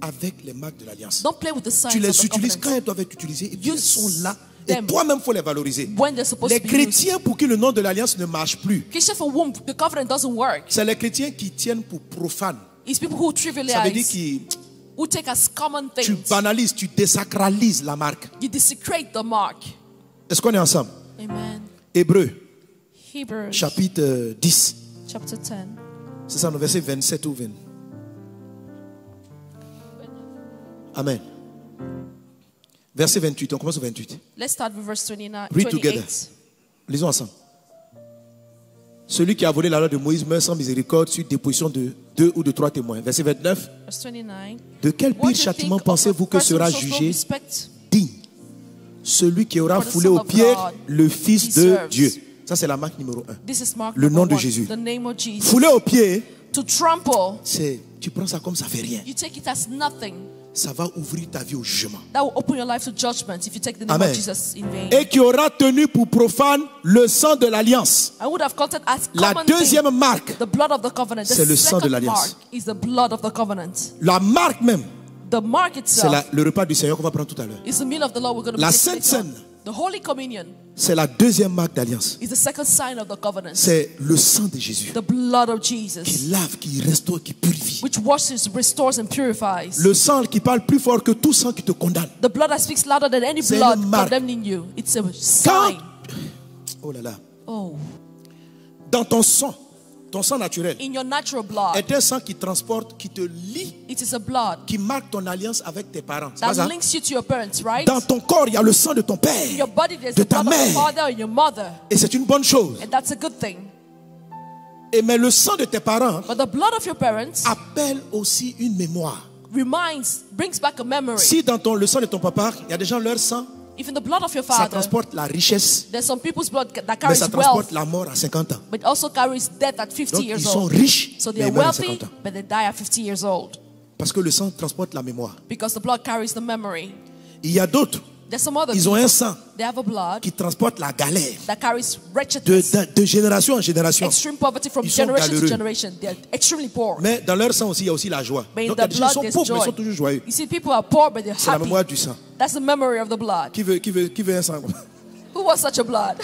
avec les marques de l'alliance. Don't play with the signs Tu of les the utilises quand covenant. elles doivent être utilisées et puis elles Use sont là. Et them toi-même, il faut les valoriser. when they're supposed Les to be used. chrétiens pour qui le nom de l'alliance ne marche plus, Christian for whom the covenant doesn't work. c'est les chrétiens qui tiennent pour profanes. It's people who Ça veut dire trivialize, que who take as common tu things. banalises, tu désacralises la marque. You desecrate the mark. Est-ce qu'on est ensemble? Amen. Hébreux, Hebrews chapitre 10. chapter 10. C'est ça, le verset 27 ou 20. Amen. Verset 28, on commence au 28. Let's start with verse 29. Read together. 28. Lisons ensemble. Celui qui a volé la loi de Moïse meurt sans miséricorde sur déposition de 2 ou de 3 témoins. Verset 29. Verse 29. De quel What pire you châtiment think of pensez-vous a que person sera who shows no jugé respect digne celui qui aura for the foulé Son aux of pieds God le Fils de deserves. Dieu. Ça, c'est la marque numéro 1. This is Mark Le nom number de 1, Jésus. the name of Jesus. Fouler aux pieds, To trample, c'est, tu prends ça comme ça fait rien. you take it as nothing. Ça va ouvrir ta vie au jugement. That will open your life to judgment if you take the name Amen. of Jesus in vain. Et qui aura tenu pour profane le sang de l'alliance. I would have counted as La common deuxième thing, marque, the blood of the covenant. c'est The le sang de second l'alliance. mark is the blood of the covenant. la marque même, The mark c'est itself le repas du Seigneur qu'on va prendre tout à l'heure. is the meal of the Lord we're going to La be Sainte taking later Seine. on. The Holy Communion C'est la deuxième marque d'alliance. is the second sign of the covenant. C'est le sang de Jésus The blood of qui Jesus, lave, qui restaure, qui purifie. which washes, restores, and purifies. Le sang qui parle plus fort que tout sang qui te condamne. The blood that speaks louder than any C'est blood une marque. condemning you. It's a Quand, sign. oh là là, Oh, dans ton sang naturel, in your natural blood, est un sang qui transporte, qui te lie, it is a blood qui marque ton alliance avec tes parents. C'est pas that ça? links you to your parents, right? Dans ton corps, il y a le sang de ton In père. your body, there's de the ta blood of your mère. father and your mother, Et c'est une bonne chose. and that's a good thing. Et mais le sang de tes parents But the blood of your parents appelle aussi une mémoire. brings back a memory. Si dans le sang de ton papa, il y a des gens, leur sang, If in the blood of your ça father, transporte la richesse, there's some people's blood that mais carries ça wealth, transporte la mort à 50 ans. but also carries death at 50 Donc, years ils sont old. riches, So mais they're ils meurent à wealthy, 50 ans. but they die at 50 years old. Parce que le sang transporte la mémoire. Because the blood carries the memory. Il y a d'autres, There's some other ils ont people, un sang they have a blood qui transporte la galère that carries wretchedness, de génération en génération. extreme poverty from Ils sont generation to galéreux. generation. They're extremely poor. Mais dans leur sang aussi, il y a aussi la joie. But in Donc, il y a the des gens qui blood, sont there's pauvres, mais ils joy. sont toujours joyeux. You see, people are poor, but they're C'est la happy. mémoire du sang. That's the memory of the blood. Qui veut un sang? Who wants such a blood?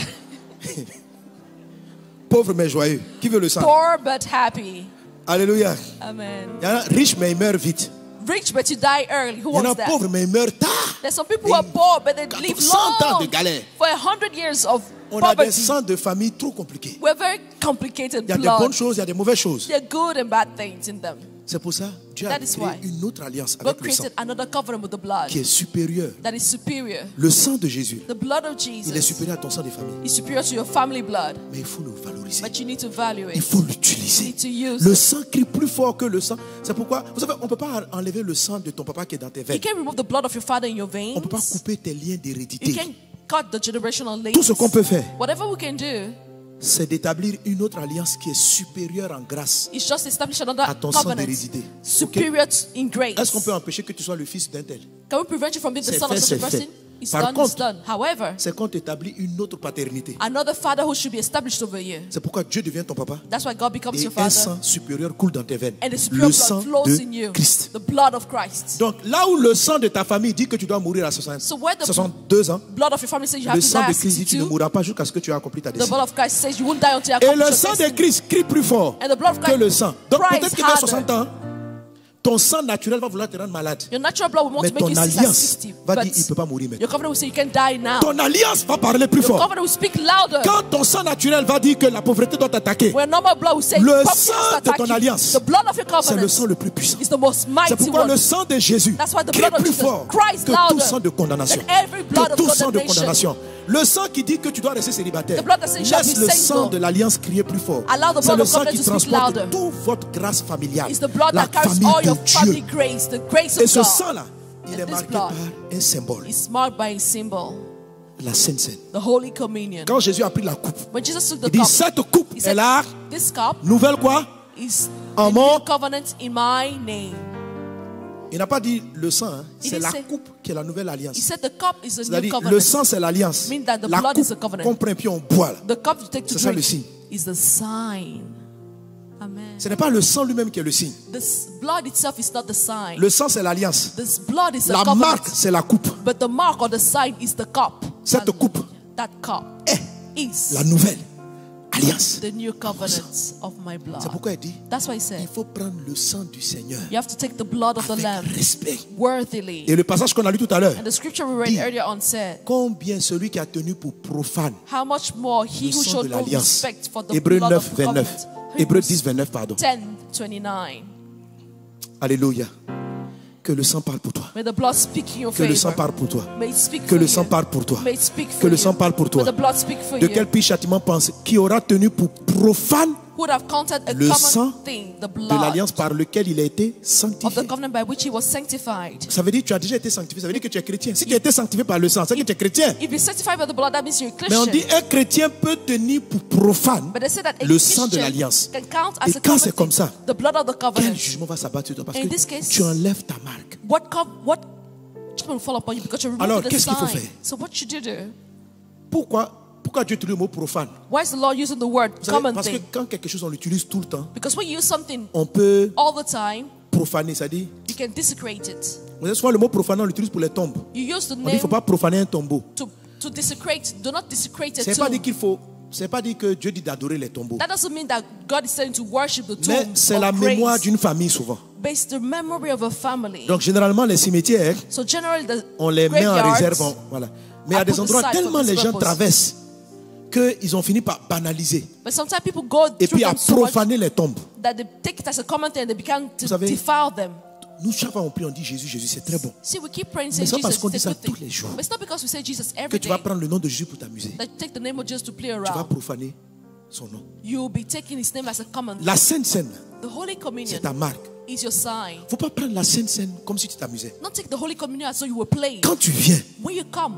Pauvre mais joyeux. Qui veut le sang? Poor but happy. Alléluia. Amen. Il y en a riches mais ils meurent vite. Rich but you die early. Who Il y en a wants that? pauvres mais ils meurent tard. There's some people who are poor but they live 100 ans de long galère. for 100 years of On a des sangs de famille trop compliqués. We're very complicated Il y a des blood. bonnes choses, il y a des mauvaises choses. There are good and bad things in them. C'est pour ça que Dieu a That is créé why une autre alliance God avec le sang created another covenant with the blood qui est supérieure. that is superior. Le sang de Jésus, The blood of il est Jesus supérieur à ton sang de famille. is superior to your family blood, Mais il faut le valoriser. but you need to value Il it. faut You l'utiliser. need to use Le it. sang crie plus fort que le sang. C'est pourquoi, vous savez, on ne peut pas enlever le sang de ton papa qui est dans tes You veines. can't remove the blood of your father in your On ne peut pas veins. couper tes liens You d'hérédité. can't cut the generational Tout ce links. qu'on peut faire, Whatever we can do c'est d'établir une autre alliance qui est supérieure en grâce is just establish à another ton sang covenant d'hérédité. Ok? superior in grace. Est-ce qu'on peut empêcher que tu sois le fils d'un tel? Can we prevent you from being the C'est son fait, of such a c'est person? fait. It's Par done, it's contre, done. However, c'est qu'on t'établit une autre paternité. another fatherhood should be established over you. C'est pourquoi Dieu devient ton papa. That's why God becomes Et your un father. sang supérieur coule dans tes veines. And the superior Le blood sang flows in de you. Christ. The blood of Christ. Donc là où le sang de ta famille dit que tu dois mourir à So where the 62 ans, blood of your family says you have le to die sang at de Christ dit que tu ne 62, mourras pas jusqu'à ce que tu aies accompli ta the destinée. blood of Christ says you won't die until you Et accomplish le your sang de destiny. Christ crie plus fort And the blood of que le Christ sang. Donc cries peut-être que vers 60 harder. ans, ton sang naturel va vouloir te rendre malade. Your natural blood will want Mais to make you ton sick at alliance 60. va But dire il ne peut pas mourir your maintenant. covenant will say you can die now. Ton alliance va parler plus Your fort. covenant will speak louder. Quand ton sang naturel va dire que la pauvreté doit t'attaquer, When normal blood will say le poverty sang has de attacked ton you. alliance, The blood of your c'est le covenant sang le plus puissant. is the most C'est mighty pourquoi one. le sang de Jésus That's why the crie blood of plus Jesus fort cries que tout louder sang de condamnation. than every blood Que of tout sang de condemnation. condamnation. Le sang qui dit que tu dois rester célibataire. The blood that says you shall Laisse be le single. sang de l'alliance crier plus fort. Allow the C'est blood le of sang covenant qui to speak transporte louder. toute votre grâce familiale. It's the blood La that carries famille all your de family Dieu. grace, the grace Et of ce God. sang-là, il est And this marqué blood par un symbole. is marked by a symbol, La Sainte Seine. the Holy Communion. Quand Jésus a pris la coupe, When Jesus took il the dit cup, cette coupe he est said, là. this cup Nouvelle quoi? is En the mon- new covenant in my name. Il n'a pas dit le sang, hein. Il C'est dit la c'est- coupe qui est la nouvelle alliance. He said the cup is a new C'est-à-dire, covenant. le sang, c'est l'alliance. Mean that the La blood is a coupe covenant. qu'on prend puis on boit. Là. The cup you take to C'est ça le drink signe. is the sign. Amen. Ce n'est pas le sang lui-même qui est le signe. This blood itself is not the sign. Le sang, c'est l'alliance. This blood is the La covenant. marque, c'est la coupe. But the mark or the sign is the cup. Cette coupe That cup est is la nouvelle alliance. the new covenant of my blood. C'est pourquoi il dit, That's why he il said faut prendre le sang du Seigneur you have to take the blood of the avec Lamb respect. worthily. Et le passage qu'on a lu tout à l'heure, And the scripture we read dit, earlier on said, combien celui qui a tenu pour profane how much more he le who sang showed de no l'alliance. respect for the Hébreux blood 9, of the 29. covenant. Hébreux Hebrews 10, 29, pardon. 10:29. Alléluia. Que le sang parle pour toi. May the blood speak in your Que le sang favor. parle pour toi. May it speak Que for le you. sang parle pour toi. May it speak Que for le you. sang parle pour toi. May the blood speak for De you. quel pire châtiment pense qui aura tenu pour profane Who would have counted a le common sang thing, the de blood l'alliance par lequel il a été of sanctifié. the covenant by which he was sanctified. Ça veut dire que tu as déjà été sanctifié. Ça veut dire que tu es chrétien. Si tu as été sanctifié par le sang, c'est que tu es chrétien. If you're sanctified by the blood, that means you're a Mais on dit Christian. un chrétien peut tenir pour profane But they say that a le sang de Christian l'alliance. can count Et as a quand c'est common comme thing, ça, the blood of the quel covenant. jugement va s'abattre sur toi? Parce In this que case, tu enlèves ta marque. What judgment will fall upon you because you Alors, removed the qu'est-ce qu'il faut sign. faire? So what should you do? Pourquoi Dieu utilise le mot profane? Why is the Lord using the word Vous savez, common parce que thing? quand quelque chose on l'utilise tout le temps, Because when you use something on peut all the time, profaner. C'est-à-dire, you can desecrate it. vous savez, souvent le mot profaner on l'utilise pour les tombes. You use the On dit qu'il name ne faut pas profaner un tombeau. to desecrate. Do not desecrate it C'est pas too. dire qu'il faut. C'est pas dire que Dieu dit d'adorer les tombeaux. That doesn't mean that God is saying to worship the tomb Mais c'est of la grace, mémoire d'une famille souvent. but it's the memory of a family. Donc généralement les cimetières, So generally the on les met en graveyards réserve. Voilà. Mais à are des put endroits aside tellement for this les gens purpose. traversent qu'ils ont fini par banaliser But sometimes people go et through puis à them so much profaner les tombes. that they take it as a common thing and they begin to Vous savez, defile them. Nous chaque fois on prie, on dit Jésus, Jésus, c'est très bon. See, we keep praying, Mais saying c'est pas parce Jesus, qu'on dit it's a ça good thing. tous les jours But it's not because we say Jesus que every tu vas day prendre le nom de Jésus pour t'amuser. that you take the name of Jesus to play Tu vas around. profaner son nom. You will be taking his name as a common thing. La Sainte Seine, The Holy Communion c'est ta marque. is your sign. Il ne faut pas prendre la Sainte Seine comme si tu t'amusais. Not take the Holy Communion as though you were playing. Quand tu viens, When you come,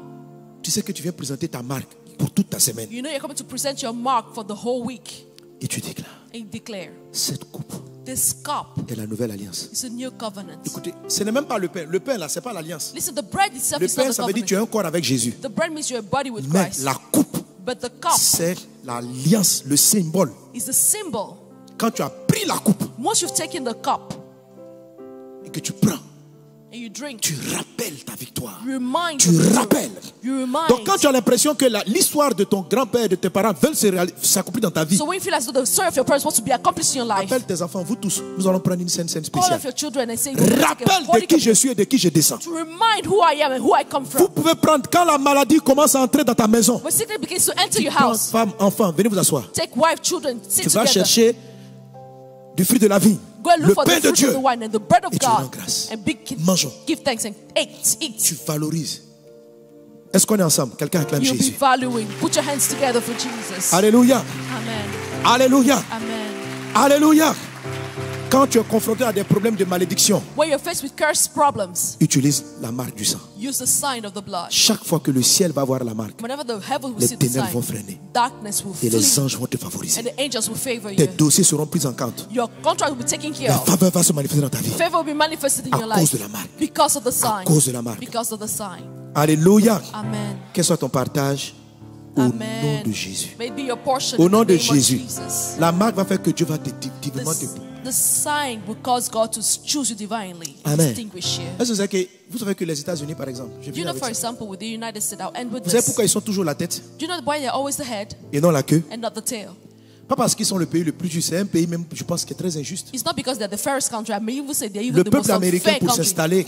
tu sais que tu viens présenter ta marque pour toute ta semaine. you know you're coming to present your mark for the whole week. Et tu déclares, And you declare, cette coupe this cup est la nouvelle alliance. is a new covenant. Écoutez, ce n'est même pas le pain. Le pain là, ce n'est pas l'alliance. Listen, the bread itself Le is not pain, the ça veut dire que tu covenant. as un corps avec Jésus. The bread means you're a body with Mais Christ. la coupe, But the cup c'est l'alliance, le symbole. is the symbol. Quand tu as pris la coupe Once you've taken the cup et que tu prends, and you drink, tu rappelles ta victoire. you remind Tu of the rappelles. truth. You remind. Donc quand tu as l'impression que l'histoire de ton grand-père, de tes parents veulent s'accomplir dans ta vie, So when you feel as though the story of your parents wants to be accomplished in your life, appelle tes enfants, vous tous, nous allons prendre une scène call spéciale. off your children and say, "We're gonna take a Rappelle de holy qui je suis et de qui je descends. to remind who I am and who I come Vous from." pouvez prendre, quand la maladie commence à entrer dans ta maison, When sickness begins to enter your prends house, femme, enfant, venez vous asseoir. take wife, children, sit Tu vas together. chercher du fruit de la vie, Go and look le for pain the de fruit Dieu, of the wine and the bread of et tu rends God, grâce. and Mangeons. give thanks and eat. Tu valorises. Est-ce qu'on est ensemble? Quelqu'un acclame You'll be Jésus. valuing. Put your hands together for Jesus. Alléluia. Amen. Alléluia. Amen. Alléluia. Quand tu es confronté à des problèmes de malédiction, When you're faced with curse problems, utilise la marque du sang. use the sign of the blood. Chaque fois que le ciel va voir la marque, Whenever the heaven will les see the ténèbres sign, vont freiner darkness will et les flee, anges vont te favoriser. and the angels will favor Tes you. dossiers seront pris en compte. Your contract will be taken care La of. faveur va se manifester dans ta vie. Favor will be manifested in À your cause life de la marque. because of the sign. cause de la marque. Because of the sign. Alléluia. Amen. Quel soit ton partage au Amen. nom de Jésus. May it be your portion Au in nom the de name of Jésus. Jesus. La marque va faire que Dieu va te divinement te. The sign will cause God to choose you divinely, Amen. distinguish you. Est-ce que vous savez que les États-Unis, par exemple, je Do you viens know, avec for ça. example, with the United States, I'll end with Vous savez this. pourquoi ils sont toujours la tête Do you know why they're always the head et non la queue? and not the tail? Pas parce qu'ils sont le pays le plus juste, c'est un pays même, je pense, qui est très injuste. It's not because they're the fairest country. I may even say they're even Le the most peuple américain, unfair pour country. s'installer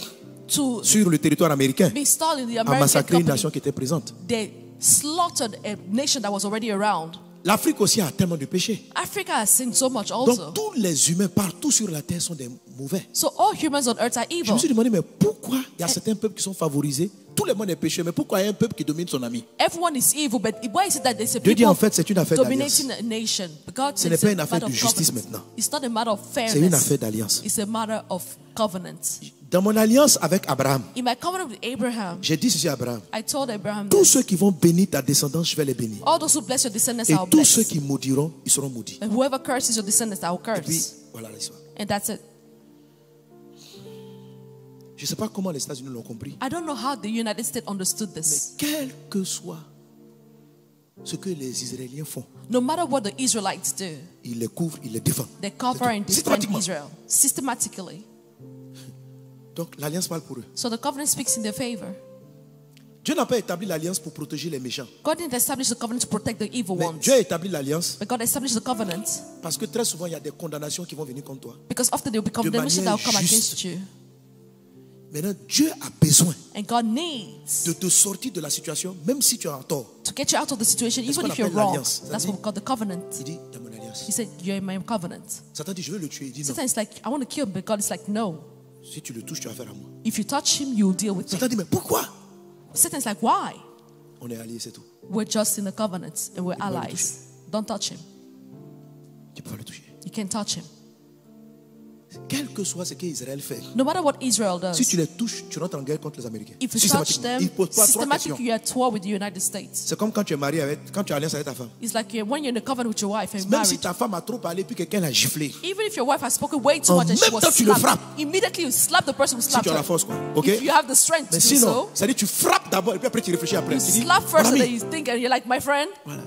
To sur le territoire américain, be installed in the a American massacré une company, nation qui était présente. they slaughtered a nation that was already around. L'Afrique aussi a tellement de péchés. Africa has sinned so much also. Donc tous les humains partout sur la terre sont des mauvais. So all humans on earth are Je evil. me suis demandé, mais pourquoi il y a certains peuples qui sont favorisés? Tout le monde est pécheur, mais pourquoi il y a un peuple qui domine son ami? Everyone is evil, but why is it that there's a Dieu dit people en fait, c'est une affaire d'alliance. dominating a nation? But God Ce says n'est pas it's une a affaire matter de of justice covenant. maintenant. It's not a matter of C'est une fairness. affaire d'alliance. It's a matter of covenant. Dans mon alliance avec Abraham, In my covenant with Abraham, j'ai dit ceci à Abraham. I told Abraham Tous this. ceux qui vont bénir ta descendance, je vais les bénir. All those who bless your descendants, Et I'll tous bless. ceux qui maudiront, ils seront maudits. And whoever curses your descendants, I'll Et puis, curse. voilà l'histoire. And that's it. Je ne sais pas comment les États-Unis l'ont compris. I don't know how the United States understood this. Quel que soit ce que les Israéliens font, No matter what the Israelites do, ils les couvrent, ils les défendent. they cover and defend Systématiquement. Israel systematically. Donc l'alliance parle pour eux. So the covenant speaks in their favor. Dieu n'a pas établi l'alliance pour protéger les méchants. God didn't establish the covenant to protect the evil Mais ones. Dieu a établi l'alliance But God established the covenant parce que très souvent il y a des condamnations qui vont venir contre toi. because often there will be condemnation that will come manière against you. Maintenant, Dieu a besoin And God needs de te sortir de la situation, même si tu as tort. to get you out of the situation, C'est ce even qu'on if you're appelle wrong. l'alliance. That's what we call the covenant. Il dit, dans mon alliance. He said, you're in my covenant. Satan dit, je veux le tuer. Il dit non. Satan is like, I want to kill him, but God is like, no. Si tu le touches, tu as affaire à moi. If you touch him, you'll deal with Satan him. dit, mais pourquoi? Satan's like, why? On est alliés, c'est tout. We're just in the covenant and we're allies. Don't touch him. Tu peux pas le toucher. You can't touch him. Quel que soit ce qu'Israël fait, No matter what Israel si does, tu les touches, tu rentres en guerre contre les Américains. if you touch them, Ils ne posent pas trois questions. systematically you're at war with the United States. C'est comme quand tu es marié avec, quand tu es alliance avec ta femme. It's like when you're in a covenant with your wife and Même si married. ta femme a trop parlé puis quelqu'un l'a giflé, Even if your wife has spoken way too En much and she même was temps, tu le slapped, frappes. immediately you slap the person who si slapped tu as la her. force, quoi. Ok? If you have the strength to Mais do sinon, so, ça dit tu frappes d'abord et puis après tu réfléchis après. you Tu dis, slap first mon and then ami, you think and you're like, my friend, voilà.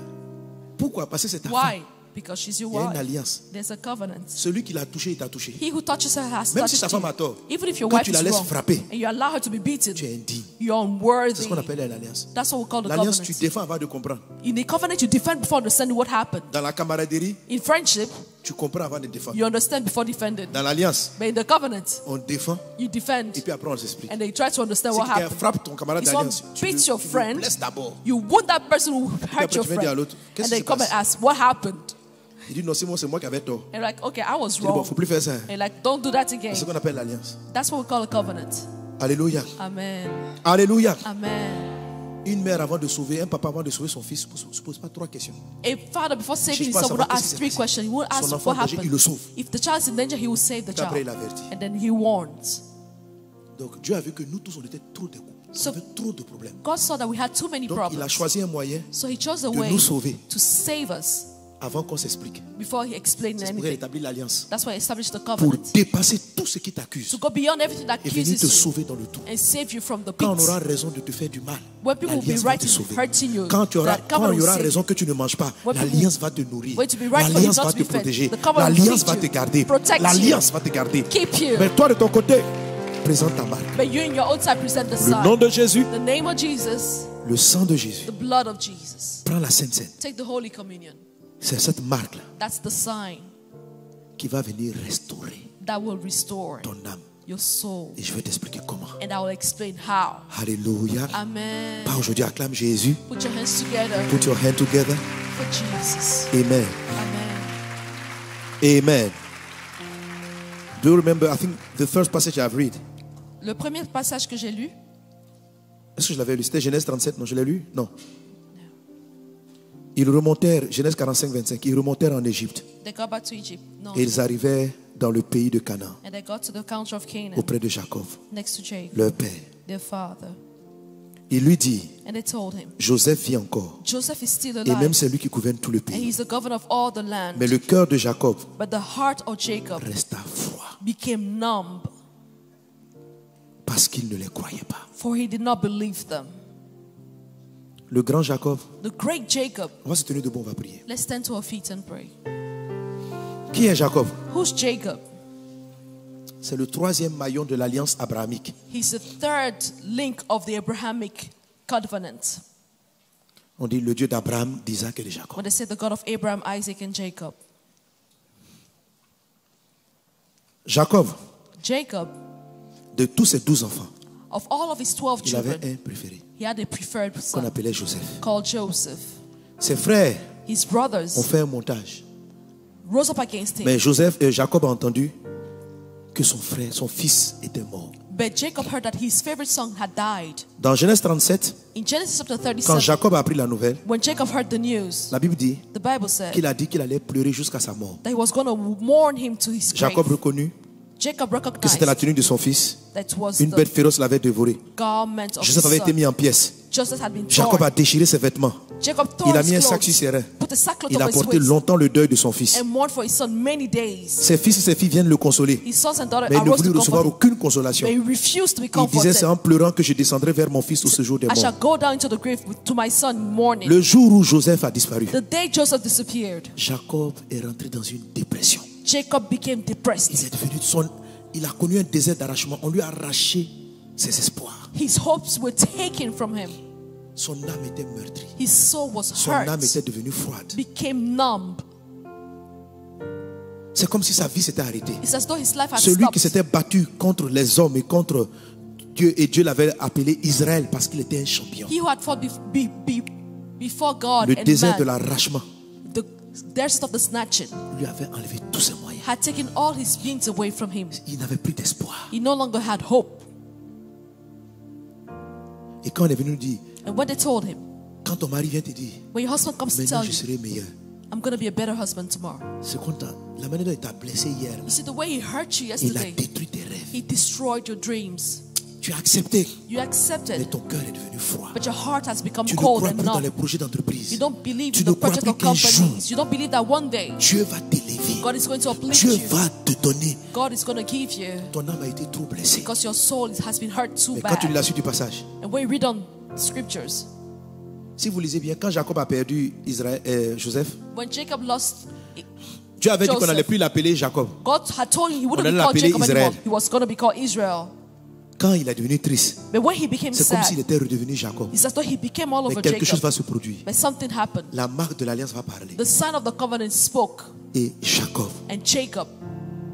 Pourquoi? Parce que c'est ta why? femme. Because she's your Il y a une wife. alliance. There's a covenant. Celui qui l'a touché, il t'a touché. He who touches her has Même si ta touched femme a you. tort, Even if your quand wife tu la is laisses wrong frapper, and you allow her to be beaten, tu es indigne. you're C'est unworthy. ce qu'on appelle l'alliance. That's what we call the L'alliance, tu covenant. défends avant de comprendre. In the covenant, you defend before understanding what happened. Dans la camaraderie, In friendship, tu comprends avant de défendre. you understand before defending. Dans l'alliance, But in the covenant, on défend you defend et puis après on s'explique. and then you try to understand Si what quelqu'un happened. frappe ton camarade If someone d'alliance, beats your tu le friend, blesses d'abord. you wound that person who hurt après, your tu viens dire à friend. l'autre, qu'est-ce And qui they se come and passe? ask, what happened? Il dit non, c'est moi qui avais tort. And you're like, okay, I was Il dit bon, wrong. faut plus faire ça. And you're like, don't do that again. C'est ce qu'on appelle l'alliance. That's what we call a covenant. Alléluia. Amen. Alléluia. Amen. Une mère avant de sauver, un papa avant de sauver son fils ne se pose pas trois questions. A father, before saving his pas son, savoir will not qu'est-ce ask qui three s'est questions. He won't Son ask enfant what en danger, happened. il le sauve. If the child is in danger, he will save the Puis après, il child. avertit. And then he warns. Donc Dieu a vu que nous tous on était trop de coups. So- On avait trop de problèmes. God saw that we had too many Donc il a problems. choisi un moyen So he chose a de way nous sauver to save us avant qu'on s'explique. before he explained C'est pour anything. établir l'alliance. That's why he established the Pour covenant. dépasser tout ce qui t'accuse To go beyond everything that et venir te accuses you sauver dans le tout. and save you from the Quand on pit. aura raison de te faire du mal, When people will be l'alliance va right te in sauver. hurting you, Quand il y aura, that covenant il y will aura save you. raison que tu ne manges pas, When people l'alliance va te nourrir. going to be right for you L'alliance not va to te be fed. protéger. The covenant will L'alliance feed va you, te garder. protect you, L'alliance va te garder. keep you. Mais toi de ton côté, présente ta marque. But you in your own side present the Le nom sign. de Jésus, The name of Jesus, le sang de Jésus. the blood of Jesus. Prends la Sainte Seine. Take the Holy Communion. C'est cette marque-là That's the sign qui va venir restaurer that will restore ton âme. your soul. Et je vais t'expliquer comment. And I will explain how. Alléluia. Amen. Pas aujourd'hui, acclame Jésus. Put your hands together Put your hand together. for Jesus. Amen. Amen. Amen. Do you remember, I think the first passage I've read. Le premier passage que j'ai lu, Est-ce que je l'avais lu? C'était Genèse 37, non, je l'ai lu? Non. Ils remontèrent, Genèse 45, 25, ils remontèrent en Égypte. they got back to Egypt. No. Et ils arrivaient dans le pays de Canaan, And they got to the country of Canaan, auprès de Jacob, next to Jacob, leur père. their father. Il lui dit, And they told him, Joseph vit encore. Joseph is still Et même alive, c'est lui qui gouverne tout le and pays. he's the governor of all the land. Mais le cœur de Jacob But the heart of Jacob resta froid became numb, parce qu'il ne les croyait pas. for he did not believe them. Le grand Jacob, The great Jacob. on va se tenir debout, on va prier. Let's stand to our feet and pray. Qui est Jacob? Who's Jacob? C'est le troisième maillon de l'alliance abrahamique. He's the third link of the Abrahamic covenant. On dit le Dieu d'Abraham, d'Isaac et de Jacob. When they say the God of Abraham, Isaac, and Jacob. Jacob, Jacob, de tous ses 12 enfants, of all of his 12 il avait children, un préféré he had a preferred qu'on son appelait Joseph. called Joseph. Ses frères His ont brothers fait un montage. rose up against him. Mais Jacob a entendu que son frère, son fils était mort. But Jacob heard that his favorite son had died. Dans Genèse 37, In Genesis chapter quand 37, Jacob a appris la nouvelle, when Jacob heard the news, la Bible dit the Bible said qu'il a dit qu'il allait pleurer jusqu'à sa mort. that he was going to mourn him to his grave. Jacob reconnut Jacob que c'était la recognized tenue de son fils. that was Une bête the féroce l'avait dévoré. garment of his Joseph avait été son. mis en pièces. Joseph had been Jacob torn. a déchiré ses vêtements. Jacob Il tore a his mis un sac sur clothes, ses reins. put a sackcloth Il a over his porté waist, longtemps le deuil de son fils. and mourned for his son many days. Ses fils et ses filles viennent le consoler. His sons and daughters Mais il ne arose voulut to recevoir comfort him, aucune consolation. but he refused to be Il disait, c'est comforted. en pleurant que je descendrai vers mon fils au séjour des I shall morts. go down into the grave to my son in mourning. Le jour où Joseph a disparu, The day Joseph disappeared, Jacob est rentré dans une dépression. Jacob became Il depressed. est devenu il a connu un désert d'arrachement. On lui a arraché ses espoirs. His hopes were taken from him. Son âme était meurtrie. His soul was Son âme hurt, était devenue froide. became numb. C'est comme si sa vie s'était arrêtée. It's as though his life had Celui qui stopped. s'était battu contre les hommes et contre Dieu, et Dieu l'avait appelé Israël parce qu'il était un champion. He who had fought before God Le and désert de man, l'arrachement the desert of the snatching, lui avait enlevé tous ses moyens. had taken all his beings away from him. Il n'avait plus d'espoir. He no longer had hope. Et quand on est venu nous dire, And when they told him, quand ton mari vient te dire, when your husband comes to maintenant tell je you, serai meilleur, I'm going to be a better husband tomorrow. c'est quand la manière dont il t'a blessé hier, You see, the way he hurt you il a yesterday, détruit tes rêves. he destroyed your dreams. Tu as accepté, You mais accepted, ton cœur est devenu froid. but your heart has become Tu ne cold crois and plus dans les numb. projets d'entreprise. You don't believe Tu in ne the crois project plus of qu'un jour, companies. You don't believe that one day Dieu va t'élever. God is going to uplift Dieu you. va te donner. God is going to give you, Ton âme a été trop blessée. because your soul has been hurt too Mais quand tu lis bad. la suite du passage, And when you read on scriptures, si vous lisez bien, quand Jacob a perdu Joseph, when Jacob lost, Dieu avait dit qu'on Joseph. n'allait plus l'appeler Jacob. God had told him he On wouldn't allait be called l'appeler Jacob Israël. anymore. He was going to be called Israel. Quand il est devenu triste, But when he became c'est comme s'il sad, était redevenu Jacob. it's as though he became all Mais over quelque chose Jacob. va se produire. But something happened. La marque de l'alliance va parler. The sign of the covenant spoke, Et Jacob and Jacob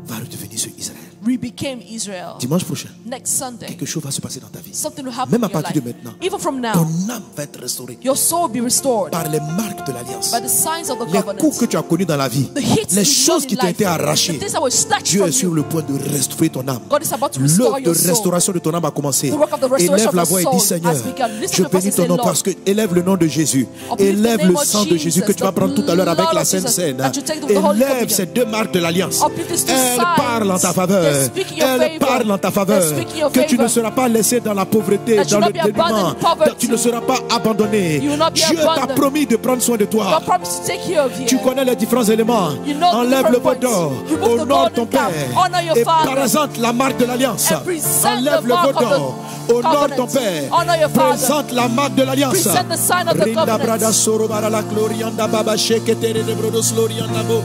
va redevenir sur Israël. became Israel. Dimanche prochain, Next Sunday, quelque chose va se passer dans ta vie. something will happen Même à in your partir de life. maintenant, Even from now, ton âme va être restaurée your soul will be restored par les marques de l'alliance. by the signs of the Les covenant. coups que tu as connus dans la vie, The hits les you've choses done qui in t'ont life, été arrachées, the things that were snatched Dieu from est sur you. le point de restaurer ton âme. God is about to restore L'œuvre de your soul. restauration de ton âme a commencé. The work of the restoration Élève of la your voix et soul dis Seigneur, has begun. Listen je to the voice bénis and ton say, nom Lord, parce que élève le nom de Jésus. uplift the Élève name le of sang de Jésus que tu vas the prendre tout à l'heure avec blood la of Sainte Jesus, Seine. that you take the Holy Élève Communion. ces deux marques de l'alliance. Uplift these two Elle signs. parle en ta faveur. They speak in your Elle favor. parle en ta faveur. They speak in your Que tu ne favor. seras pas laissé dans la pauvreté, That you dans will le not be abandoned dénuement. in poverty. Tu ne seras pas abandonné. You will not be Dieu t'a abandoned. promis de prendre soin de toi. God promised to take care of you. Tu connais les différents éléments. You know the Enlève le different veau d'or. points. Remove the Honore ton golden calf. Père. Honor your Et father. présente la marque de l'alliance. And present Enlève the le mark veau of the d'or. Honore ton covenant. Père. Honor your father. Présente la marque de l'alliance. Present the sign of the Rinda covenant. brada soro bara la glorianda baba sheketere de brodos glorianda bo.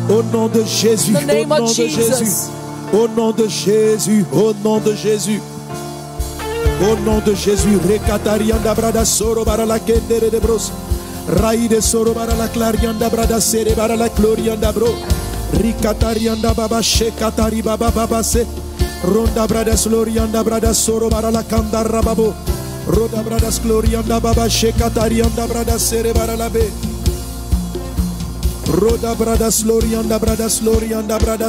Au nom de Jésus. In the name Au nom of de Jésus. Jesus. Au nom de Jésus, au nom de Jésus. Au nom de Jésus, Rekatarianda brada soro bara la kendere de bros. Raide soro bara la clarianda brada sere bara la glorianda bro. Rikatarianda baba shekatari baba baba se. Ronda bradas glorianda brada soro bara la kanda rababo. Roda bradas glorianda baba shekatarianda brada sere bara la be. Roda bradas glorianda brada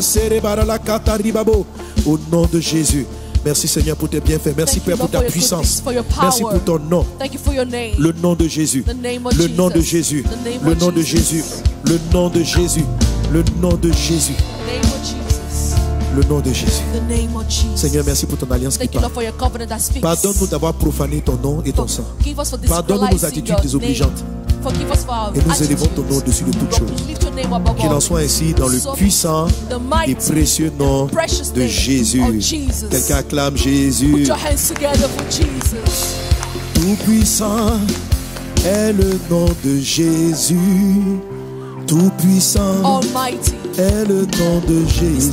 sere bara la katari babo. Au nom de Jésus. Merci Seigneur pour tes bienfaits. Merci Père pour ta puissance. Merci pour ton nom. Le nom de Jésus. Le nom de Jésus. Le nom de Jésus. Le nom de Jésus. Le nom de Jésus. Le nom de Jésus. Seigneur, merci pour ton alliance qui parle. Pardonne-nous d'avoir profané ton nom et ton sang. Pardonne-nous nos attitudes désobligeantes. Et nous élevons ton nom au-dessus de toutes choses. Qu'il en soit ainsi dans le puissant et précieux nom de Jésus. Quelqu'un acclame Jésus. Tout puissant est le nom de Jésus. Tout puissant est le nom de Jésus.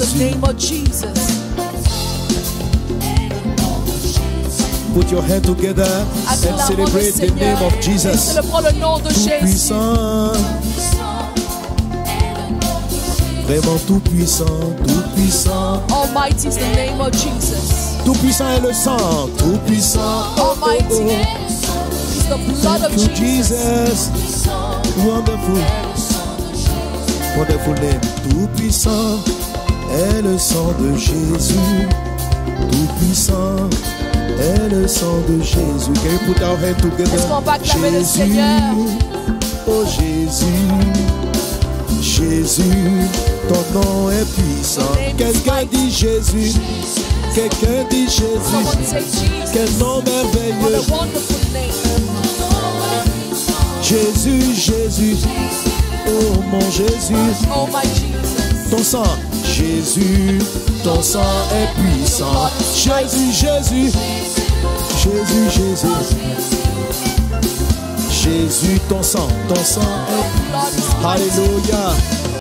Put your hand together and celebrate the name of Jesus. Tout puissant, vraiment tout puissant, tout puissant. Almighty is the name of Jesus. Tout puissant est le sang, tout puissant. Almighty is the blood of Jesus. Wonderful, wonderful name. Tout puissant est le sang de Jésus. Tout puissant est le sang de Jésus. Can you put our hand together? Jésus, oh Jésus, Jésus, ton nom est puissant. Quelqu'un dit Jésus, quelqu'un dit Jésus. Quel nom merveilleux. Jésus, Jésus, oh mon Jésus. Ton sang, Jésus, ton sang est puissant. Jésus, Jésus, Jésus, Jésus. Jésus, ton sang est. Alléluia.